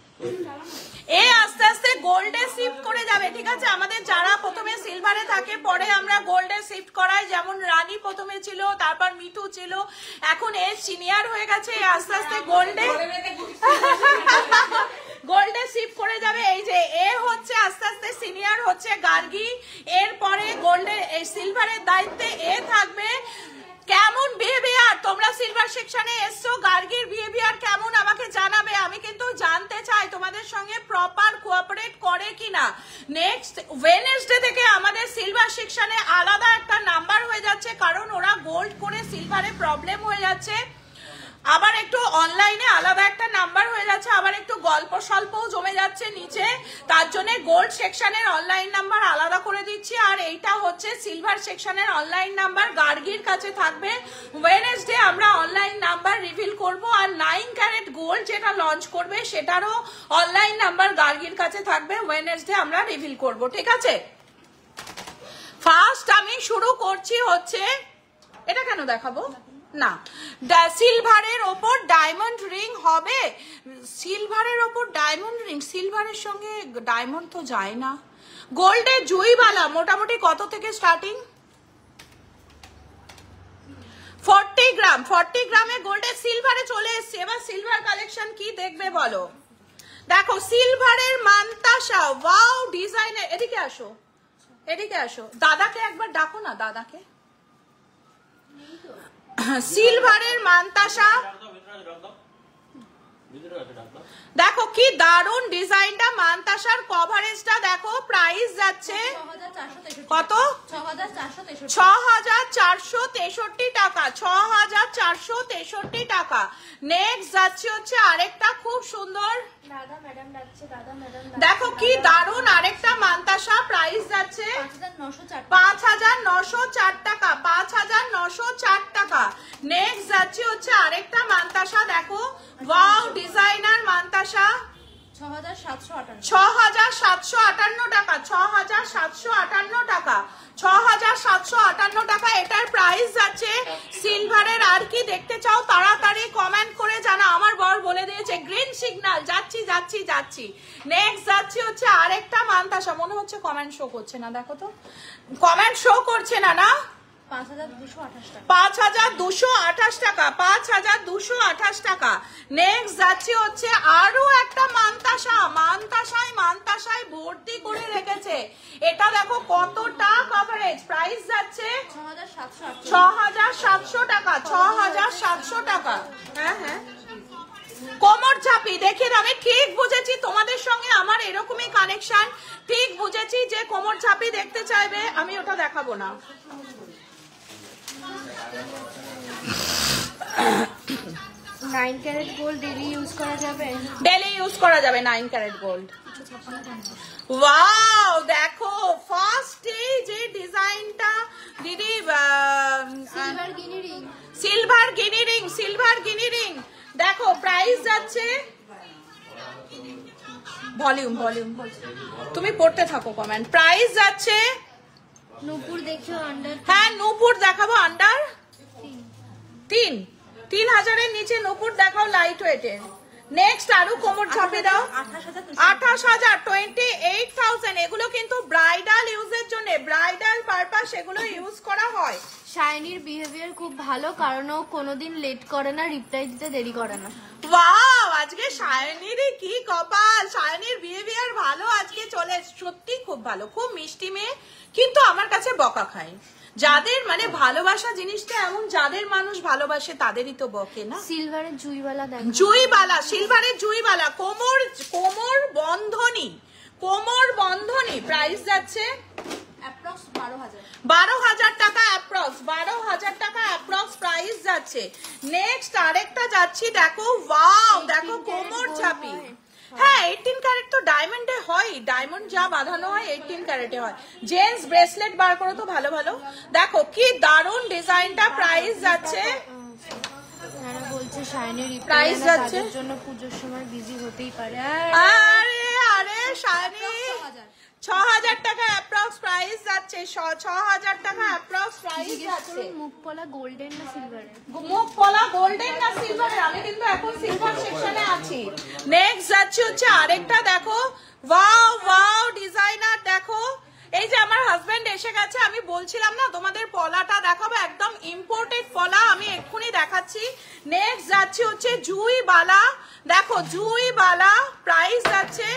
এ আস্তে আস্তে গোল্ডে শিফট করে যাবে, ঠিক আছে? আমাদের যারা প্রথমে সিলভারে থাকে পরে আমরা গোল্ডে শিফট করাই, যেমন রানী প্রথমে ছিল, তারপর মিঠু ছিল, এখন এ সিনিয়র হয়ে গেছে, আস্তে আস্তে গোল্ডে শিফট করে যাবে। এই যে এ হচ্ছে আস্তে আস্তে সিনিয়র হচ্ছে গার্গী, এরপরে গোল্ডে সিলভারের দায়িত্বে এ থাকবে। কেমন বিহেভিয়ার তোমরা সিলভার সেকশনে এসছো, গার্গীর বিহেভিয়ার কেমন আমাকে জানাবে, আমি কিন্তু জানতে চাই তোমাদের সঙ্গে প্রপার কোঅপারেট করে কিনা। নেক্সট ওয়েডনেসডে থেকে আমাদের সিলভার সেকশনে আলাদা একটা নাম্বার হয়ে যাচ্ছে, কারণ ওরা গোল্ড করে সিলভারে প্রবলেম হয়ে যাচ্ছে। আবার একটু অনলাইনে আলাদা একটা নাম্বার হয়ে যাচ্ছে, আবার একটু গল্প স্বল্পও জমে যাচ্ছে নিচে, তার জন্য গোল্ড সেকশনের অনলাইন নাম্বার আলাদা করে দিচ্ছি। আর এইটা হচ্ছে সিলভার সেকশনের অনলাইন নাম্বার, গার্গীর কাছে থাকবে। ওয়েডনেসডে আমরা অনলাইন নাম্বার রিভিল করব, আর 9 ক্যারেট গোল্ড যেটা লঞ্চ করবে সেটারও অনলাইন নাম্বার গার্গীর কাছে থাকবে। ওয়েডনেসডে আমরা রিভিল করব, ঠিক আছে? ফার্স্ট আমি শুরু করছি হচ্ছে, এটা কেন দেখাবো না, সিলভারের ওপর ডায়মন্ড রিং হবে। সিলভারের ওপর ডায়মন্ড রিং, সিলভারের সঙ্গে ডায়মন্ড তো যায় না। গোল্ডের জুইবালা মোটামুটি কত থেকে স্টার্টিং? 40 গ্রাম, 40 গ্রামে গোল্ডের সিলভারে চলে এসছে। এবার সিলভার কালেকশন কি দেখবে বলো? দেখো সিলভারের মান্তাসা, ওয়াও ডিজাইনের। এদিকে আসো, এদিকে আসো, দাদাকে একবার ডাকো না, দাদাকে। সিলভারের মান্তাসা দেখো কি দারুন ডিজাইনটা, মান্তাসার কভারেজটা দেখো। প্রাইস যাচ্ছে কত? 6,463 টাকা, 6,463 টাকা। নেক্সট যাচ্ছে হচ্ছে আরেকটা খুব সুন্দর, দেখো কি দারুন আরেকটা মান্তাসা, প্রাইস যাচ্ছে 5,904 টাকা, 5,904 টাকা। নেক্সট যাচ্ছে হচ্ছে আরেকটা মান্তাসা, দেখো ওয়াও ডিজাইনার মান্তাসা, 6,758 টাকা, 6,758 টাকা, 6,758 টাকা। এটার প্রাইস যাচ্ছে। সিলভারের আর কি দেখতে চাও তাড়াতাড়ি কমেন্ট করে জানা, আমার বর বলে দিয়েছে গ্রিন সিগন্যাল, যাচ্ছি যাচ্ছি যাচ্ছি। নেক্সট যাচ্ছি হচ্ছে আরেকটা মান্তাসা, মনে হচ্ছে কমেন্ট শো করছে না, দেখো তো কমেন্ট শো করছে না, না 5,228 টাকা, 5,228 টাকা। নেক্সট যাচ্ছে হচ্ছে আরো একটা মান্তাসা, মান্তাসায় ভর্তি করে রেখেছে। এটা দেখো কতটা কভারেজ, প্রাইস যাচ্ছে 6,700 টাকা, 6,700 টাকা। হ্যাঁ হ্যাঁ, কোমর ঝাঁপি দেখি, আমি ঠিক বুঝেছি তোমাদের সঙ্গে আমার এরকমই কানেকশন, ঠিক বুঝেছি যে কোমর ঝাঁপি দেখতে চাইবে, আমি ওটা দেখাবো না। 9 ক্যারেট গোল্ড ডেলি ইউজ করা যাবে? ডেলি ইউজ করা যাবে 9 ক্যারেট গোল্ড। ওয়াও দেখো ফার্স্টে যে ডিজাইনটা দিদি, সিলভার গিনি রিং। সিলভার গিনি রিং দেখো প্রাইস যাচ্ছে, ভলিউম তুমি পড়তে থাকো কমেন্ট। প্রাইস যাচ্ছে, নূপুর দেখছো আন্ডার? হ্যাঁ নূপুর দেখাবো আন্ডার 3000-এর নিচে নূপুর দেখাও লাইট ওয়েটের। নেক্সট আরো কোমর ছাপে দাও 28,000, 28,000। এগুলো কিন্তু ব্রাইডাল ইউজের জন্য, ব্রাইডাল পারপাস এগুলো ইউজ করা হয়। শাইনির বিহেভিয়ার খুব ভালো, কারণ ও কোনোদিন লেট করে না, রিপ্লাই দিতে দেরি করে না। ওয়াও আজকে শাইনিরই কি কপাল, শাইনির বিহেভিয়ার ভালো আজকে চলে, সত্যি খুব ভালো, খুব মিষ্টি মেয়ে, কিন্তু আমার কাছে বকা খায়। যাদের মানে ভালোবাসা জিনিসটা এমন, যাদের মানুষ ভালোবাসে তাদেরই তো বকে না। সিলভারের জুইবালা দেখো, জুইবালা, সিলভারের জুইবালা, কোমর বন্ধনী প্রাইস যাচ্ছে অ্যাপ্রক্স 12,000 টাকা, অ্যাপ্রক্স 12,000 টাকা অ্যাপ্রক্স প্রাইস যাচ্ছে। নেক্সট আরেকটা যাচ্ছি, দেখো ওয়াও দেখো কোমর ছাপি। হ্যাঁ 18 ক্যারেট তো ডায়মন্ডে হয়, ডায়মন্ড যা বাঁধানো হয় 18 ক্যারেটে হয়। জেন্টস ব্রেসলেট বার করো তো ভালো ভালো, দেখো কি দারুণ ডিজাইনটা। প্রাইস যাচ্ছে, ওনারা বলছে শাইনির প্রাইস যাচ্ছে তাদের জন্য পূজোর সময় বিজি হতেই পারে। আরে শাইনি 6,000 টাকা অ্যাপ্রক্স প্রাইস যাচ্ছে, 6,000 টাকা অ্যাপ্রক্স প্রাইস যাচ্ছে। মুখ পলা গোল্ডেন না সিলভারের? মুখ পলা গোল্ডেন না সিলভারের? আমি কিন্তু এখন সিলভার সেকশনে আছি। নেক্সট যাচ্ছে হচ্ছে আরেকটা, দেখো ওয়াও ডিজাইনার দেখো। এই যে আমার হাজবেন্ড এসে গেছে, আমি বলছিলাম না তোমাদের পলাটা দেখাবো, একদম ইম্পোর্টেড পলা, আমি এক্ষুনি দেখাচ্ছি। নেক্সট যাচ্ছে হচ্ছে জুইবালা, দেখো জুইবালা প্রাইস যাচ্ছে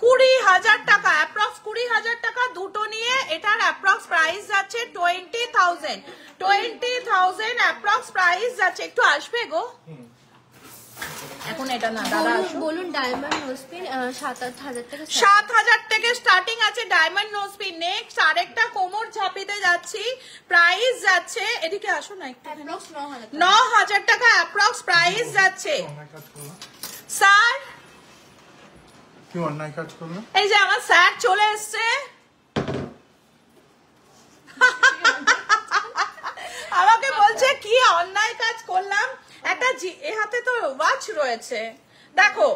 20,000 টাকা, অ্যাপ্রক্স 20,000 টাকা দুটো নিয়ে। এটার অ্যাপ্রক্স প্রাইস যাচ্ছে 20,000 অ্যাপ্রক্স প্রাইস যাচ্ছে। একটু আসবে গো এখন, এটা না দাদা বলুন। ডায়মন্ড নোজপিন 7,000 টাকা, 7,000 থেকে স্টার্টিং আছে ডায়মন্ড নোজপিন। নেক্সট আরেকটা কোমর ঝাপিতে যাচ্ছি, প্রাইস যাচ্ছে, এদিকে আসো না একটু, 9,000 টাকা অ্যাপ্রক্স প্রাইস যাচ্ছে। স্যার কি অন্যায় কাজ করলো? এই যে আমার স্যার চলে এসছে, আমাকে বলছে কি অন্যায় কাজ করলাম। একটা এ হাতে তো ওয়াচ রয়েছে, দেখো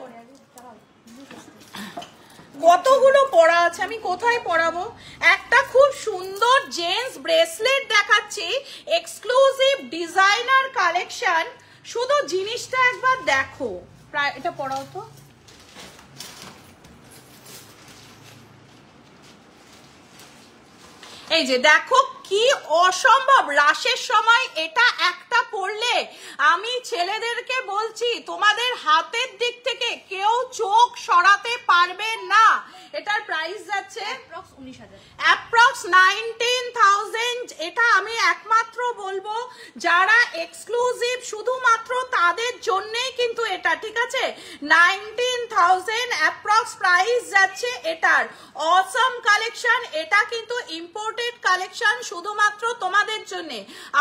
কতগুলো পড়া আছে, আমি কোথায় পড়াবো। একটা খুব সুন্দর জেন্টস ব্রেসলেট দেখাচ্ছি, এক্সক্লুসিভ ডিজাইনার কালেকশন, শুধু জিনিসটা একবার দেখো। প্রায় এটা পড়াও তো। এই যে দেখো কি অসম্ভব, রাশের সময় এটা একটা পড়লে আমি ছেলেদেরকে বলছি তোমাদের হাতের দিক থেকে কেউ চোখ সরাতে পারবে না। এটার প্রাইস যাচ্ছে অ্যাপ্রক্স 19,000। এটা আমি একমাত্র বলবো যারা এক্সক্লুসিভ, শুধুমাত্র তাদের জন্যই কিন্তু এটা, ঠিক আছে। 19,000 অ্যাপ্রক্স প্রাইস যাচ্ছে এটার। অসম কালেকশন, এটা কিন্তু ইম্পোর্টেড কালেকশন, শুধুমাত্র তোমাদের জন্য।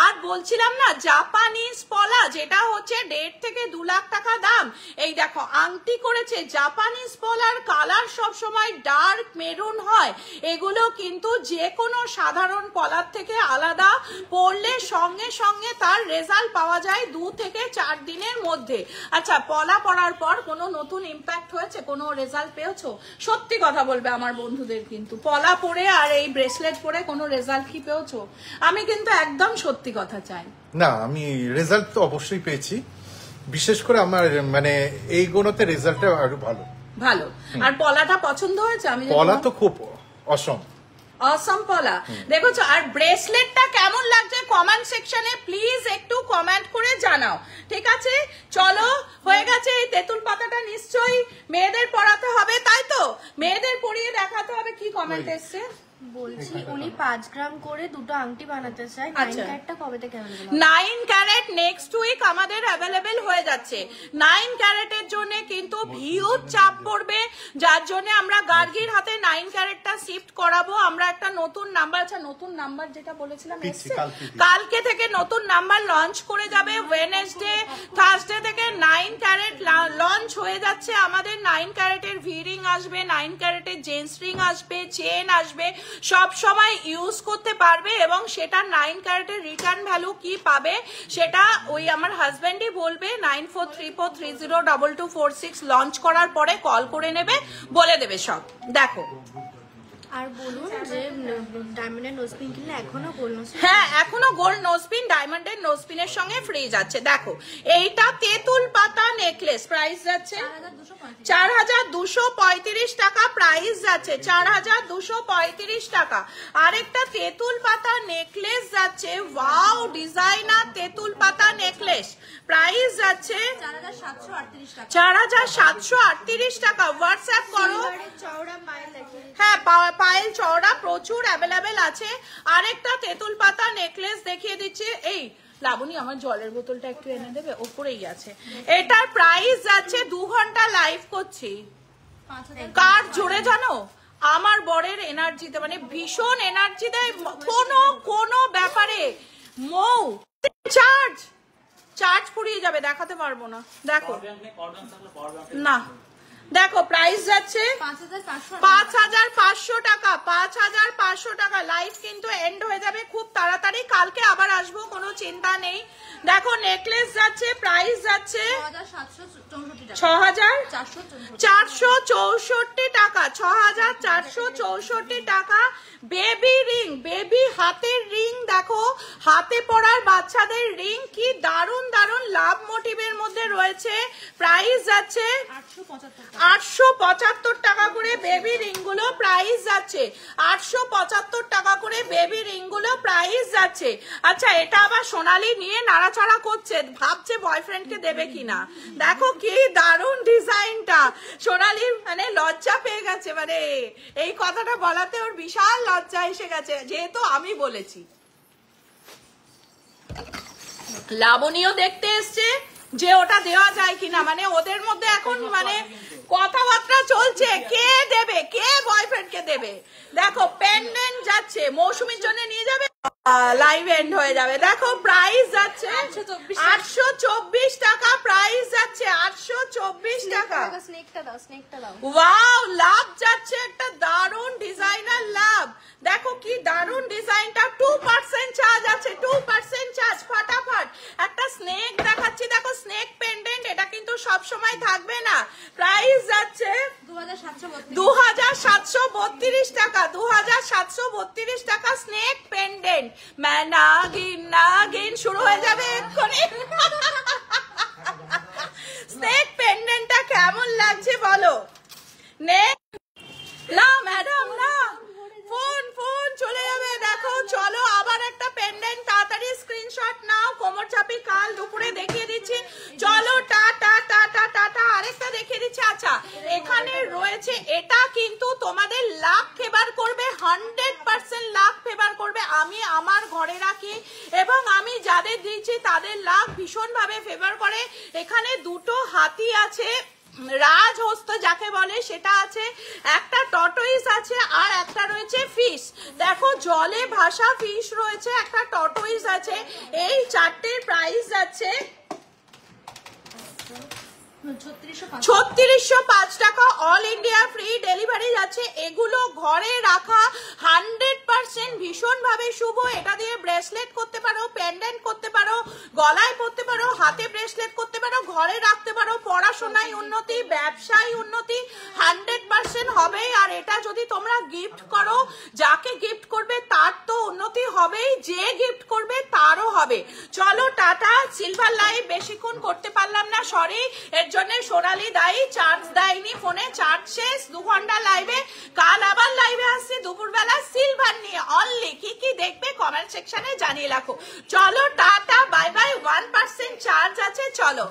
আর বলছিলাম না জাপানিজ পলা, যেটা হচ্ছে 1.5 থেকে 2 লাখ টাকা দাম। এই দেখো আংটি করেছে, জাপানিজ পলার কালার সব সময় ডার্ক মেরুন হয়, এগুলো কিন্তু যে কোনো সাধারণ পলার থেকে আলাদা, পরলে সঙ্গে সঙ্গে তার রেজাল্ট পাওয়া যায় 2 থেকে 4 দিনের মধ্যে। আচ্ছা পলা পরার পর কোনো নতুন ইম্প্যাক্ট হয়েছে, কোনো রেজাল্ট পেয়েছো? সত্যি কথা বলবে আমার বন্ধুদের, কিন্তু পলা পরে আর এই ব্রেসলেট পরে কোনো রেজাল্ট কি পেয়েছো? আমি কিন্তু একদম সত্যি কথা চাই। না আমি রেজাল্ট তো অবশ্যই পেয়েছি, বিশেষ করে আমার মানে এই গুণতে রেজাল্টটা আরো ভালো। আর পলাটা পছন্দ হয়েছে? আমি পলা তো খুব অসম পলা দেখেছো। আর ব্রেসলেটটা কেমন লাগছে কমেন্ট সেকশনে প্লিজ একটু কমেন্ট করে জানাও, ঠিক আছে। চলো হয়ে গেছে। এই তেঁতুল পাতাটা নিশ্চয়ই মেয়েদের পরাতে হবে, তাই তো? মেয়েদের পরিয়ে দেখাতে হবে। কি কমেন্ট এসছে? বলছি উনি 5 গ্রাম করে দুটো আংটি বানাতে চায়। 9 ক্যারেটটা কবে থেকে অ্যাভেলেবল? 9 ক্যারেট নেক্সট উইক আমাদের অ্যাভেলেবেল হয়ে যাচ্ছে। 9 ক্যারেটের জন্য কিন্তু হিউজ চাপ পড়বে, যার জন্য আমরা গার্গির হাতে 9 ক্যারেটটা শিফট করাবো। আমরা একটা নতুন নাম্বার, আচ্ছা নতুন নাম্বার যেটা বলেছিলাম এসছে, কালকে থেকে নতুন নাম্বার লঞ্চ করে যাবে। ওয়েডনেসডে থার্সডে থেকে 9 ক্যারেট লঞ্চ হয়ে যাচ্ছে আমাদের। 9 ক্যারেটের ভি রিং আসবে, 9 ক্যারেটের জেন্টস রিং আসবে, চেন আসবে, সব সময় ইউজ করতে পারবে। এবং সেটা 9 ক্যারেটের রিটার্ন ভ্যালু কি পাবে সেটা ওই আমার হাজবেন্ডই বলবে। 9434302246 লঞ্চ করার পরে কল করে নেবে, বলে দেবে সব। দেখো আর বলুন যে ডায়মন্ডের নোজপিন কিনলে এখনো গোল্ড নোজপিন? হ্যাঁ, এখনো গোল্ড নোজপিন ডায়মন্ডের নোজপিনের সঙ্গে ফ্রি যাচ্ছে। দেখো এইটা তেঁতুল পাতা নেকলেস, প্রাইস যাচ্ছে 4235 টাকা, প্রাইস যাচ্ছে 4235 টাকা। আরেকটা তেঁতুল পাতা নেকলেস যাচ্ছে, ওয়াও ডিজাইনার তেঁতুল পাতা নেকলেস, প্রাইস যাচ্ছে 4738 টাকা। হোয়াটসঅ্যাপ করো। চওড়া পায়েল দেখে, হ্যাঁ পায়েল চওড়া প্রচুর অ্যাভেলেবেল আছে। আরেকটা তেঁতুল পাতা নেকলেস দেখিয়ে দিচ্ছি। এই লাবণী আমার জলের বোতলটা একটু এনে দেবে, ওপরেই আছে। এটার প্রাইস যাচ্ছে 2 ঘন্টা লাইভ করছি। কার জোরে জানো, আমার বরের এনার্জিতে, মানে ভীষণ এনার্জি দেয় কোনো ব্যাপারে। মৌ চার্জ ফুরিয়ে যাবে, দেখাতে পারবো না। দেখো না, দেখো প্রাইস যাচ্ছে 5500 টাকা, 5500 টাকা। লাইভ কিন্তু এন্ড হয়ে যাবে খুব তাড়াতাড়ি, কালকে আবার আসবো, কোনো চিন্তা নেই। দেখো নেকলেস যাচ্ছে, প্রাইস যাচ্ছে 6464 টাকা, 6464 টাকা। বেবি রিং, বেবি হাতের রিং, দেখো হাতে পরার বাচ্চাদের রিং, কি দারুণ দারুণ লাভ মোটিভের মধ্যে রয়েছে। প্রাইস যাচ্ছে 875 টাকা করে বেবি রিং গুলো, প্রাইস যাচ্ছে 875 টাকা করে বেবি রিং গুলো, প্রাইস যাচ্ছে। আচ্ছা এটা আবার সোনালি নিয়ে নাড়াচাড়া করছে, ভাবছে বয়ফ্রেন্ডকে দেবে কিনা। দেখো কি দারুণ ডিজাইনটা, সোনালি মানে লজ্জা পেয়ে গেছে, মানে এই কথাটা বলাতে ওর বিশাল লজ্জা এসে গেছে, যেহেতু আমি বলেছি। লাবণীও দেখতে এসছে যে ওটা দেওয়া যায় কিনা, মানে ওদের মধ্যে এখন মানে কথাবার্তা চলছে, কে দেবে, কে বয়ফ্রেন্ডকে দেবে। দেখো পেন্ডেন্ট যাচ্ছে, মৌসুমীর জন্য নিয়ে যাবে, লাইভ এন্ড হয়ে যাবে। দেখো প্রাইস যাচ্ছে 824 টাকা, প্রাইস যাচ্ছে 824 টাকা। ওয়াও, লাভ যাচ্ছে একটা দারুণ ডিজাইনার লাভ। দেখো কি দারুণ ডিজাইনটা, 2% চার্জ আছে, 2% চার্জ, ফাটাফাট। একটা স্নেক দেখাচ্ছি, দেখো স্নেক পেন্ডেন্ট, এটা কিন্তু সব সময় থাকবে না। প্রাইস যাচ্ছে 2732 টাকা, 2732 টাকা স্নেক পেন্ডেন্ট। নাগিন নাগিন শুরু হয়ে যাবে এক্ষুনি। স্নেক পেন্ডেন্টটা কেমন লাগছে বলো। না ম্যাডাম না, ফোন চলে যাবে। দেখো চলো আবার একটা পেন্ডেন্ট, তাড়াতাড়ি স্ক্রিনশট নাও, কোমর চাপি কাল দুপুরে দেখিয়ে দিচ্ছি। চলো টাটা টাটা টাটা। আরেকটা দেখিয়ে দিচ্ছি। আচ্ছা এখানে রয়েছে, এটা কিন্তু তোমাদের লাখ ফেভার করবে, 100% লাখ ফেভার করবে। আমি আমার ঘরে রাখি এবং আমি যাদের দিচ্ছি তাদের লাখ ভীষণ ভাবে ফেভার করে। এখানে দুটো হাতি আছে, রাজহস্ত যাকে বলে সেটা আছে, একটা টর্টয়েস আছে, আর একটা রয়েছে ফিশ। দেখো জলে ভাসা ফিশ রয়েছে, একটা টর্টয়েস আছে। এই চারটের প্রাইস যাচ্ছে 3605 টাকা। অল ইন্ডিয়া ফ্রি ডেলিভারি যাচ্ছে। এগুলো ঘরে রাখা 100% ভীষণ ভাবে শুভ। এটা দিয়ে ব্রেসলেট করতে পারো, পেন্ডেন্ট করতে পারো, গলায় পরতে পারো, হাতে ব্রেসলেট করতে পারো, ঘরে রাখতে পারো। পড়াশোনায় উন্নতি, ব্যবসায় উন্নতি 100% হবে। আর এটা যদি তোমরা গিফট করো, যাকে গিফট করবে তার তো উন্নতি হবেই, যে গিফট করবে তারও হবে। চলো টাটা। সিলভার লাইভ বেশিক্ষণ করতে পারলাম না, সরি। এর জন্য সোনালি দায়ী, চার্জ দেয়নি, ফোনে চার্জ শেষ। 2 ঘন্টা লাইভে, কাল আবার লাইভে আসছি দুপুরবেলা সিলভার নিয়ে। অনলি কি কি দেখবে কমেন্ট সেকশনে জানিয়ে রাখো। চলো টাটা, বাই বাই। 1% চার্জ আছে, চলো।